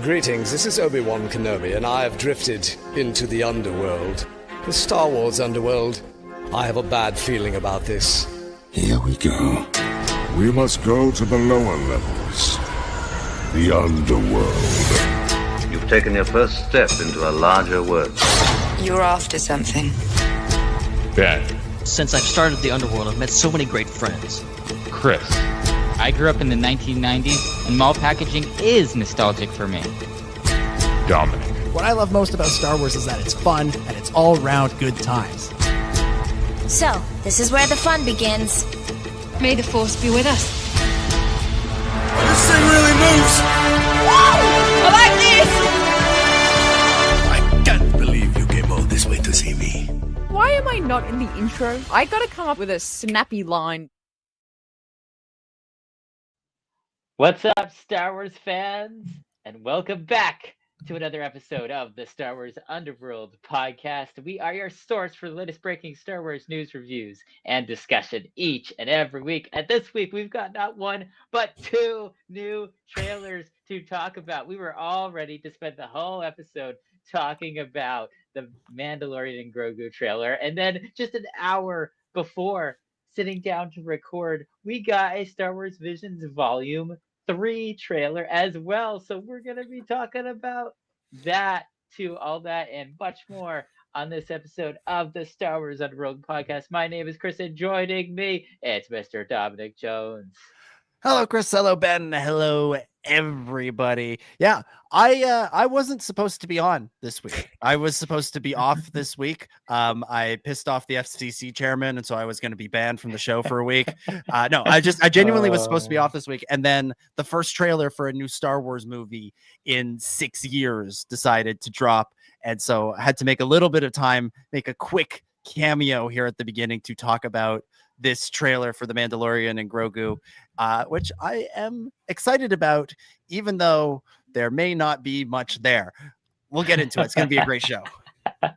Greetings, this is Obi-Wan Kenobi, and I have drifted into the Underworld. The Star Wars Underworld. I have a bad feeling about this. Here we go. We must go to the lower levels. The Underworld. You've taken your first step into a larger world. You're after something. Ben. Since I've started the Underworld, I've met so many great friends. Chris. I grew up in the 1990s, and mall packaging is nostalgic for me. Dominic. What I love most about Star Wars is that it's fun, and it's all-round good times. So, this is where the fun begins. May the Force be with us. This thing really moves! I like this! I can't believe you came all this way to see me. Why am I not in the intro? I gotta come up with a snappy line. What's up, Star Wars fans? And welcome back to another episode of the Star Wars Underworld podcast. We are your source for the latest breaking Star Wars news, reviews, and discussion each and every week. And this week, we've got not one, but two new trailers to talk about. We were all ready to spend the whole episode talking about the Mandalorian and Grogu trailer. And then just an hour before sitting down to record, we got a Star Wars Visions Volume 3 trailer as well. So we're going to be talking about that, too, all that and much more on this episode of the Star Wars Underworld podcast. My name is Chris, and joining me, it's Mr. Dominic Jones. Hello, Chris. Hello, Ben. Hello, everybody. Yeah, I wasn't supposed to be on this week. I was supposed to be off this week. I pissed off the FCC chairman, and so I was going to be banned from the show for a week. No, I genuinely was supposed to be off this week. And then the first trailer for a new Star Wars movie in 6 years decided to drop. And so I had to make a little bit of time, make a quick cameo here at the beginning to talk about this trailer for The Mandalorian and Grogu, which I am excited about, even though there may not be much there. We'll get into it. It's going to be a great show. Oh,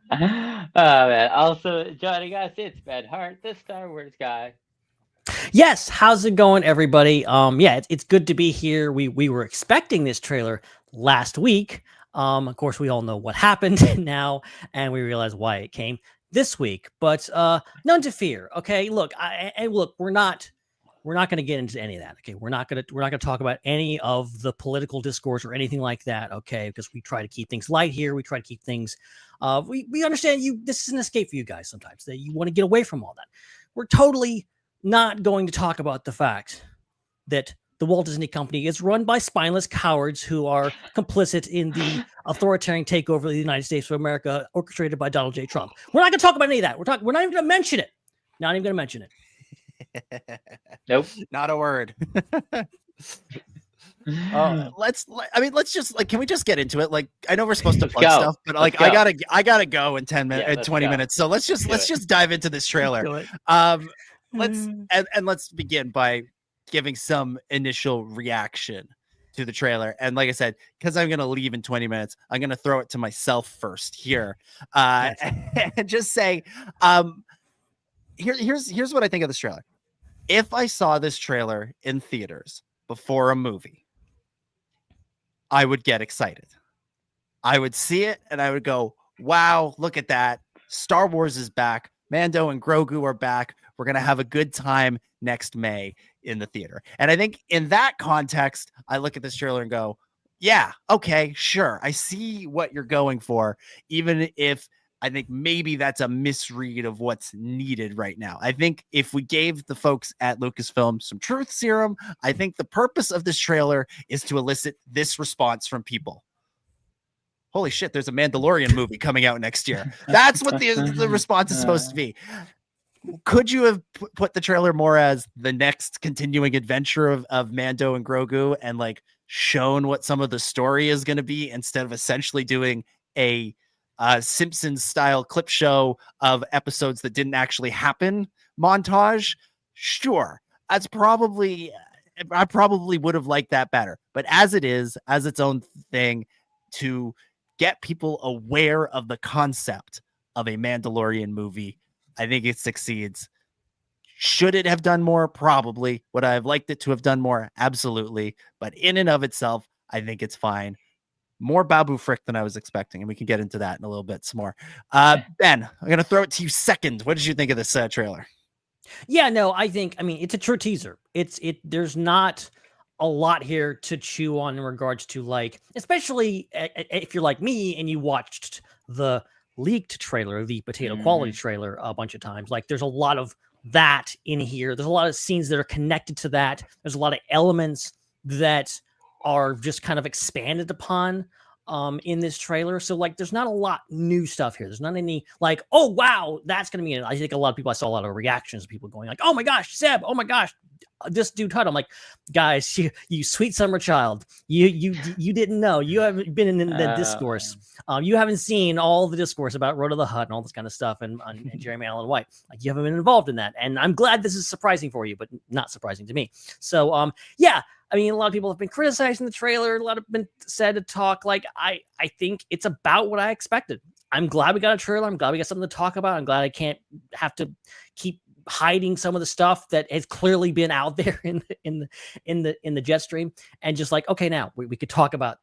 man. Also joining us, it's Ben Hart, the Star Wars guy. Yes, how's it going, everybody? Yeah, it's good to be here. We were expecting this trailer last week. Of course, we all know what happened now, and we realize why it came this week, but none to fear. Okay, look, we're not going to get into any of that. Okay, we're not going to talk about any of the political discourse or anything like that. Okay, because we try to keep things light here. We try to keep things. We understand you. This is an escape for you guys sometimes. That you want to get away from all that. We're totally not going to talk about the fact that the Walt Disney Company is run by spineless cowards who are complicit in the authoritarian takeover of the United States of America, orchestrated by Donald J. Trump. We're not going to talk about any of that. We're not even going to mention it. Not even going to mention it. Nope, not a word. Let's just can we just get into it? Like, I know we're supposed to plug stuff, but like, I gotta go in 10 minutes, 20 minutes. So let's just dive into this trailer. Let's begin by giving some initial reaction to the trailer. And like I said, because I'm going to leave in 20 minutes, I'm going to throw it to myself first here. And just say, here's what I think of this trailer. If I saw this trailer in theaters before a movie, I would get excited. I would see it and I would go, wow, look at that. Star Wars is back. Mando and Grogu are back. We're going to have a good time next May in the theater. And I think in that context, I look at this trailer and go, yeah, okay, sure. I see what you're going for, even if I think maybe that's a misread of what's needed right now. I think if we gave the folks at Lucasfilm some truth serum, I think the purpose of this trailer is to elicit this response from people. Holy shit, there's a Mandalorian movie coming out next year. That's what the response is supposed to be. Could you have put the trailer more as the next continuing adventure of Mando and Grogu and like shown what some of the story is going to be instead of essentially doing a Simpsons style clip show of episodes that didn't actually happen montage? Sure. I probably would have liked that better, but as it is, as its own thing, to get people aware of the concept of a Mandalorian movie, I think it succeeds. Should it have done more? Probably. Would I have liked it to have done more? Absolutely. But in and of itself, I think it's fine. More Babu Frick than I was expecting, and we can get into that in a little bit some more. Ben, I'm gonna throw it to you second. What did you think of this trailer? Yeah, no, I mean, it's a true teaser. There's not a lot here to chew on in regards to, like, especially if you're like me and you watched the leaked trailer, the potato quality trailer a bunch of times. Like, there's a lot of that in here. There's a lot of scenes that are connected to that. There's a lot of elements that are just kind of expanded upon in this trailer. So, like, there's not a lot new stuff here. There's not any like, oh wow, that's gonna be it. I think a lot of people, I saw a lot of reactions of people going like, oh my gosh, Seb, oh my gosh, this dude Hut. I'm like, guys, you sweet summer child, you didn't know. You haven't been in the discourse. You haven't seen all the discourse about Road to the Hut and all this kind of stuff, and Jeremy Allen White. Like, you haven't been involved in that, and I'm glad this is surprising for you, but not surprising to me. So yeah. I mean, a lot of people have been criticizing the trailer. A lot have been said to talk. Like, I think it's about what I expected. I'm glad we got a trailer. I'm glad we got something to talk about. I'm glad I can't have to keep hiding some of the stuff that has clearly been out there in the jet stream. And just like, okay, now we could talk about,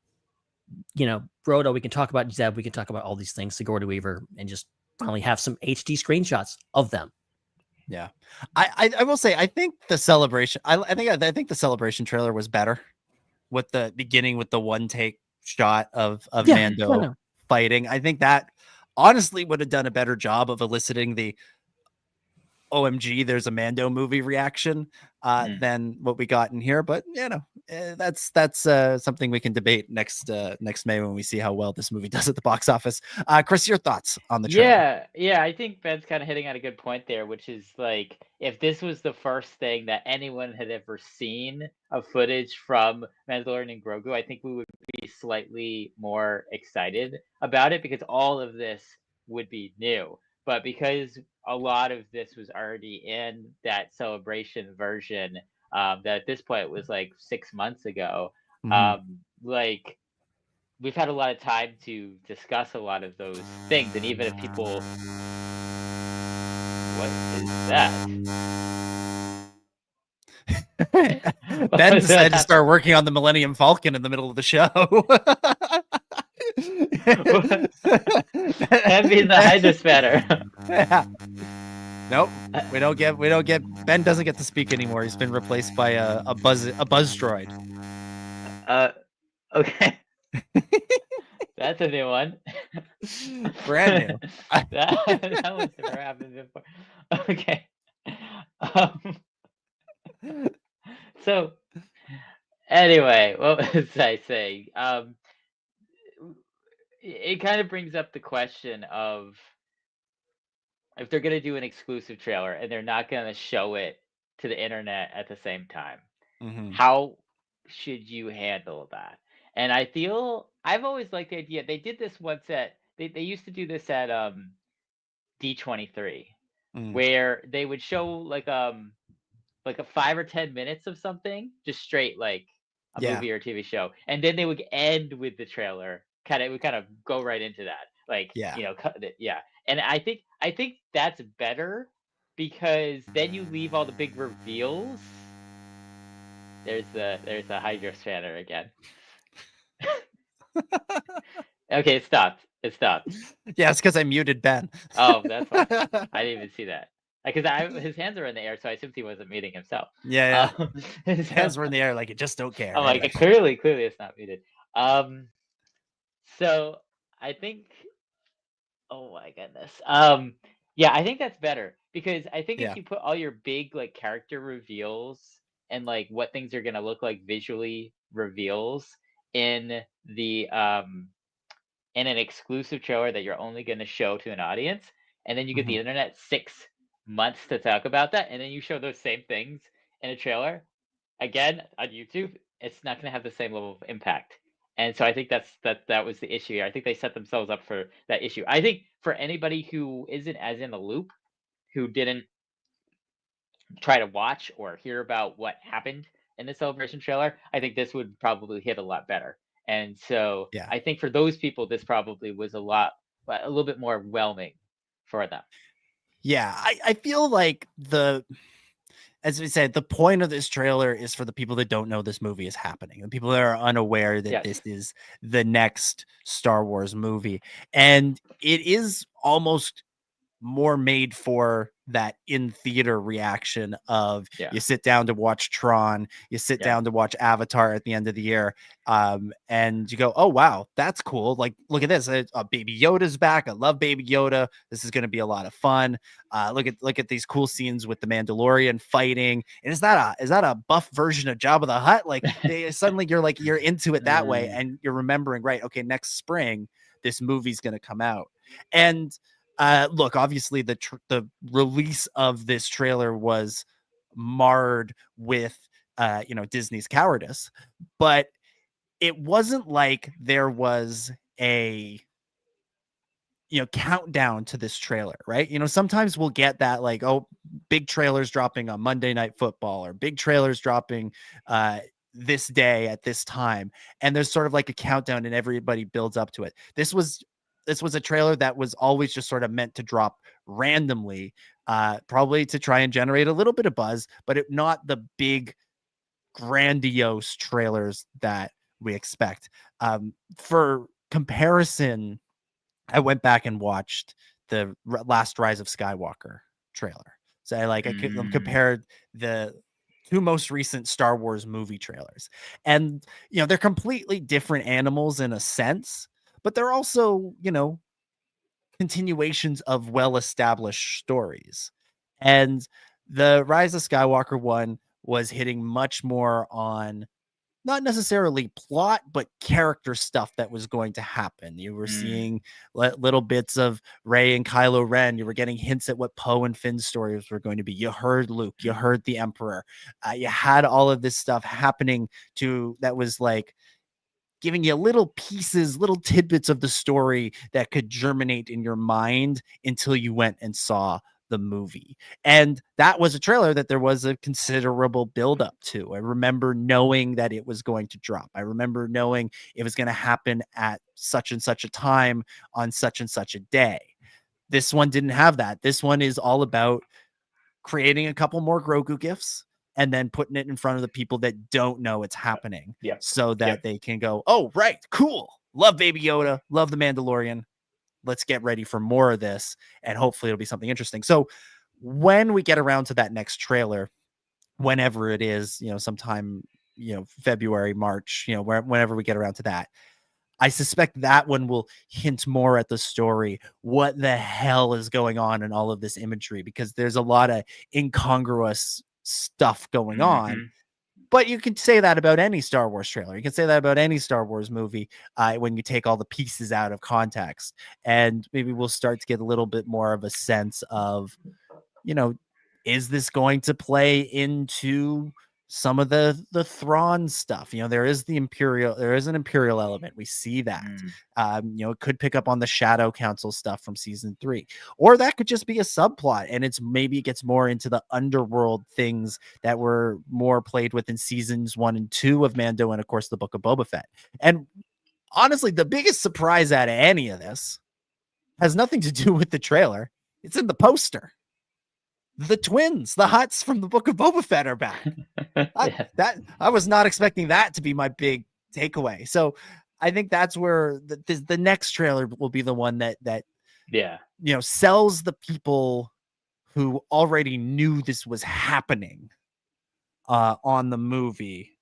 Brodo. We can talk about Zeb. We can talk about all these things, Sigourney Weaver, and just finally have some HD screenshots of them. Yeah, I will say, I think the celebration. I think the celebration trailer was better, with the beginning with the one take shot of Mando fighting. I think that honestly would have done a better job of eliciting the OMG, there's a Mando movie reaction than what we got in here. But that's something we can debate next May when we see how well this movie does at the box office. Chris, your thoughts on the trailer? Yeah, I think Ben's kind of hitting on a good point there, which is like, if this was the first thing that anyone had ever seen of footage from Mandalorian and Grogu, I think we would be slightly more excited about it, because all of this would be new. But because a lot of this was already in that celebration version, that at this point was like 6 months ago, like, we've had a lot of time to discuss a lot of those things. And even if people, what is that? Ben decided to start working on the Millennium Falcon in the middle of the show. That means the Hydra spanner. Yeah. Nope, we don't get. Ben doesn't get to speak anymore. He's been replaced by a buzz droid. Okay. That's a new one. Brand new. that one's never happened before. Okay. So anyway, what was I saying? It kind of brings up the question of, if they're going to do an exclusive trailer and they're not going to show it to the internet at the same time, how should you handle that? And I feel, I've always liked the idea. They did this once at, they used to do this at D23, where they would show like a 5 or 10 minutes of something, just straight like a movie or TV show, and then they would end with the trailer. It would kind of go right into that, like, And I think that's better, because then you leave all the big reveals. There's the Hydra spanner again. Okay, it stopped. Yeah, it's because I muted Ben. Oh, that's why. I didn't even see that. Because his hands are in the air, so I assumed he wasn't muting himself. Yeah. His hands were in the air, like, it just don't care. I'm like, clearly it's not muted. So I think, oh my goodness. Yeah, I think that's better, because I think if you put all your big like character reveals and like what things are gonna look like visually reveals in the in an exclusive trailer that you're only gonna show to an audience, and then you get the internet 6 months to talk about that, and then you show those same things in a trailer again on YouTube, it's not gonna have the same level of impact. And so I think that was the issue here. I think they set themselves up for that issue. I think for anybody who isn't as in the loop, who didn't try to watch or hear about what happened in the celebration trailer, I think this would probably hit a lot better. And so I think for those people, this probably was a little bit more whelming for them. Yeah, I feel like as we said, the point of this trailer is for the people that don't know this movie is happening, and people that are unaware that this is the next Star Wars movie. And it is almost more made for that in theater reaction of you sit down to watch Tron, you sit down to watch Avatar at the end of the year, and you go, oh wow, that's cool. Like, look at this, Baby Yoda's back. I love Baby Yoda. This is going to be a lot of fun. Look at these cool scenes with the Mandalorian fighting. And is that a buff version of Jabba the Hutt? Like, suddenly you're into it that way, and you're remembering, right? Okay, next spring this movie's going to come out. And look, obviously the release of this trailer was marred with Disney's cowardice, but it wasn't like there was a countdown to this trailer, right? Sometimes we'll get that, like, oh, big trailers dropping on Monday Night Football, or big trailers dropping this day at this time, and there's sort of like a countdown and everybody builds up to it. This was a trailer that was always just sort of meant to drop randomly, probably to try and generate a little bit of buzz, but not the big grandiose trailers that we expect. For comparison, I went back and watched the last Rise of Skywalker trailer. So I compared the two most recent Star Wars movie trailers, and they're completely different animals in a sense, but they're also, continuations of well-established stories. And the Rise of Skywalker one was hitting much more on not necessarily plot, but character stuff that was going to happen. You were seeing little bits of Rey and Kylo Ren. You were getting hints at what Poe and Finn's stories were going to be. You heard Luke. You heard the Emperor. You had all of this stuff happening that was like giving you little pieces, little tidbits of the story that could germinate in your mind until you went and saw the movie. And that was a trailer that there was a considerable buildup to. I remember knowing that it was going to drop. I remember knowing it was going to happen at such and such a time on such and such a day. This one didn't have that. This one is all about creating a couple more Grogu gifts and then putting it in front of the people that don't know it's happening, so that they can go, oh, right, cool. Love Baby Yoda. Love the Mandalorian. Let's get ready for more of this, and hopefully it'll be something interesting. So when we get around to that next trailer, whenever it is, sometime, February, March, whenever we get around to that, I suspect that one will hint more at the story. What the hell is going on in all of this imagery? Because there's a lot of incongruous stuff going on. But you can say that about any Star Wars trailer. You can say that about any Star Wars movie when you take all the pieces out of context. And maybe we'll start to get a little bit more of a sense of, is this going to play into some of the Thrawn stuff? There is an Imperial element. We see that. It could pick up on the Shadow Council stuff from season 3, or that could just be a subplot, and maybe it gets more into the underworld things that were more played with in seasons 1 and 2 of Mando, and of course the Book of Boba Fett. And honestly, the biggest surprise out of any of this has nothing to do with the trailer. It's in the poster. The twins, the Hutts from the Book of Boba Fett, are back. I was not expecting that to be my big takeaway. So I think that's where the next trailer will be the one that sells the people who already knew this was happening on the movie.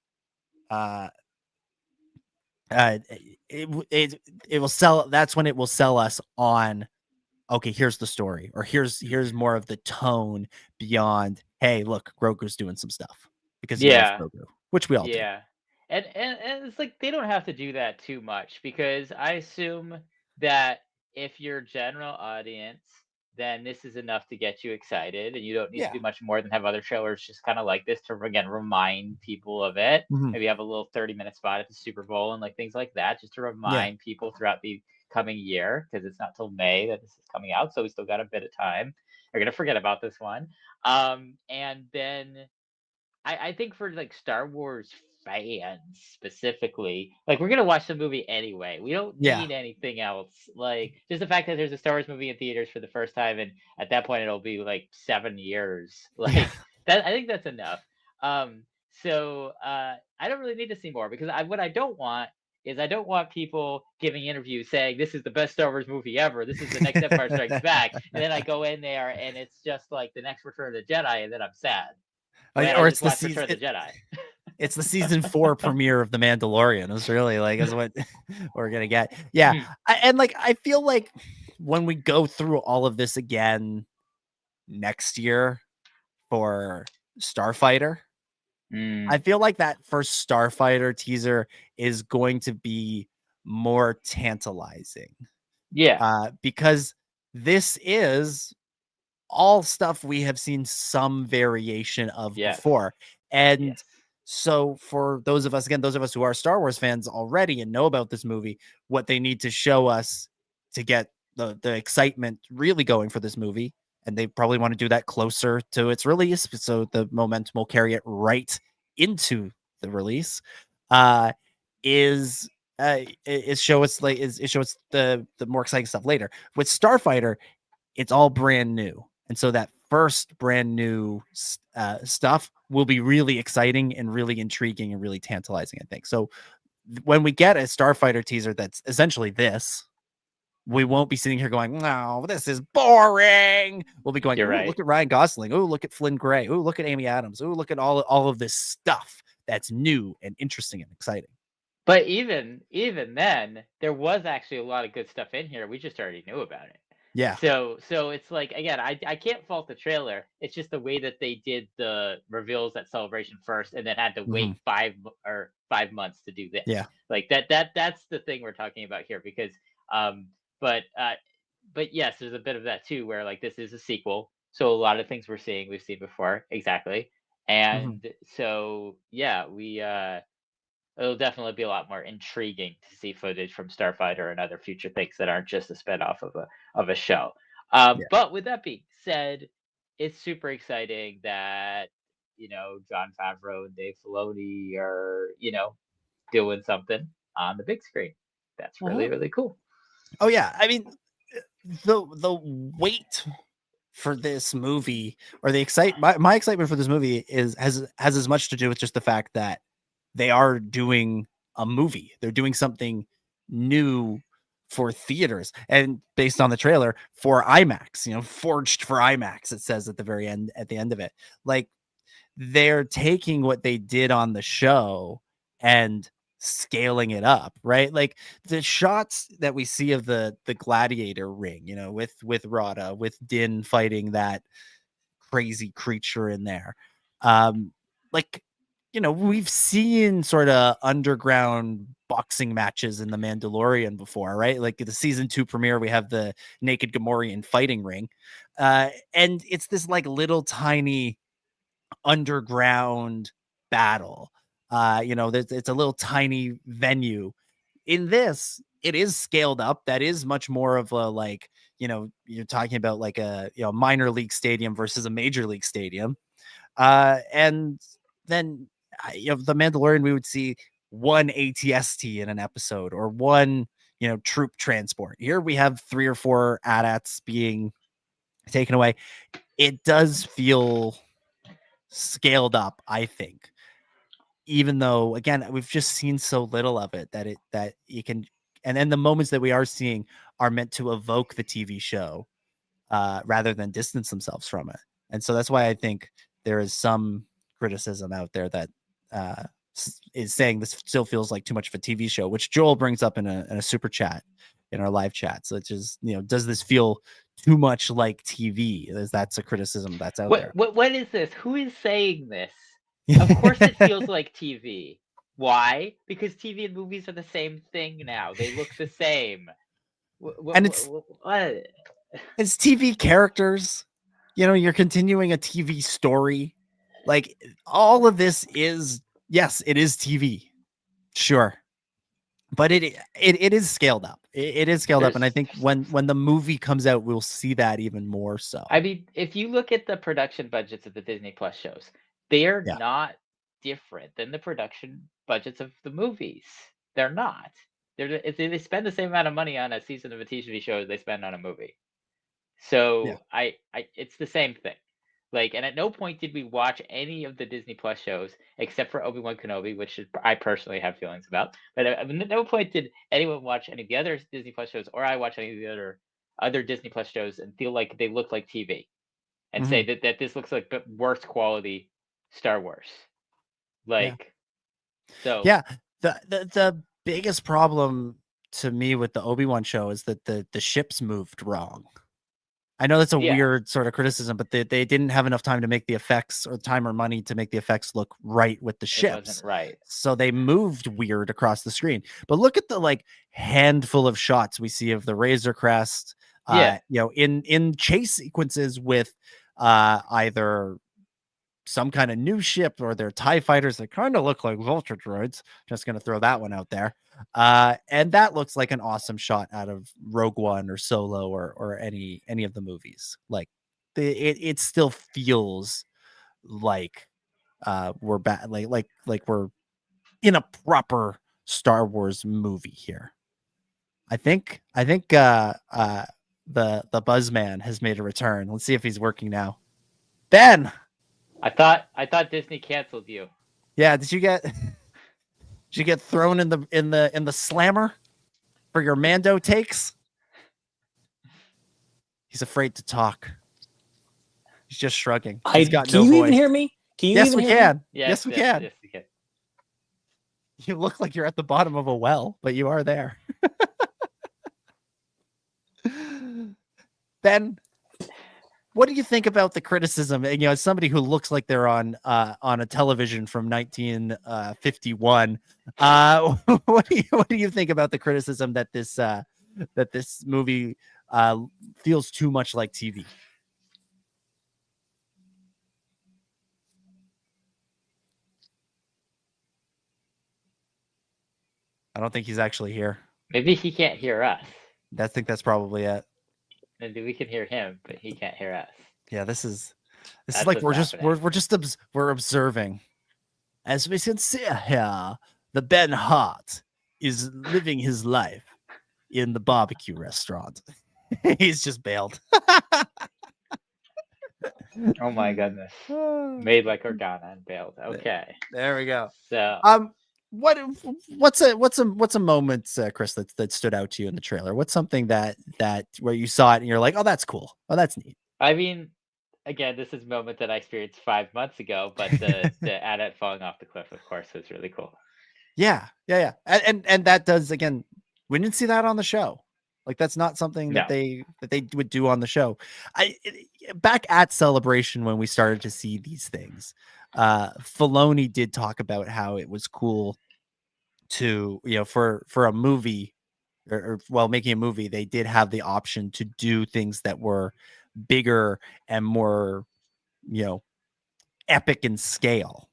It will sell. That's when it will sell us on, okay, here's the story, or here's more of the tone beyond, hey, look, Grogu's doing some stuff because he loves Grogu, which we all do. And it's like they don't have to do that too much, because I assume that if you're general audience, then this is enough to get you excited, and you don't need to do much more than have other trailers just kind of like this to, again, remind people of it. Maybe have a little 30-minute spot at the Super Bowl and like things like that, just to remind people throughout the coming year, because it's not till May that this is coming out, so we still got a bit of time. We're gonna forget about this one. And then I think for like Star Wars fans specifically, like, we're gonna watch the movie anyway. We don't need anything else. Like, just the fact that there's a Star Wars movie in theaters for the first time, and at that point it'll be like 7 years. Like, I think that's enough. So I don't really need to see more because what I don't want is I don't want people giving interviews saying this is the best Star Wars movie ever. This is the next Empire Strikes Back, and then I go in there and it's just like the next Return of the Jedi, and then I'm sad. When I Or just watched Return of the Jedi. it's the season 4 premiere of The Mandalorian. It's really like is what we're gonna get. Yeah, and like I feel like when we go through all of this again next year for Starfighter, I feel like that first Starfighter teaser is going to be more tantalizing. Yeah. Because this is all stuff we have seen some variation of before. And so for those of us who are Star Wars fans already and know about this movie, what they need to show us to get the excitement really going for this movie, and they probably want to do that closer to its release, so the momentum will carry it right into the release, is show us the more exciting stuff later. With Starfighter, it's all brand new. And so that first brand new stuff will be really exciting and really intriguing and really tantalizing, I think. So when we get a Starfighter teaser that's essentially this, we won't be sitting here going, no, this is boring. We'll be going, You're right. Look at Ryan Gosling. Oh, look at Flynn Gray. Oh, look at Amy Adams. Oh, look at all of this stuff that's new and interesting and exciting. But even then, there was actually a lot of good stuff in here. We just already knew about it. Yeah. So it's like, again, I can't fault the trailer. It's just the way that they did the reveals at Celebration first, and then had to wait 5 months to do this. Yeah. Like that's the thing we're talking about here, because but yes, there's a bit of that too, where like this is a sequel, so a lot of things we've seen before, exactly. And so yeah, it'll definitely be a lot more intriguing to see footage from Starfighter and other future things that aren't just a spinoff of a show. But with that being said, it's super exciting that Jon Favreau and Dave Filoni are doing something on the big screen. That's really really cool. Oh yeah, I mean the wait for this movie, or my excitement for this movie has as much to do with just the fact that they are doing a movie. They're doing something new for theaters, and based on the trailer, for IMAX, forged for IMAX, it says at the end of it. Like, they're taking what they did on the show and scaling it up, right? Like the shots that we see of the gladiator ring, with Rada, with Din fighting that crazy creature in there. Like, we've seen sort of underground boxing matches in The Mandalorian before, right? Like the season 2 premiere, we have the naked Gamorrean fighting ring. And it's this like little tiny underground battle. It's a little tiny venue. In this, it is scaled up. That is much more of a, like, you're talking about like a minor league stadium versus a major league stadium. And then the Mandalorian, we would see one ATST in an episode, or one troop transport. Here we have 3 or 4 AT-ATs being taken away. It does feel scaled up, I think, even though, again, we've just seen so little of it that you can, and then the moments that we are seeing are meant to evoke the TV show rather than distance themselves from it. And so that's why I think there is some criticism out there that is saying this still feels like too much of a TV show, which Joel brings up in a super chat in our live chat. So it's just, does this feel too much like TV? That's a criticism that's out there. What is this? Who is saying this? Of course it feels like TV. Why? Because TV and movies are the same thing now. They look the same. And it's TV characters. You're continuing a TV story. Like, all of this is, yes, it is TV. Sure. But it is scaled up. It is scaled up, and I think when the movie comes out, we'll see that even more so. I mean, if you look at the production budgets of the Disney Plus shows, they are not different than the production budgets of the movies. They're not. They spend the same amount of money on a season of a TV show as they spend on a movie. So it's the same thing. Like, and at no point did we watch any of the Disney Plus shows except for Obi-Wan Kenobi, which I personally have feelings about. But at no point did anyone watch any of the other Disney Plus shows, or I watch any of the other Disney Plus shows and feel like they look like TV, and say that this looks like the worst quality Star Wars. Like, so yeah, the biggest problem to me with the Obi-Wan show is that the ships moved wrong. I know that's a weird sort of criticism, but they didn't have enough time to make the effects, or time or money to make the effects look right with the ships. It wasn't right. So they moved weird across the screen. But look at the like handful of shots we see of the Razor Crest, you know, in chase sequences with either some kind of new ship or their TIE fighters that kind of look like Vulture droids. Just going to throw that one out there. And that looks like an awesome shot out of Rogue One or Solo or any of the movies. Like it still feels like we're back, like we're in a proper Star Wars movie here. I think the Buzzman has made a return. Let's see if he's working now. Ben, I thought Disney canceled you. Yeah, did you get thrown in the slammer for your Mando takes? He's afraid to talk. He's just shrugging. He's got can you even hear me? Can you yes, even we hear can. me? Yes, we can. Yes, we can. You look like you're at the bottom of a well, but you are there. Ben, what do you think about the criticism? You know, as somebody who looks like they're on a television from 1951, what do you think about the criticism that this movie feels too much like TV? I don't think he's actually here. Maybe he can't hear us. I think that's probably it. Maybe we can hear him, but he can't hear us. Yeah, this is That's like what's we're observing. As we can see here, the Ben Hart is living his life in the barbecue restaurant. He's just bailed. Oh my goodness. Made like Organa and bailed. Okay. There we go. So what's a moment, Chris, that stood out to you in the trailer? What's something that where you saw it and you're like, oh, that's cool. Oh, that's neat. I mean, again, this is a moment that I experienced 5 months ago, but the AT-AT falling off the cliff, of course, was really cool. Yeah. And that does, again, we didn't see that on the show. Like, that's not something that they would do on the show. Back at Celebration, when we started to see these things, Filoni did talk about how it was cool to, you know, for a movie or making a movie, they did have the option to do things that were bigger and more, you know, epic in scale.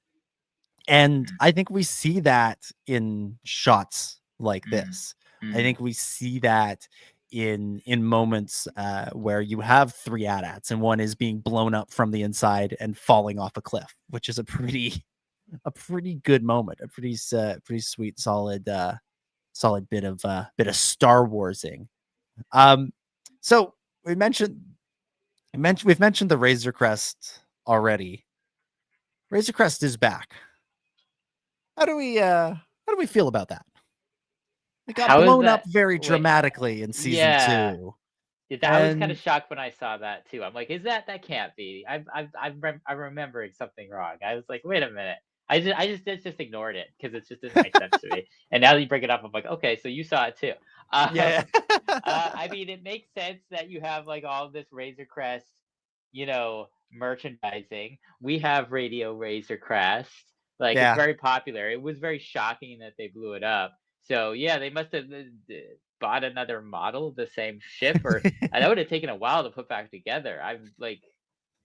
And I think we see that in shots like this. I think we see that in moments where you have 3 AT-ATs and one is being blown up from the inside and falling off a cliff, which is a pretty good moment, a pretty sweet, solid bit of Star Warsing. So we've mentioned the Razor Crest already. Razor Crest is back. How do we feel about that? It got blown up very dramatically in season 2. Yeah, I was kind of shocked when I saw that too. I'm like, that can't be? I'm remembering something wrong. I was like, wait a minute. I just ignored it because it just didn't make sense to me. And now that you bring it up, I'm like, okay, so you saw it too. I mean, it makes sense that you have like all this Razor Crest, you know, merchandising. We have Radio Razor Crest. Like, it's very popular. It was very shocking that they blew it up. So yeah, they must have bought another model of the same ship, or that would have taken a while to put back together. I'm like,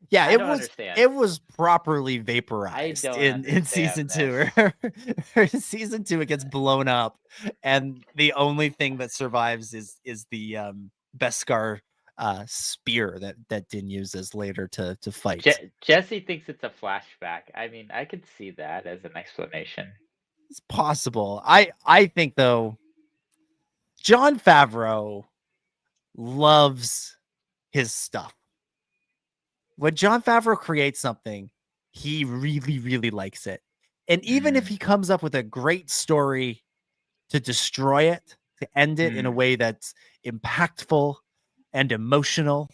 yeah, I don't understand. It was properly vaporized in season 2. Season 2, it gets blown up, and the only thing that survives is the Beskar spear that Din uses later to fight. Jesse thinks it's a flashback. I mean, I could see that as an explanation. It's possible. I think, though, Jon Favreau loves his stuff. when Jon Favreau creates something, he really, really likes it. And even if he comes up with a great story to destroy it, to end it in a way that's impactful and emotional,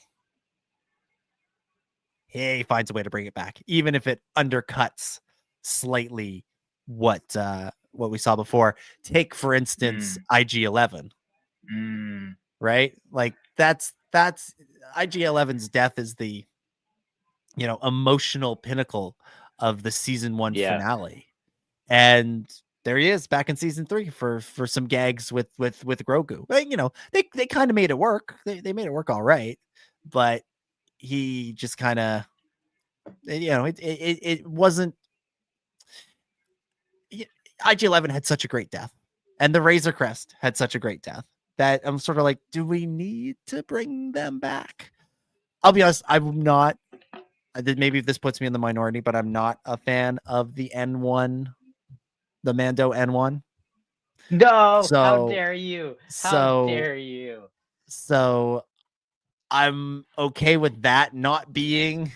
he finds a way to bring it back, even if it undercuts slightly what we saw before. Take, for instance, IG-11. Right? Like that's IG-11's death is the emotional pinnacle of the season 1 finale. And there he is back in season 3 for some gags with Grogu. They kind of made it work. They made it work all right, but he just kind of it wasn't. IG-11 had such a great death, and the Razor Crest had such a great death that I'm sort of like, do we need to bring them back? I'll be honest, I'm not. Maybe this puts me in the minority, but I'm not a fan of the N1, the Mando N1. No, So, how dare you? How dare you? So I'm okay with that not being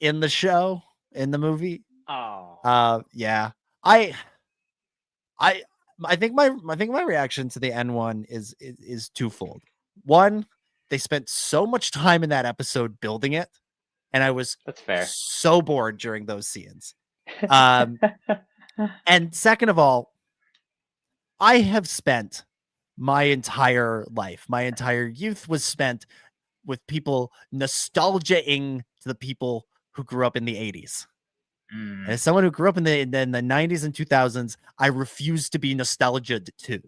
in the show, in the movie. Oh. Yeah. I think my reaction to the N1 is twofold. One, they spent so much time in that episode building it, and I was so bored during those scenes. And second of all, I have spent my entire life, my entire youth was spent with people nostalgia-ing to the people who grew up in the 80s. And as someone who grew up in the 90s and 2000s, I refuse to be nostalgia too.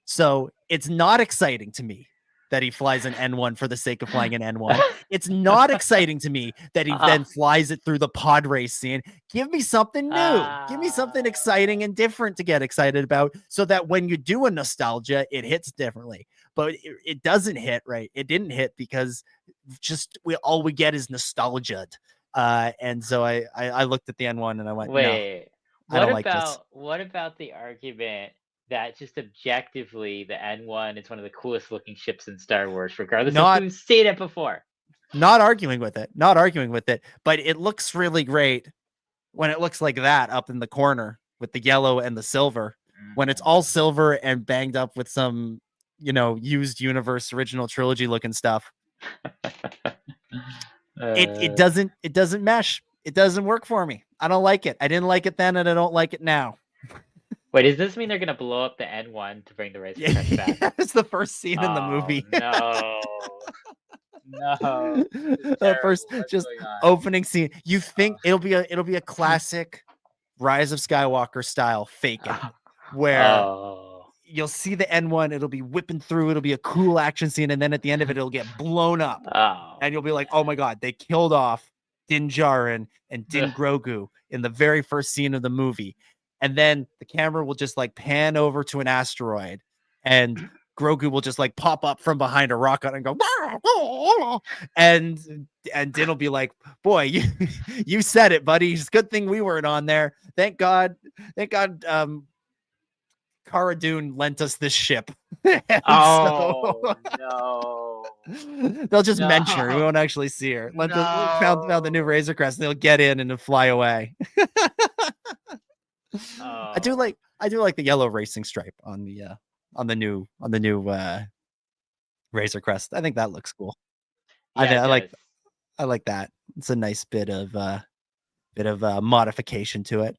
So it's not exciting to me that he flies an N1 for the sake of flying an N1. It's not exciting to me that he then flies it through the pod race scene. Give me something new. Give me something exciting and different to get excited about, so that when you do a nostalgia, it hits differently. But it doesn't hit, right? It didn't hit because all we get is nostalgia. And so I looked at the N1 and I went, wait, no, I don't like this. What about the argument that just objectively the N1 is one of the coolest looking ships in Star Wars, regardless of who's seen it before? Not arguing with it, but it looks really great when it looks like that up in the corner with the yellow and the silver. When it's all silver and banged up with some, used universe original trilogy looking stuff. It doesn't mesh. It doesn't work for me. I don't like it. I didn't like it then, and I don't like it now. Wait, does this mean they're gonna blow up the N1 to bring the Razor Crest back? Yeah, it's the first scene in the movie. No. No. The first just opening scene. You think it'll be a classic Rise of Skywalker style fake out, where you'll see the N1, it'll be whipping through, it'll be a cool action scene, and then at the end of it, it'll get blown up. And you'll be like, oh my god, they killed off Din Djarin and Din Grogu in the very first scene of the movie. And then the camera will just like pan over to an asteroid, and Grogu will just like pop up from behind a rocket and go, and Din will be like, boy, you said it, buddy. It's a good thing we weren't on there. Thank God, Cara Dune lent us this ship. No. They'll just mention her. We won't actually see her. Found the new Razor Crest, and they'll get in and then fly away. I do like the yellow racing stripe on the new Razor Crest. I think that looks cool. Yeah, I like that. It's a nice bit of modification to it.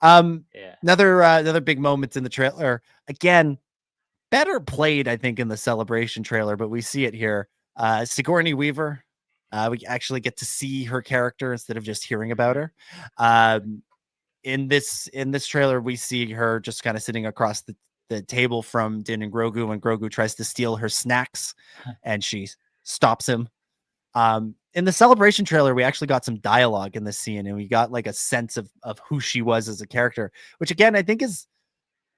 Another big moment in the trailer. Again, better played, I think, in the Celebration trailer, but we see it here. Sigourney Weaver. We actually get to see her character instead of just hearing about her. In this trailer, we see her just kind of sitting across the table from Din and Grogu when Grogu tries to steal her snacks, and she stops him. In the Celebration trailer, we actually got some dialogue in this scene, and we got like a sense of who she was as a character, which again, I think is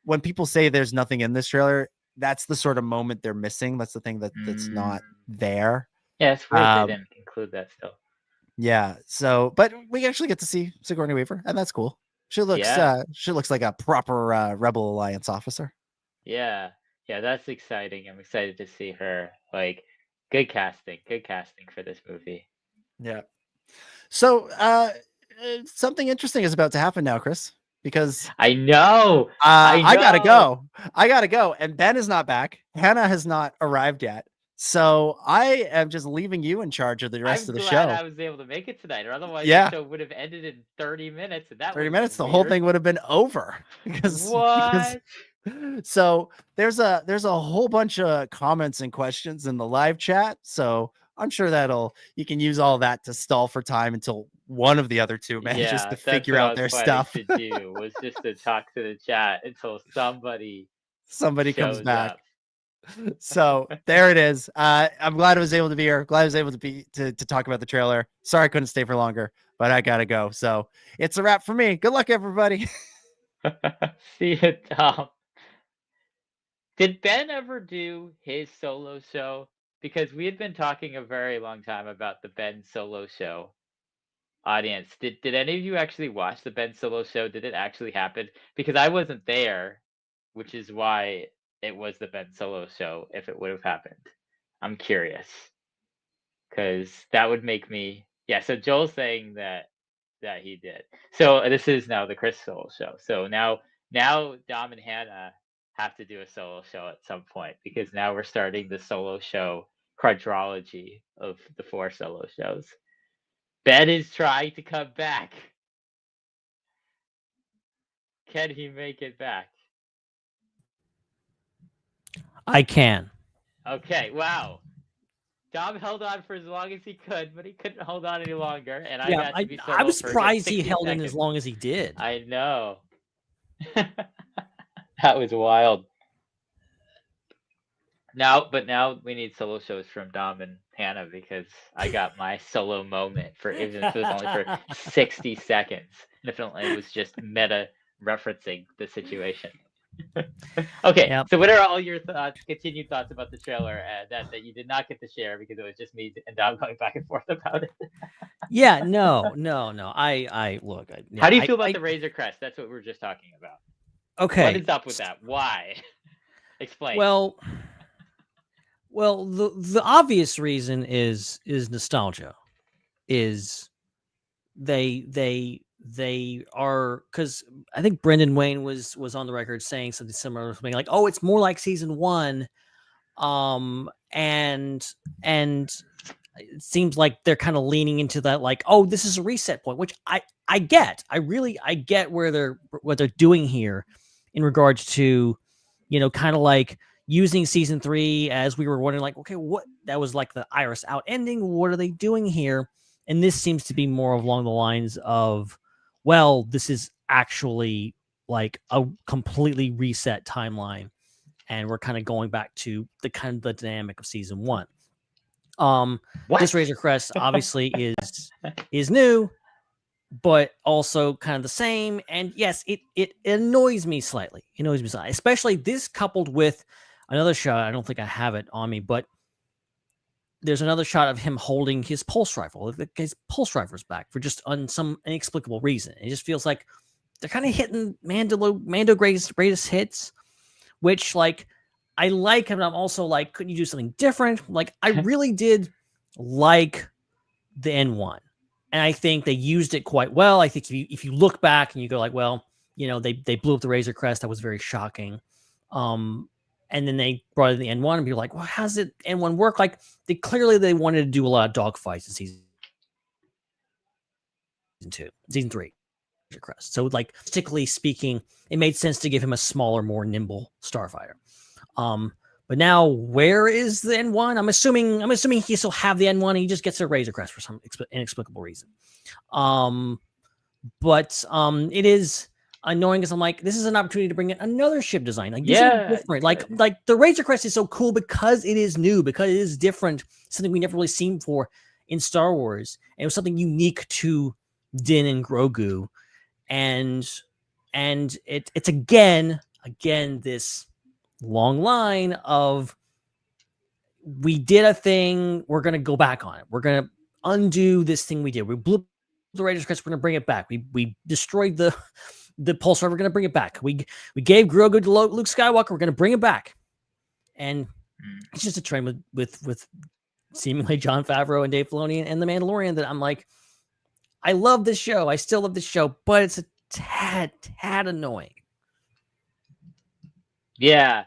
when people say there's nothing in this trailer, that's the sort of moment they're missing. That's the thing that's not there. Yeah, it's weird they didn't include that still. Yeah. So, but we actually get to see Sigourney Weaver, and that's cool. She looks like a proper Rebel Alliance officer. Yeah, that's exciting. I'm excited to see her. Like, good casting for this movie. Yeah. So, something interesting is about to happen now, Chris, because I know. I gotta go. I gotta go. And Ben is not back. Hannah has not arrived yet. So I am just leaving you in charge of the rest of the glad show. I was able to make it tonight, or otherwise Yeah. the show would have ended in 30 minutes, and that 30 would've minutes, been the whole weird. thing would have been over. Because What? so there's a whole bunch of comments and questions in the live chat. So I'm sure you can use all that to stall for time until one of the other two manages to figure out their stuff. To do was just to talk to the chat until somebody Somebody comes shows back. up. So there it is. I'm glad I was able to be here. Glad I was able to talk about the trailer. Sorry I couldn't stay for longer, but I gotta go. So it's a wrap for me. Good luck, everybody. See you, Tom. Did Ben ever do his solo show? Because we had been talking a very long time about the Ben solo show. Audience, did any of you actually watch the Ben solo show? Did it actually happen? Because I wasn't there, which is why it was the Ben solo show if it would have happened. I'm curious. Because that would make me... Yeah, so Joel's saying that he did. So this is now the Chris solo show. So now Dom and Hannah have to do a solo show at some point, because now we're starting the solo show quadrology of the 4 solo shows. Ben is trying to come back. Can he make it back? I can. Okay, wow. Dom held on for as long as he could, but he couldn't hold on any longer. And I got to be solo I was for just surprised he 60 held in seconds. as long as he did. I know. That was wild. Now we need solo shows from Dom and Hannah, because I got my solo moment, for even if it was only for 60 seconds. And if it was just meta referencing the situation. Okay, Yep. So what are all your continued thoughts about the trailer that you did not get to share because it was just me and Dom going back and forth about it? Yeah, no. I look. How do you feel about the Razor Crest? That's what we were just talking about. Okay. What is up with that? Why? Explain. Well, the obvious reason is nostalgia. Is they are, because I think Brendan Wayne was on the record saying something similar, something like, "Oh, it's more like season 1," and it seems like they're kind of leaning into that, like, "Oh, this is a reset point," which I get. I get what they're doing here in regards to, kind of like using season 3 as we were wondering, like, okay, what that was like the Iris out ending. What are they doing here? And this seems to be more along the lines of, well, this is actually like a completely reset timeline, and we're kind of going back to the dynamic of season 1. This Razor Crest obviously is new, but also kind of the same. And yes, it annoys me slightly. Especially this coupled with another shot. I don't think I have it on me, but there's another shot of him holding his pulse rifle. His pulse rifle's back for just on some inexplicable reason. It just feels like they're kind of hitting Mando greatest hits, which, like, I like, and I'm also like, couldn't you do something different? Like, I really did like the N1, and I think they used it quite well. I think if you look back and you go like, well, they blew up the Razor Crest. That was very shocking. And then they brought in the N1, and people were like, well, how does it N1 work? Like, they wanted to do a lot of dogfights in season 3, Razor Crest. So, like, particularly speaking, it made sense to give him a smaller, more nimble starfighter. But now, where is the N1? I'm assuming he still have the N1, and he just gets a Razor Crest for some inexplicable reason. But it is annoying, because I'm like, this is an opportunity to bring in another ship design, like, different. Like the Razor Crest is so cool because it is new, because it is different, something we never really seen before in Star Wars, and it was something unique to Din and Grogu, and it's again this long line of, we did a thing, we're gonna go back on it, we're gonna undo this thing we did, we blew the Razor Crest, we're gonna bring it back, we destroyed the pulsar, we're gonna bring it back, we gave Grogu to Luke Skywalker, we're gonna bring it back. And it's just a trend with seemingly Jon Favreau and Dave Filoni and the Mandalorian, that I'm like, I love this show. I still love this show, but it's a tad annoying. Yeah.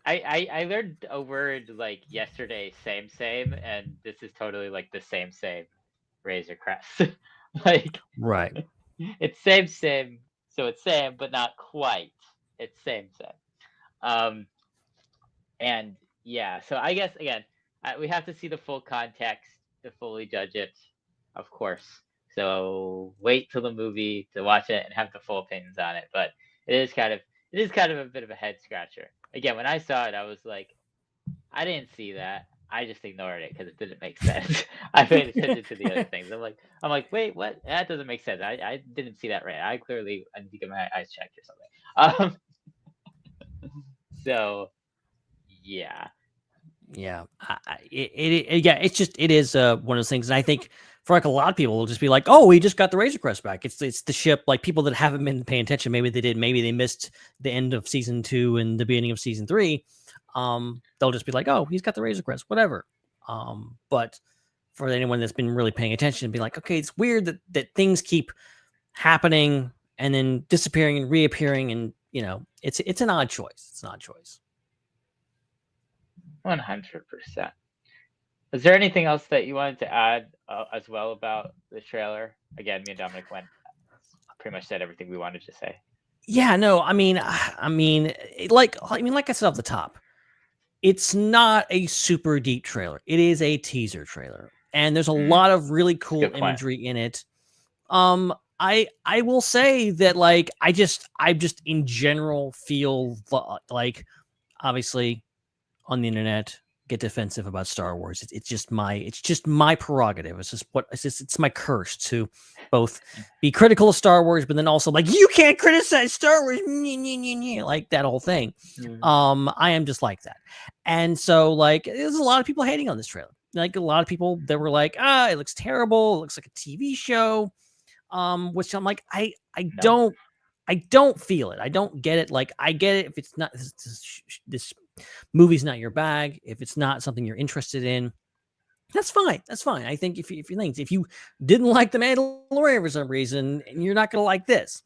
I learned a word like yesterday, same, and this is totally like the same Razor Crest. Like, Right. it's same, so it's same, but not quite. It's same. And yeah, so I guess again, we have to see the full context to fully judge it, of course. So wait till the movie to watch it and have the full opinions on it. But it is kind of a bit of a head scratcher. Again, when I saw it, I was like, I didn't see that. I just ignored it because it didn't make sense. I paid attention to the other things. I'm like, wait, what? That doesn't make sense. I didn't see that right. I need to get my eyes checked or something. So yeah. Yeah, it is one of those things, and I think for like a lot of people, will just be like, "Oh, we just got the Razor Crest back." It's the ship. Like people that haven't been paying attention, maybe they did, maybe they missed the end of season 2 and the beginning of season 3. They'll just be like, "Oh, he's got the Razor Crest, whatever." But for anyone that's been really paying attention, be like, "Okay, it's weird that things keep happening and then disappearing and reappearing, and it's an odd choice. It's an odd choice." 100%. Is there anything else that you wanted to add as well about the trailer? Again, me and Dominic pretty much said everything we wanted to say. Yeah, no, I mean, like I said off the top, it's not a super deep trailer. It is a teaser trailer, and there's a lot of really cool imagery in it. I will say that, like, I just in general feel like, obviously, on the internet, get defensive about Star Wars. It's just my prerogative. It's my curse to both be critical of Star Wars, but then also like, you can't criticize Star Wars, like that whole thing. I am just like that, and so like there's a lot of people hating on this trailer. Like a lot of people that were like, it looks terrible. It looks like a TV show. Which I'm like, I don't feel it. I don't get it. Like I get it if it's not this movie's not your bag, if it's not something you're interested in, that's fine. That's fine. I think if you didn't like The Mandalorian for some reason, and you're not gonna like this.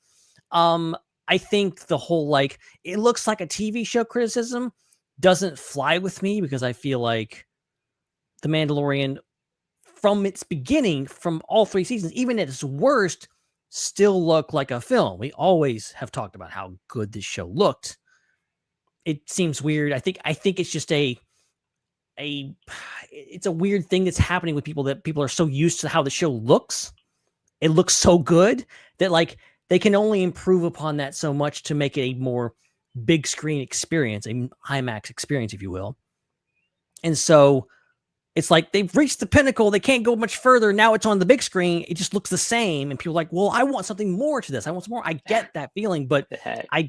I think the whole like it looks like a TV show criticism doesn't fly with me, because I feel like The Mandalorian from its beginning, from all 3 seasons, even at its worst, still looked like a film. We always have talked about how good this show looked. It seems weird. I think it's just it's a weird thing that's happening with people, that people are so used to how the show looks. It looks so good that like they can only improve upon that so much to make it a more big screen experience, a IMAX experience, if you will. And so it's like they've reached the pinnacle. They can't go much further. Now it's on the big screen. It just looks the same. And people are like, well, I want something more to this. I want some more. I get that feeling, but I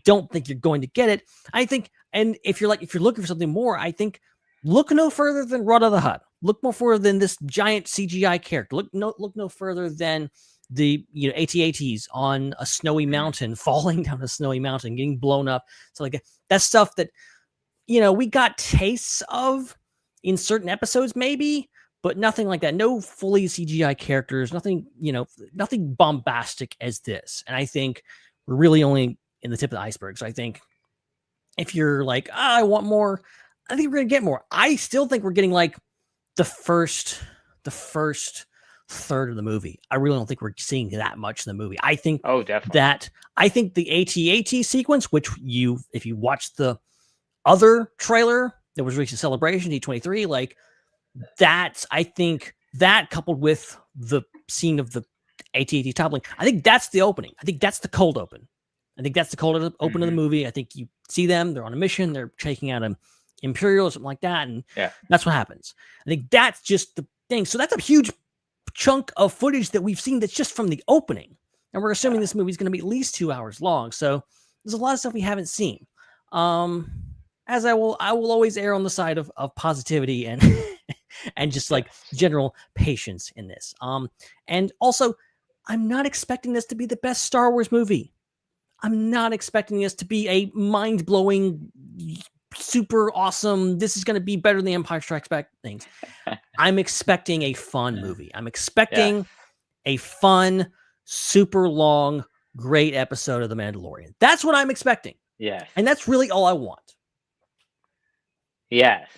don't think you're going to get it. I think, and if you're looking for something more, I think look no further than Rudda the Hutt. Look more further than this giant CGI character. Look no further than the AT-ATs on a snowy mountain, falling down a snowy mountain, getting blown up. So like that's stuff that we got tastes of in certain episodes, maybe, but nothing like that. No fully CGI characters. Nothing nothing bombastic as this. And I think we're really only in the tip of the iceberg. So I think if you're like, I want more, I think we're gonna get more. I still think we're getting like the first third of the movie. I really don't think we're seeing that much in the movie. I think definitely. I think the AT-AT sequence, which if you watch the other trailer that was released in Celebration D23, like that's, I think that coupled with the scene of the AT-AT toppling, I think that's the opening. I think that's the cold open. I think that's the cold open of the movie. I think you see them, they're on a mission, they're taking out an Imperial or something like that, and that's what happens. I think that's just the thing. So that's a huge chunk of footage that we've seen that's just from the opening. And we're assuming this movie is going to be at least 2 hours long. So there's a lot of stuff we haven't seen. As I will always err on the side of positivity and and just like general patience in this. And also, I'm not expecting this to be the best Star Wars movie. I'm not expecting this to be a mind-blowing, super awesome, this is going to be better than the Empire Strikes Back things. I'm expecting a fun movie. I'm expecting a fun, super long, great episode of The Mandalorian. That's what I'm expecting. Yes. And that's really all I want. Yes.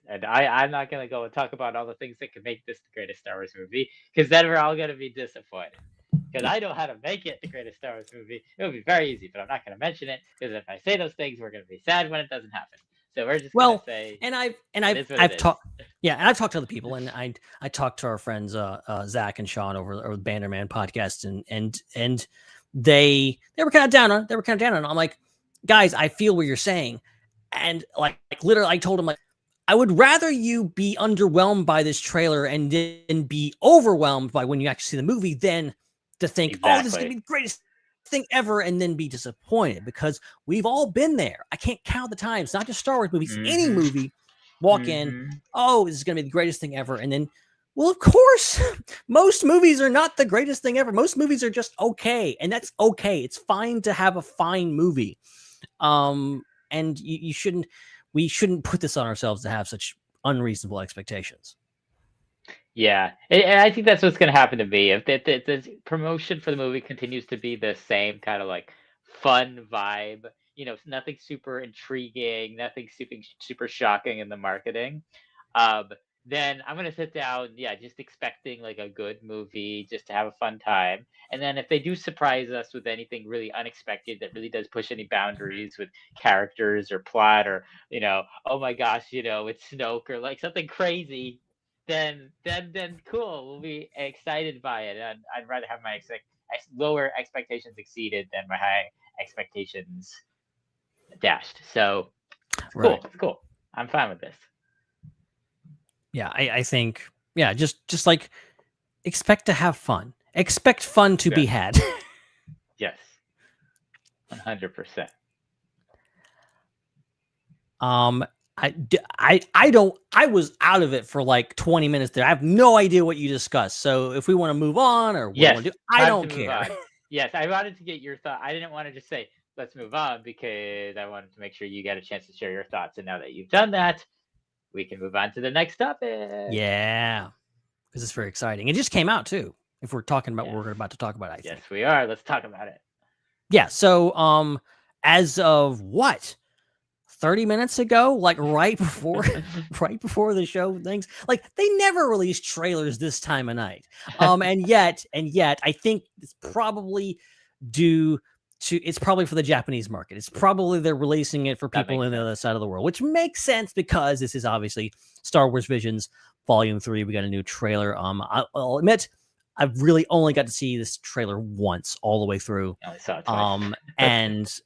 And I'm not going to go and talk about all the things that could make this the greatest Star Wars movie, because then we're all going to be disappointed. Because I know how to make it the greatest Star Wars movie. It would be very easy, but I'm not going to mention it, because if I say those things, we're going to be sad when it doesn't happen. So we're just going to say, and I've talked to other people, and I talked to our friends Zach and Sean over the Bannerman podcast, and they were kind of down on it. I'm like, guys, I feel what you're saying, and like literally, I told him, like, I would rather you be underwhelmed by this trailer and then be overwhelmed by when you actually see the movie than to think, oh, this is gonna be the greatest thing ever, and then be disappointed, because we've all been there. I can't count the times, not just Star Wars movies, any movie, walk in, oh, this is gonna be the greatest thing ever, and then, well, of course, most movies are not the greatest thing ever. Most movies are just okay, and that's okay. It's fine to have a fine movie, and we shouldn't put this on ourselves to have such unreasonable expectations. Yeah, and I think that's what's going to happen to me if the promotion for the movie continues to be the same kind of like fun vibe. You know, nothing super intriguing, nothing super shocking in the marketing. Then I'm going to sit down, just expecting like a good movie, just to have a fun time. And then if they do surprise us with anything really unexpected that really does push any boundaries with characters or plot, or, oh my gosh, it's Snoke, or like something crazy, then cool, we'll be excited by it. And I'd rather have my lower expectations exceeded than my high expectations dashed. So it's cool. It's cool. I'm fine with this. Yeah, I think, just like expect to have fun. Expect fun to be had. Yes. 100%. I was out of it for like 20 minutes there. I have no idea what you discussed. So if we want to move on, or what we want to do, I don't care. Yes, I wanted to get your thought. I didn't want to just say, let's move on, because I wanted to make sure you got a chance to share your thoughts. And now that you've done that, we can move on to the next topic. Yeah, because it's very exciting. It just came out too. If we're talking about what we're about to talk about, I think. Yes, we are. Let's talk about it. Yeah. So, as of 30 minutes ago, like right before the show, things like they never release trailers this time of night. And yet, I think it's probably it's probably for the Japanese market. It's probably they're releasing it for people in the other side of the world, which makes sense because this is obviously Star Wars Visions Volume 3. We got a new trailer. I'll admit, I've really only got to see this trailer once all the way through. I saw it twice.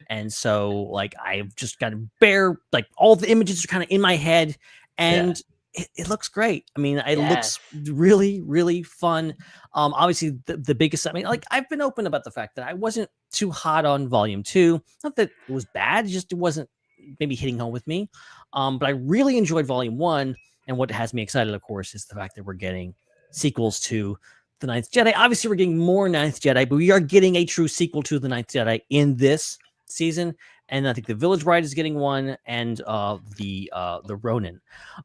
and so like I've just got to bear, like all the images are kind of in my head, and it looks great. I mean, it looks really, really fun. Obviously the biggest, I mean, like I've been open about the fact that I wasn't too hot on Volume 2. Not that it was bad, it wasn't maybe hitting home with me. But I really enjoyed Volume 1, and what has me excited, of course, is the fact that we're getting sequels to The Ninth Jedi. Obviously, we're getting more Ninth Jedi, but we are getting a true sequel to The Ninth Jedi in this season. And I think The Village Bride is getting one, and the Ronin.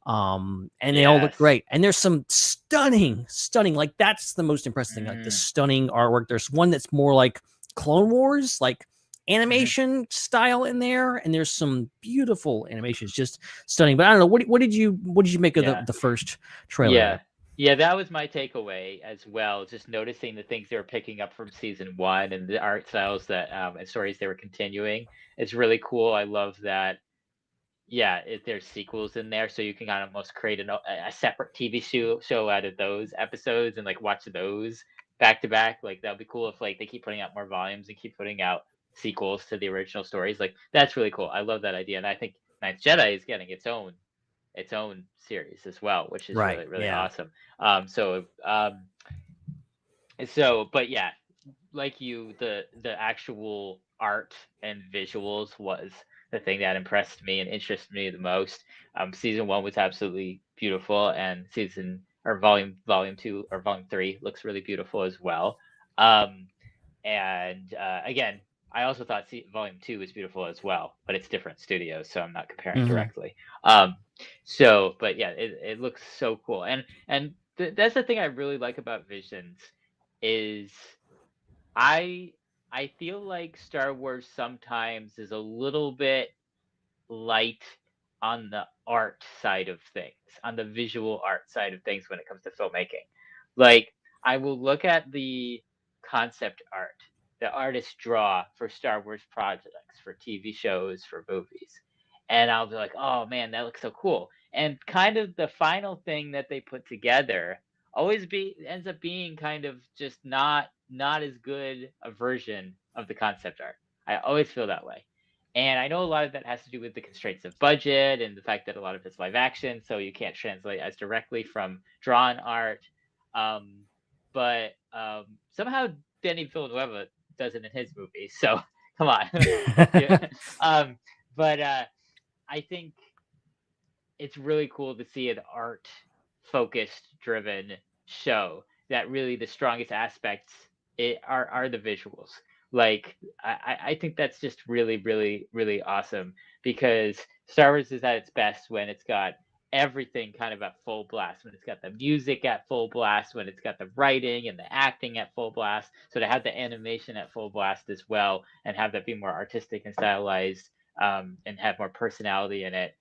And they all look great. And there's some stunning, like that's the most impressive thing, like the stunning artwork. There's one that's more like Clone Wars, like animation style in there, and there's some beautiful animations, just stunning. But I don't know, what did you make of the first trailer? Yeah, that was my takeaway as well. Just noticing the things they were picking up from season 1 and the art styles that and stories they were continuing. It's really cool. I love that. Yeah, there's sequels in there, so you can almost create a separate TV show out of those episodes and like watch those back to back. Like that'd be cool if like they keep putting out more volumes and keep putting out sequels to the original stories. Like that's really cool. I love that idea, and I think Ninth Jedi is getting its own series as well, which is really, really awesome. But yeah, like you, the actual art and visuals was the thing that impressed me and interested me the most. Season 1 was absolutely beautiful, and volume 2 or volume 3 looks really beautiful as well. Again, I also thought volume 2 was beautiful as well, but it's different studios, so I'm not comparing directly. But yeah, it looks so cool. And that's the thing I really like about Visions is I feel like Star Wars sometimes is a little bit light on the art side of things, on the visual art side of things when it comes to filmmaking. Like, I will look at the concept art the artists draw for Star Wars projects, for TV shows, for movies, and I'll be like, oh man, that looks so cool. And kind of the final thing that they put together always ends up being kind of just not as good a version of the concept art. I always feel that way. And I know a lot of that has to do with the constraints of budget and the fact that a lot of it's live action, so you can't translate as directly from drawn art. But somehow Denis Villeneuve does it in his movie, so come on. Yeah. But I think it's really cool to see an art focused driven show that really the strongest aspects are the visuals. Like I think that's just really, really, really awesome because Star Wars is at its best when it's got everything kind of at full blast, when it's got the music at full blast, when it's got the writing and the acting at full blast. So to have the animation at full blast as well and have that be more artistic and stylized, and have more personality in it,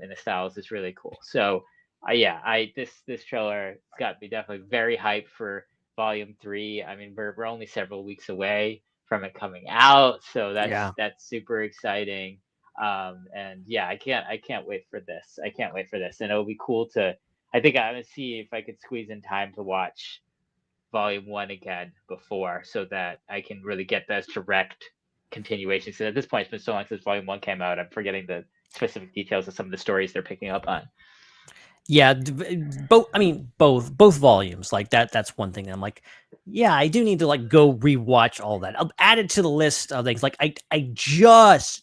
in the styles is really cool. So yeah, this trailer has got me definitely very hyped for Volume 3. I mean, we're only several weeks away from it coming out, so that's super exciting. And yeah, I can't wait for this. I can't wait for this, and it'll be cool to. I think I'm gonna see if I could squeeze in time to watch Volume 1 again before, so that I can really get those direct continuations. So at this point, it's been so long since Volume 1 came out, I'm forgetting the specific details of some of the stories they're picking up on. Yeah, both volumes. Like that's one thing that I'm like, yeah, I do need to like go rewatch all that. I'll add it to the list of things. Like I just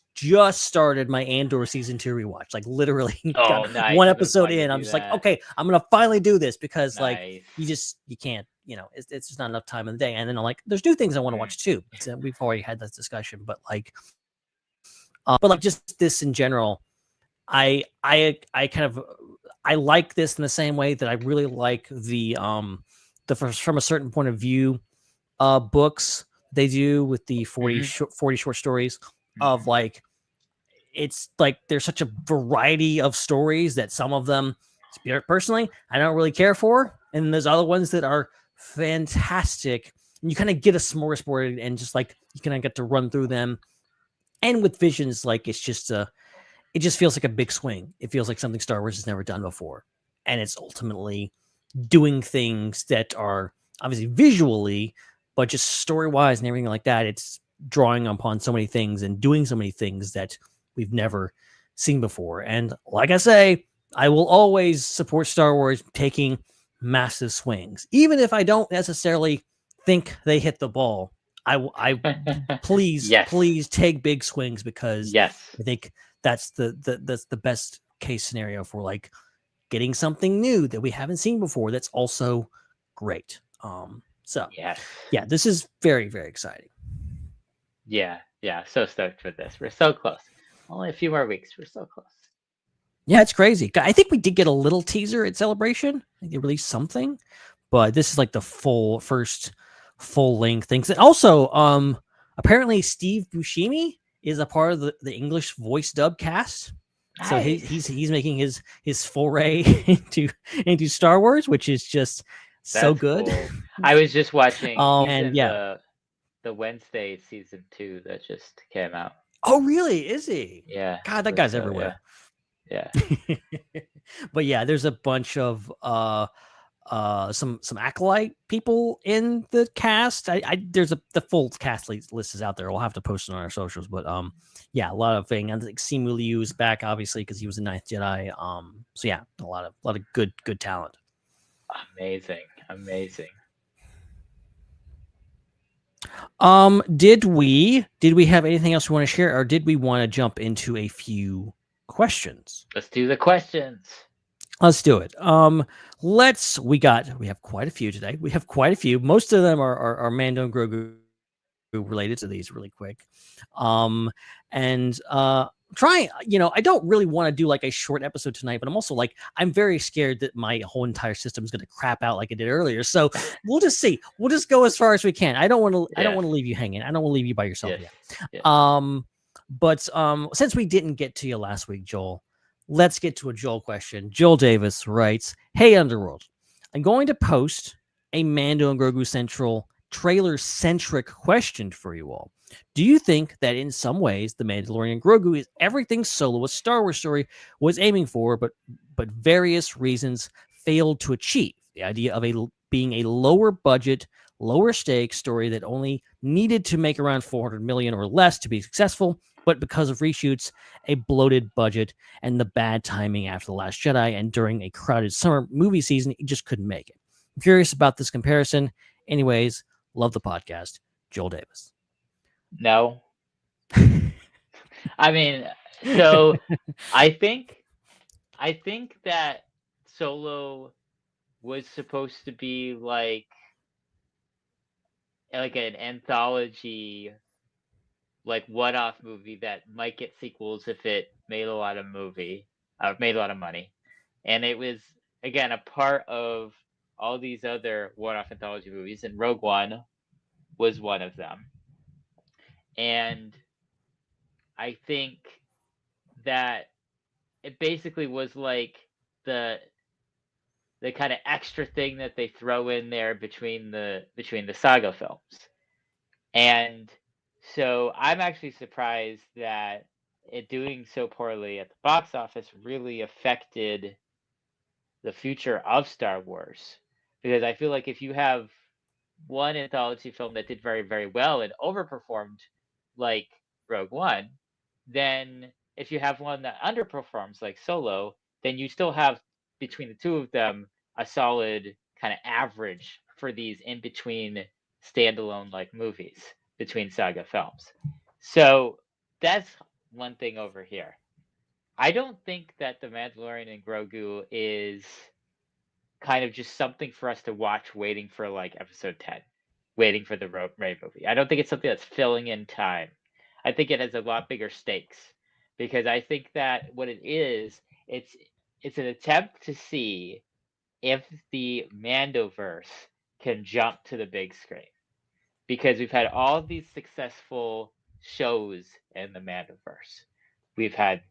started my Andor season 2 rewatch. Like literally nice. one episode in. I'm just like, okay, I'm gonna finally do this because Nice. like you can't, it's just not enough time in the day. And then I'm like, there's new things I want to watch too. So we've already had that discussion, but like just this in general, I kind of I like this in the same way that I really like the from a certain point of view books they do with the 40 short stories of like, it's like there's such a variety of stories that some of them personally I don't really care for, and there's other ones that are fantastic. And you kind of get a smorgasbord and just like you kind of get to run through them. And with Visions, like it just feels like a big swing. It feels like something Star Wars has never done before. And it's ultimately doing things that are obviously visually, but just story-wise and everything like that, it's drawing upon so many things and doing so many things that we've never seen before. And like I say, I will always support Star Wars taking massive swings. Even if I don't necessarily think they hit the ball, I please, please take big swings, because I think that's the best case scenario for like getting something new that we haven't seen before. That's also great. So yeah, this is very, very exciting. Yeah. So stoked for this. We're so close. Only a few more weeks. We're so close. Yeah, it's crazy. I think we did get a little teaser at Celebration. I think they released something, but this is like the first full-length things. And also, apparently Steve Buscemi is a part of the English voice dub cast. Nice. So he's making his foray into Star Wars, which is just so good. Cool. I was just watching and the Wednesday season 2 that just came out. Oh, really? Is he? Yeah. God, that guy's everywhere. Yeah. But yeah, there's a bunch of some acolyte people in the cast. There's the full cast list is out there. We'll have to post it on our socials, but yeah, a lot of things. I think Simu Liu is back, obviously, because he was in Ninth Jedi. So yeah, a lot of good talent. Amazing. Did we have anything else we want to share, or did we want to jump into a few questions? Let's do the questions. Let's do it. We have quite a few today. We have quite a few. Most of them are Mando and Grogu related to these really quick. And try, I don't really want to do like a short episode tonight, but I'm also like, I'm very scared that my whole entire system is going to crap out like it did earlier. So we'll just see. We'll just go as far as we can. I don't want to leave you hanging. I don't want to leave you by yourself yet. But since we didn't get to you last week, Joel, let's get to a Joel question. Joel Davis writes, "Hey Underworld, I'm going to post a Mando and Grogu Central trailer-centric question for you all. Do you think that in some ways the Mandalorian and Grogu is everything Solo, a Star Wars story, was aiming for, but various reasons failed to achieve? The idea of being a lower budget, lower stakes story that only needed to make around 400 million or less to be successful, but because of reshoots, a bloated budget, and the bad timing after The Last Jedi and during a crowded summer movie season, it just couldn't make it. I'm curious about this comparison. Anyways, love the podcast. Joel Davis." No. I mean, so I think that Solo was supposed to be like an anthology, like one-off movie that might get sequels if it made a lot of money. And it was, again, a part of all these other one-off anthology movies, and Rogue One was one of them. And I think that it basically was like the kind of extra thing that they throw in there between the saga films. And so I'm actually surprised that it doing so poorly at the box office really affected the future of Star Wars. Because I feel like if you have one anthology film that did very, very well and overperformed like Rogue One, then if you have one that underperforms like Solo, then you still have between the two of them a solid kind of average for these in between standalone like movies between saga films. So that's one thing over here. I don't think that The Mandalorian and Grogu is kind of just something for us to watch waiting for like episode 10, waiting for the Rey movie. I don't think it's something that's filling in time. I think it has a lot bigger stakes, because I think that what it is, it's an attempt to see if the Mandoverse can jump to the big screen, because we've had all these successful shows in the Mandoverse. We've had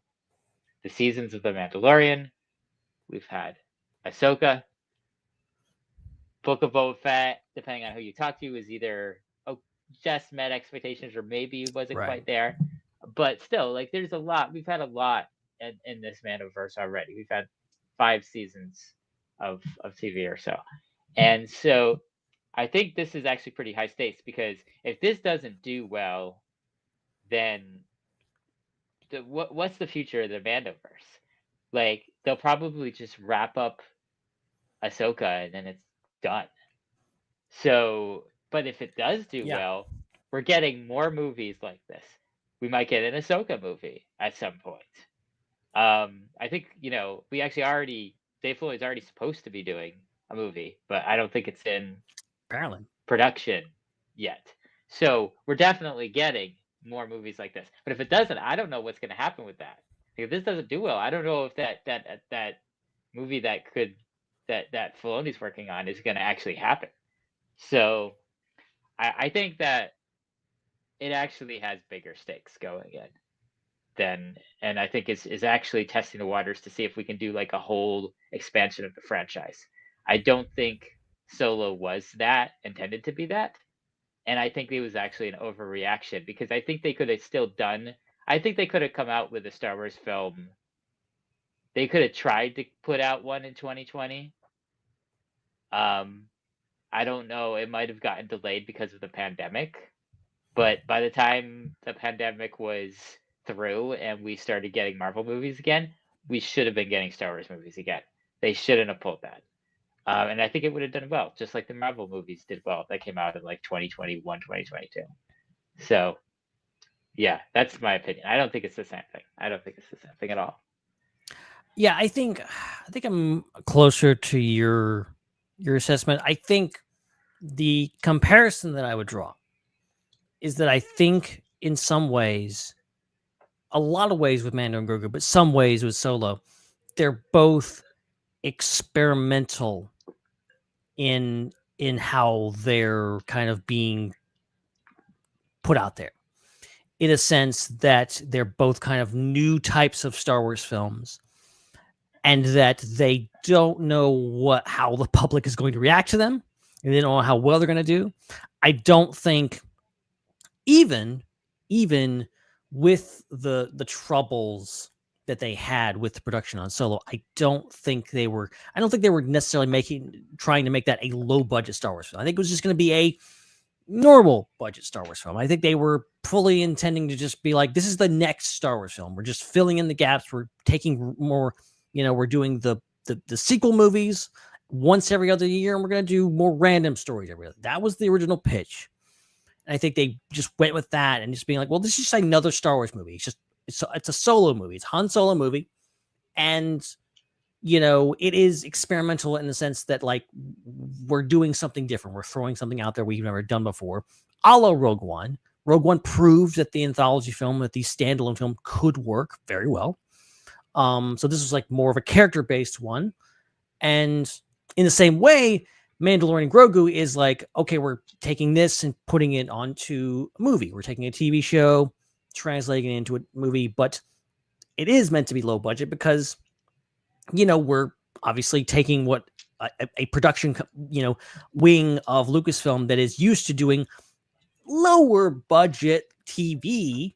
the seasons of The Mandalorian, we've had Ahsoka, Book of Boba Fett, depending on who you talk to, is either just met expectations or maybe wasn't quite there. But still, like, there's a lot. We've had a lot in this Mandoverse already. We've had 5 seasons of TV or so. And so I think this is actually pretty high stakes, because if this doesn't do well, then what's the future of the Mandoverse? Like, they'll probably just wrap up Ahsoka and then it's done. So, but if it does do well, we're getting more movies like this. We might get an Ahsoka movie at some point. I think, we actually Dave Filoni's already supposed to be doing a movie, but I don't think it's in production yet. So we're definitely getting more movies like this. But if it doesn't, I don't know what's going to happen with that. If this doesn't do well, I don't know if that movie that Filoni's working on is going to actually happen. So I think that it actually has bigger stakes going in and I think is actually testing the waters to see if we can do like a whole expansion of the franchise. I don't think Solo was intended to be that. And I think it was actually an overreaction, because I think they could have still I think they could have come out with a Star Wars film. They could have tried to put out one in 2020. I don't know. It might have gotten delayed because of the pandemic. But by the time the pandemic was through and we started getting Marvel movies again, we should have been getting Star Wars movies again. They shouldn't have pulled that. And I think it would have done well, just like the Marvel movies did well that came out in like 2021, 2022. So, yeah, that's my opinion. I don't think it's the same thing. I don't think it's the same thing at all. Yeah, I think I'm closer to your assessment. I think the comparison that I would draw is that I think in some ways, a lot of ways with Mando and Grogu, but some ways with Solo, they're both experimental in how they're kind of being put out there, in a sense that they're both kind of new types of Star Wars films, and that they don't know how the public is going to react to them, and they don't know how well they're going to do. I don't think even with the troubles that they had with the production on Solo, I don't think they were necessarily trying to make that a low budget Star Wars film. I think it was just going to be a normal budget Star Wars film. I think they were fully intending to just be like, this is the next Star Wars film. We're just filling in the gaps. We're taking more, we're doing the sequel movies once every other year, and we're going to do more random stories every other. That was the original pitch. And I think they just went with that and just being like, well, this is just another Star Wars movie. It's a Solo movie. It's Han Solo movie. And, it is experimental in the sense that, like, we're doing something different. We're throwing something out there we've never done before. A la Rogue One. Rogue One proved that the anthology film, that the standalone film could work very well. So this was like more of a character-based one. And in the same way, Mandalorian Grogu is like, okay, we're taking this and putting it onto a movie. We're taking a TV show, translating it into a movie, but it is meant to be low budget because, we're obviously taking what a production, wing of Lucasfilm that is used to doing lower budget TV.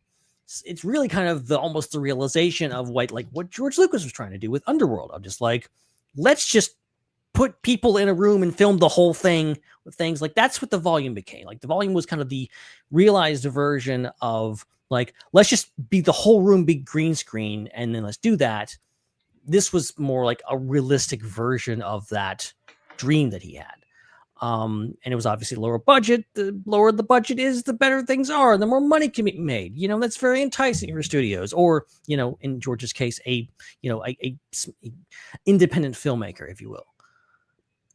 It's really kind of almost the realization of what George Lucas was trying to do with Underworld. I'm just like, let's just put people in a room and film the whole thing with things like that's what the volume became. Like the volume was kind of the realized version of like, let's just be the whole room, big green screen. And then let's do that. This was more like a realistic version of that dream that he had. And it was obviously lower budget. The lower the budget is, the better things are. The more money can be made. That's very enticing for studios, or in George's case, a independent filmmaker, if you will.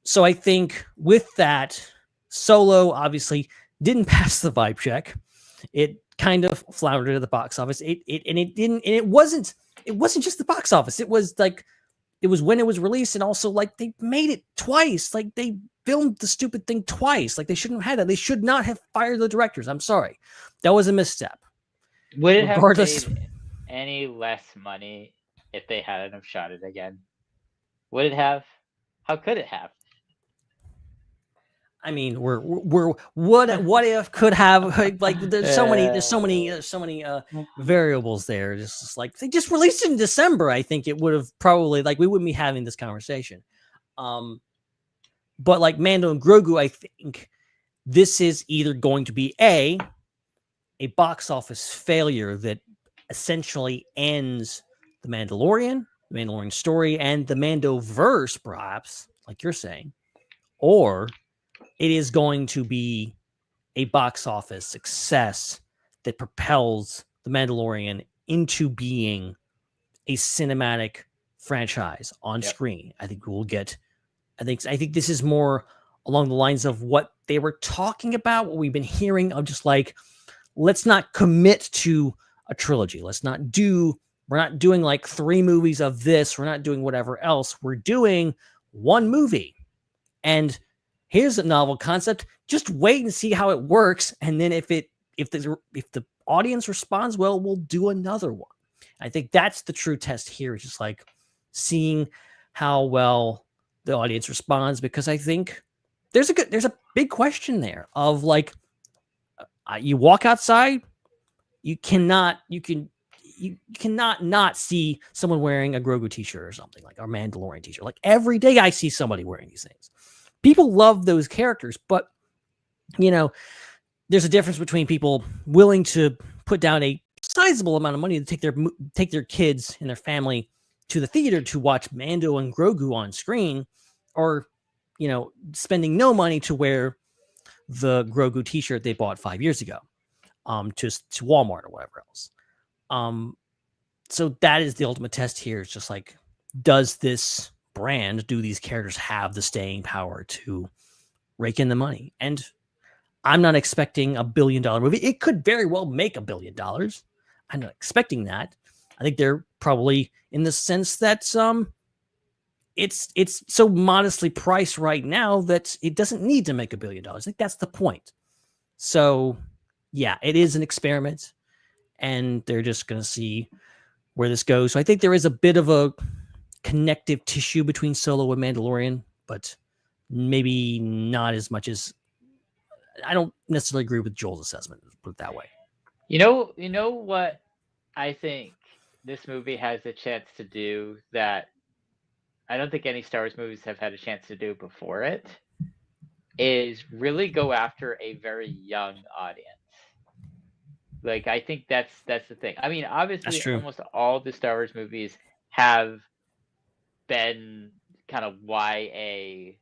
So I think with that, Solo obviously didn't pass the vibe check. It kind of floundered at the box office. It wasn't just the box office. It was when it was released, and also like they made it twice. Like they filmed the stupid thing twice. Like they shouldn't have had that. They should not have fired the directors. I'm sorry. That was a misstep. Would it have made any less money if they hadn't shot it again? Would it have? How could it have? I mean, what if could have, like there's so many variables there. Just like they just released it in December. I think it would have probably, like, we wouldn't be having this conversation. But like Mando and Grogu, I think this is either going to be a box office failure that essentially ends the Mandalorian story, and the Mandoverse, perhaps, like you're saying, or it is going to be a box office success that propels the Mandalorian into being a cinematic franchise on screen. I think we'll get. I think this is more along the lines of what they were talking about, what we've been hearing of, just like, let's not commit to a trilogy. We're not doing like 3 movies of this. We're not doing whatever else. We're doing one movie. And here's a novel concept. Just wait and see how it works. And then if the audience responds well, we'll do another one. I think that's the true test here. It's just like seeing how well the audience responds, because I think there's a big question there of like, you walk outside, you cannot not see someone wearing a Grogu t-shirt or something, like, or Mandalorian t-shirt. Like every day I see somebody wearing these things. People love those characters, but there's a difference between people willing to put down a sizable amount of money to take their kids and their family to the theater to watch Mando and Grogu on screen, or spending no money to wear the Grogu t-shirt they bought 5 years ago to Walmart or whatever else. So that is the ultimate test here. It's just like, does this brand, do these characters have the staying power to rake in the money? And I'm not expecting $1 billion movie. It could very well make $1 billion. I'm not expecting that. I think they're probably in the sense that it's so modestly priced right now that it doesn't need to make $1 billion. I think that's the point. So, yeah, it is an experiment, and they're just going to see where this goes. So I think there is a bit of a connective tissue between Solo and Mandalorian, but maybe not as much as I don't necessarily agree with Joel's assessment. Put it that way. You know what I think this movie has a chance to do that I don't think any Star Wars movies have had a chance to do before it, is really go after a very young audience. Like, I think that's the thing. I mean, obviously, almost all the Star Wars movies have been kind of YA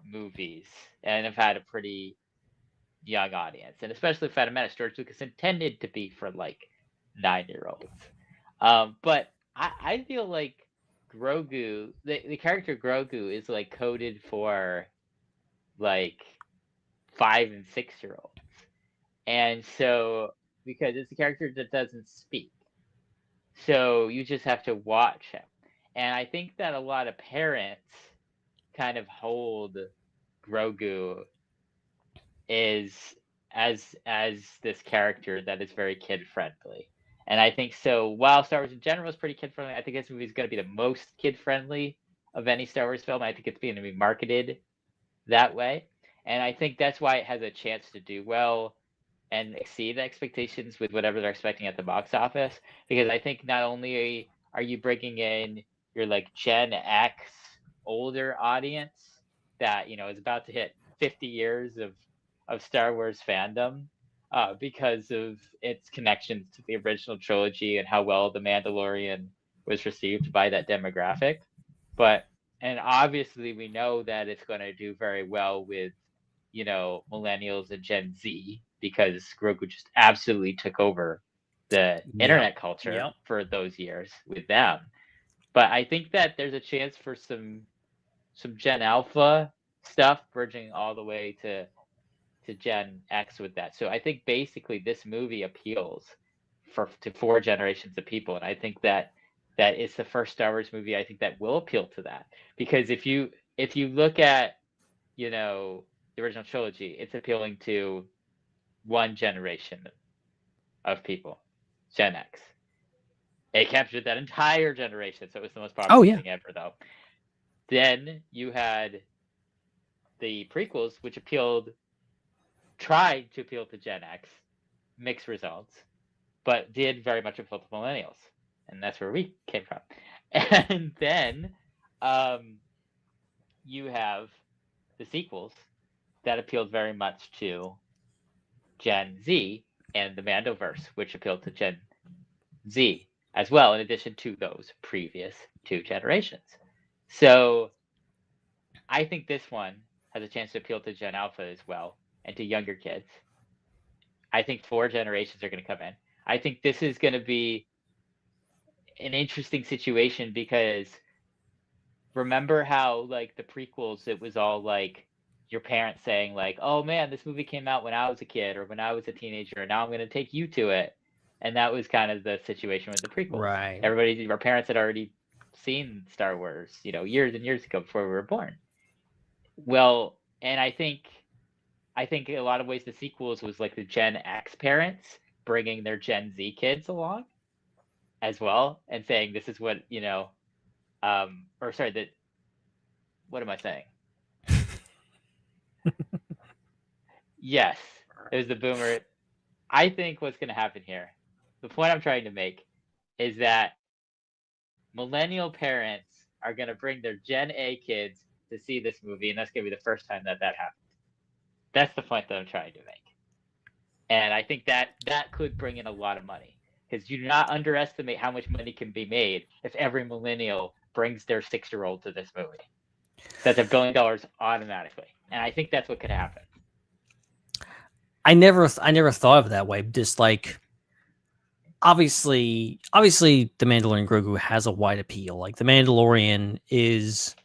movies and have had a pretty young audience. And especially Phantom Menace, George Lucas intended to be for, like, 9-year-olds. But I feel like Grogu, the character Grogu is, like, coded for, like, 5 and 6-year-olds. And so, because it's a character that doesn't speak. So you just have to watch him. And I think that a lot of parents kind of hold Grogu as this character that is very kid-friendly. And I think so, while Star Wars in general is pretty kid-friendly, I think this movie is going to be the most kid-friendly of any Star Wars film. I think it's going to be marketed that way. And I think that's why it has a chance to do well and exceed expectations with whatever they're expecting at the box office. Because I think not only are you bringing in your, like, Gen X older audience that, you know, is about to hit 50 years of Star Wars fandom because of its connections to the original trilogy and how well The Mandalorian was received by that demographic. And obviously we know that it's going to do very well with, you know, millennials and Gen Z, because Grogu just absolutely took over the internet culture for those years with them. But I think that there's a chance for some Gen Alpha stuff bridging all the way to Gen X with that. So I think basically this movie appeals to 4 generations of people. And I think that is the first Star Wars movie I think that will appeal to that. Because if you look at, you know, the original trilogy, it's appealing to one generation of people, Gen X. It captured that entire generation, so it was the most popular thing ever, though. Then you had the prequels, which tried to appeal to Gen X, mixed results, but did very much appeal to millennials, and that's where we came from. And then you have the sequels that appealed very much to Gen Z and the Mandoverse, which appealed to Gen Z as well, in addition to those previous 2 generations. So I think this one has a chance to appeal to Gen Alpha as well and to younger kids. I think 4 generations are going to come in. I think this is going to be an interesting situation because remember how, like, the prequels, it was all like your parents saying, like, oh man, this movie came out when I was a kid or when I was a teenager, and now I'm going to take you to it. And that was kind of the situation with the prequels. Right. Our parents had already seen Star Wars, you know, years and years ago before we were born. Well, and I think in a lot of ways the sequels was like the Gen X parents bringing their Gen Z kids along as well and saying, this is what, you know, what am I saying? Yes, it was the boomer. I think what's going to happen here, the point I'm trying to make, is that millennial parents are going to bring their Gen A kids to see this movie, and that's going to be the first time that happens. That's the point that I'm trying to make. And I think that could bring in a lot of money, because you do not underestimate how much money can be made if every millennial brings their 6-year-old to this movie. That's $1 billion automatically. And I think that's what could happen. I never thought of it that way. Just like, obviously, The Mandalorian and Grogu has a wide appeal. Like, The Mandalorian is,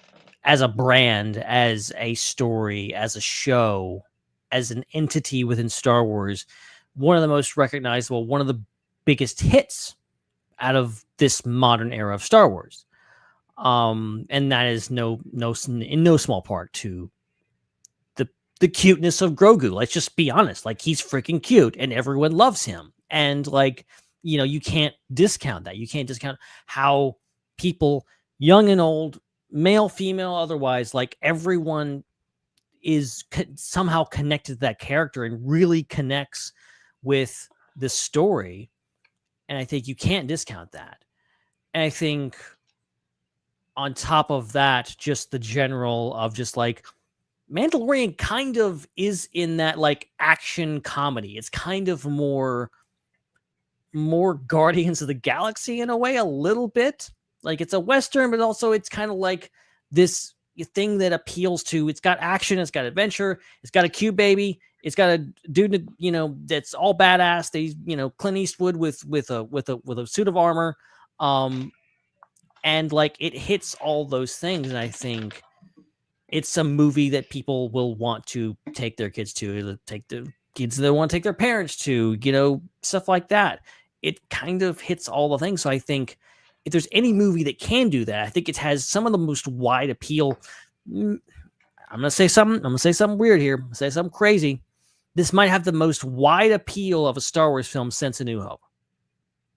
as a brand, as a story, as a show, as an entity within Star Wars, one of the most recognizable, one of the biggest hits out of this modern era of Star Wars. And that is in no small part to the cuteness of Grogu. Let's just be honest. Like, he's freaking cute and everyone loves him. And like, you can't discount that. You can't discount how people, young and old, male, female, otherwise, like everyone is somehow connected to that character and really connects with the story. And I think you can't discount that. And I think on top of that, just the general of just like, Mandalorian kind of is in that like action comedy. It's kind of more Guardians of the Galaxy in a way, a little bit. Like, it's a Western, but also it's kind of like this thing that appeals to, it's got action, it's got adventure, it's got a cute baby, it's got a dude, that's all badass. They, Clint Eastwood with a suit of armor. And like, it hits all those things. And I think it's a movie that people will want to take their kids to, take the kids that want to take their parents to, stuff like that. It kind of hits all the things. So I think if there's any movie that can do that, I think it has some of the most wide appeal. I'm gonna say something weird here. I'm gonna say something crazy. This might have the most wide appeal of a Star Wars film since A New Hope.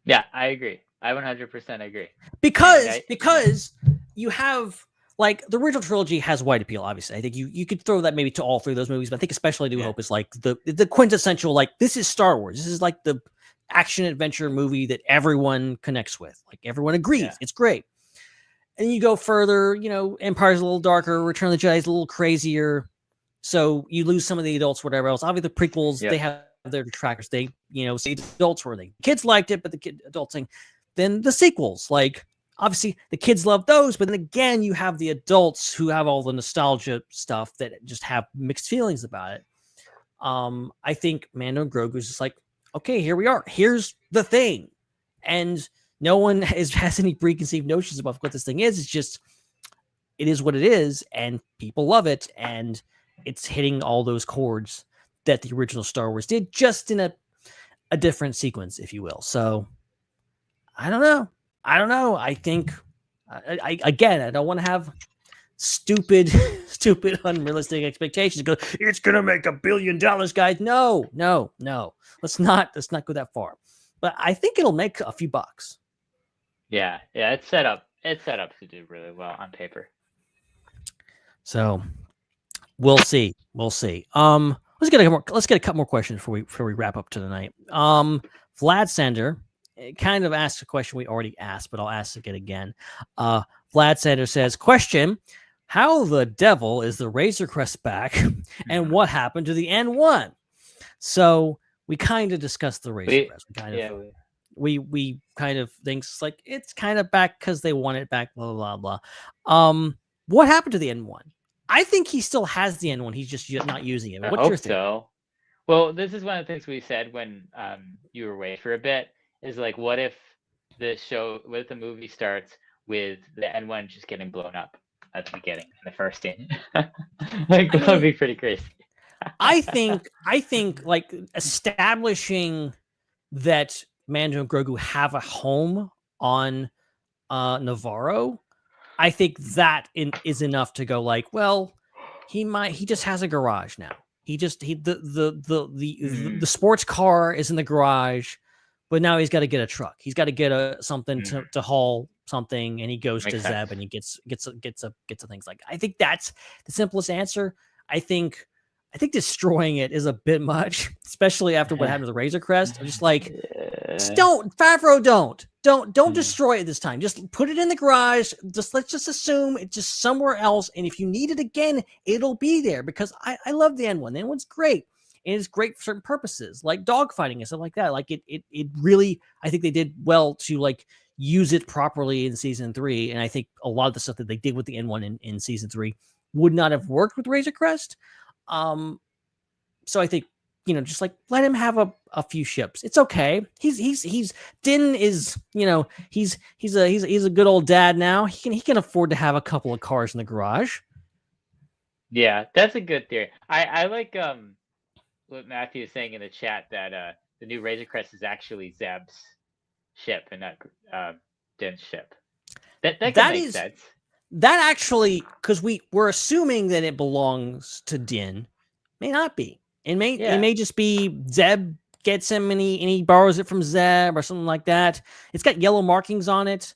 Yeah, I agree. I 100% agree. Because you have, like, the original trilogy has wide appeal, obviously. I think you could throw that maybe to all three of those movies, but I think especially New Hope is like the quintessential, like, this is Star Wars. This is like the action adventure movie that everyone connects with. Like, everyone agrees. It's great. And you go further, Empire's a little darker, Return of the Jedi is a little crazier. So you lose some of the adults, whatever else. Obviously, the prequels, they have their detractors. They, say adults were the kids liked it, but the adults thing. Then the sequels, like, obviously the kids love those, but then again, you have the adults who have all the nostalgia stuff that just have mixed feelings about it. I think Mando and Grogu is just like, okay, here we are. Here's the thing. And no one has any preconceived notions about what this thing is. It's just, it is what it is, and people love it, and it's hitting all those chords that the original Star Wars did, just in a different sequence, if you will. So, I don't know. I think, I don't want to have stupid, unrealistic expectations. Go, it's gonna make $1 billion, guys. No. Let's not go that far. But I think it'll make a few bucks. Yeah. It's set up to do really well on paper. So we'll see. Let's get a couple more questions before we wrap up tonight. Vlad Sander kind of asked a question we already asked, but I'll ask it again. Vlad Sander says, question: how the devil is the Razor Crest back, and what happened to the N1? So we kind of discussed the Razor Crest. We kind of think like it's kind of back because they want it back. Blah blah blah. What happened to the N1? I think he still has the N1. He's just not using it. What's your theory? So. Well, this is one of the things we said when you were away for a bit. Is like, what if the movie starts with the N1 just getting blown up at the beginning in the first scene? Like, that would be pretty crazy. I think like establishing that Mando and Grogu have a home on Navarro, I think that is enough to go like, well, he just has a garage now. The sports car is in the garage. But now he's got to get a truck. He's got to get something to haul something, and he goes to Zeb and he gets things like that. I think that's the simplest answer. I think destroying it is a bit much, especially after what happened to the Razor Crest. I'm just like, Favreau, don't destroy it this time. Just put it in the garage. Let's just assume it's just somewhere else. And if you need it again, it'll be there, because I love the N1. The N1's great. And it's great for certain purposes, like dogfighting and stuff like that. Like it really, I think they did well to like use it properly in season 3. And I think a lot of the stuff that they did with the N1 in season 3 would not have worked with Razor Crest. So I think, just like let him have a few ships. It's okay. Din is, he's a good old dad now. He can afford to have a couple of cars in the garage. Yeah, that's a good theory. I like what Matthew is saying in the chat that the new Razor Crest is actually Zeb's ship and not Din's ship. That can make sense. That actually, because we're assuming that it belongs to Din, may not be. It may just be Zeb gets him and he borrows it from Zeb or something like that. It's got yellow markings on it.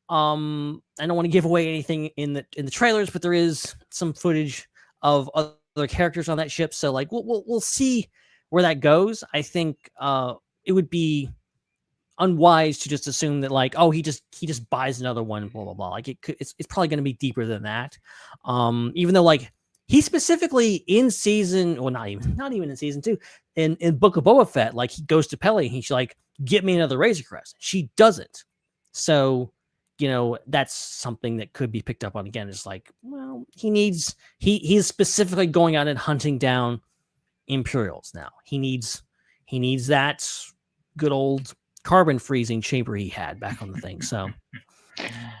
I don't want to give away anything in the trailers, but there is some footage of other characters on that ship. So like we'll see where that goes. I think it would be unwise to just assume that like, oh, he just buys another one, blah blah blah. Like it's probably going to be deeper than that. Even though like he specifically in season, well, not even in season 2, in Book of Boba Fett, like he goes to Peli and he's like, get me another Razor Crest. She doesn't. So that's something that could be picked up on again. It's like, well, he's specifically going out and hunting down Imperials now. He needs that good old carbon freezing chamber he had back on the thing. So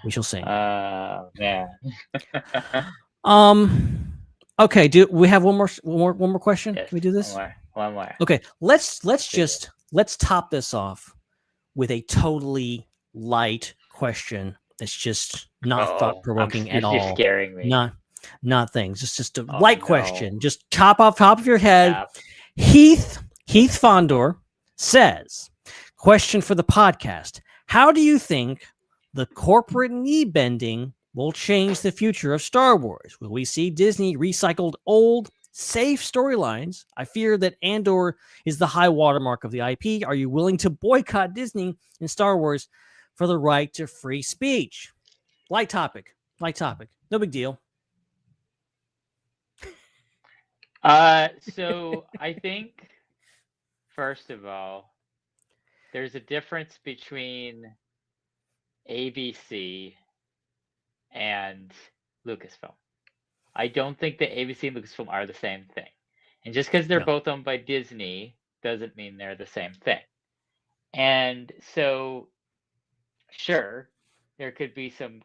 we shall see. Man. Okay. Do we have one more question? Yes, Can we do this? One more. Okay. Let's top this off with a totally light question that's just not thought provoking at all. You're scaring me. Not things. Just a light question. Just top of your head. Yeah. Heath Fondor says, question for the podcast: how do you think the corporate knee bending will change the future of Star Wars? Will we see Disney recycled old, safe storylines? I fear that Andor is the high watermark of the IP. Are you willing to boycott Disney and Star Wars for the right to free speech? Light topic. No big deal. So I think, first of all, there's a difference between ABC and Lucasfilm. I don't think that ABC and Lucasfilm are the same thing. And just because they're both owned by Disney doesn't mean they're the same thing. And so, sure, there could be some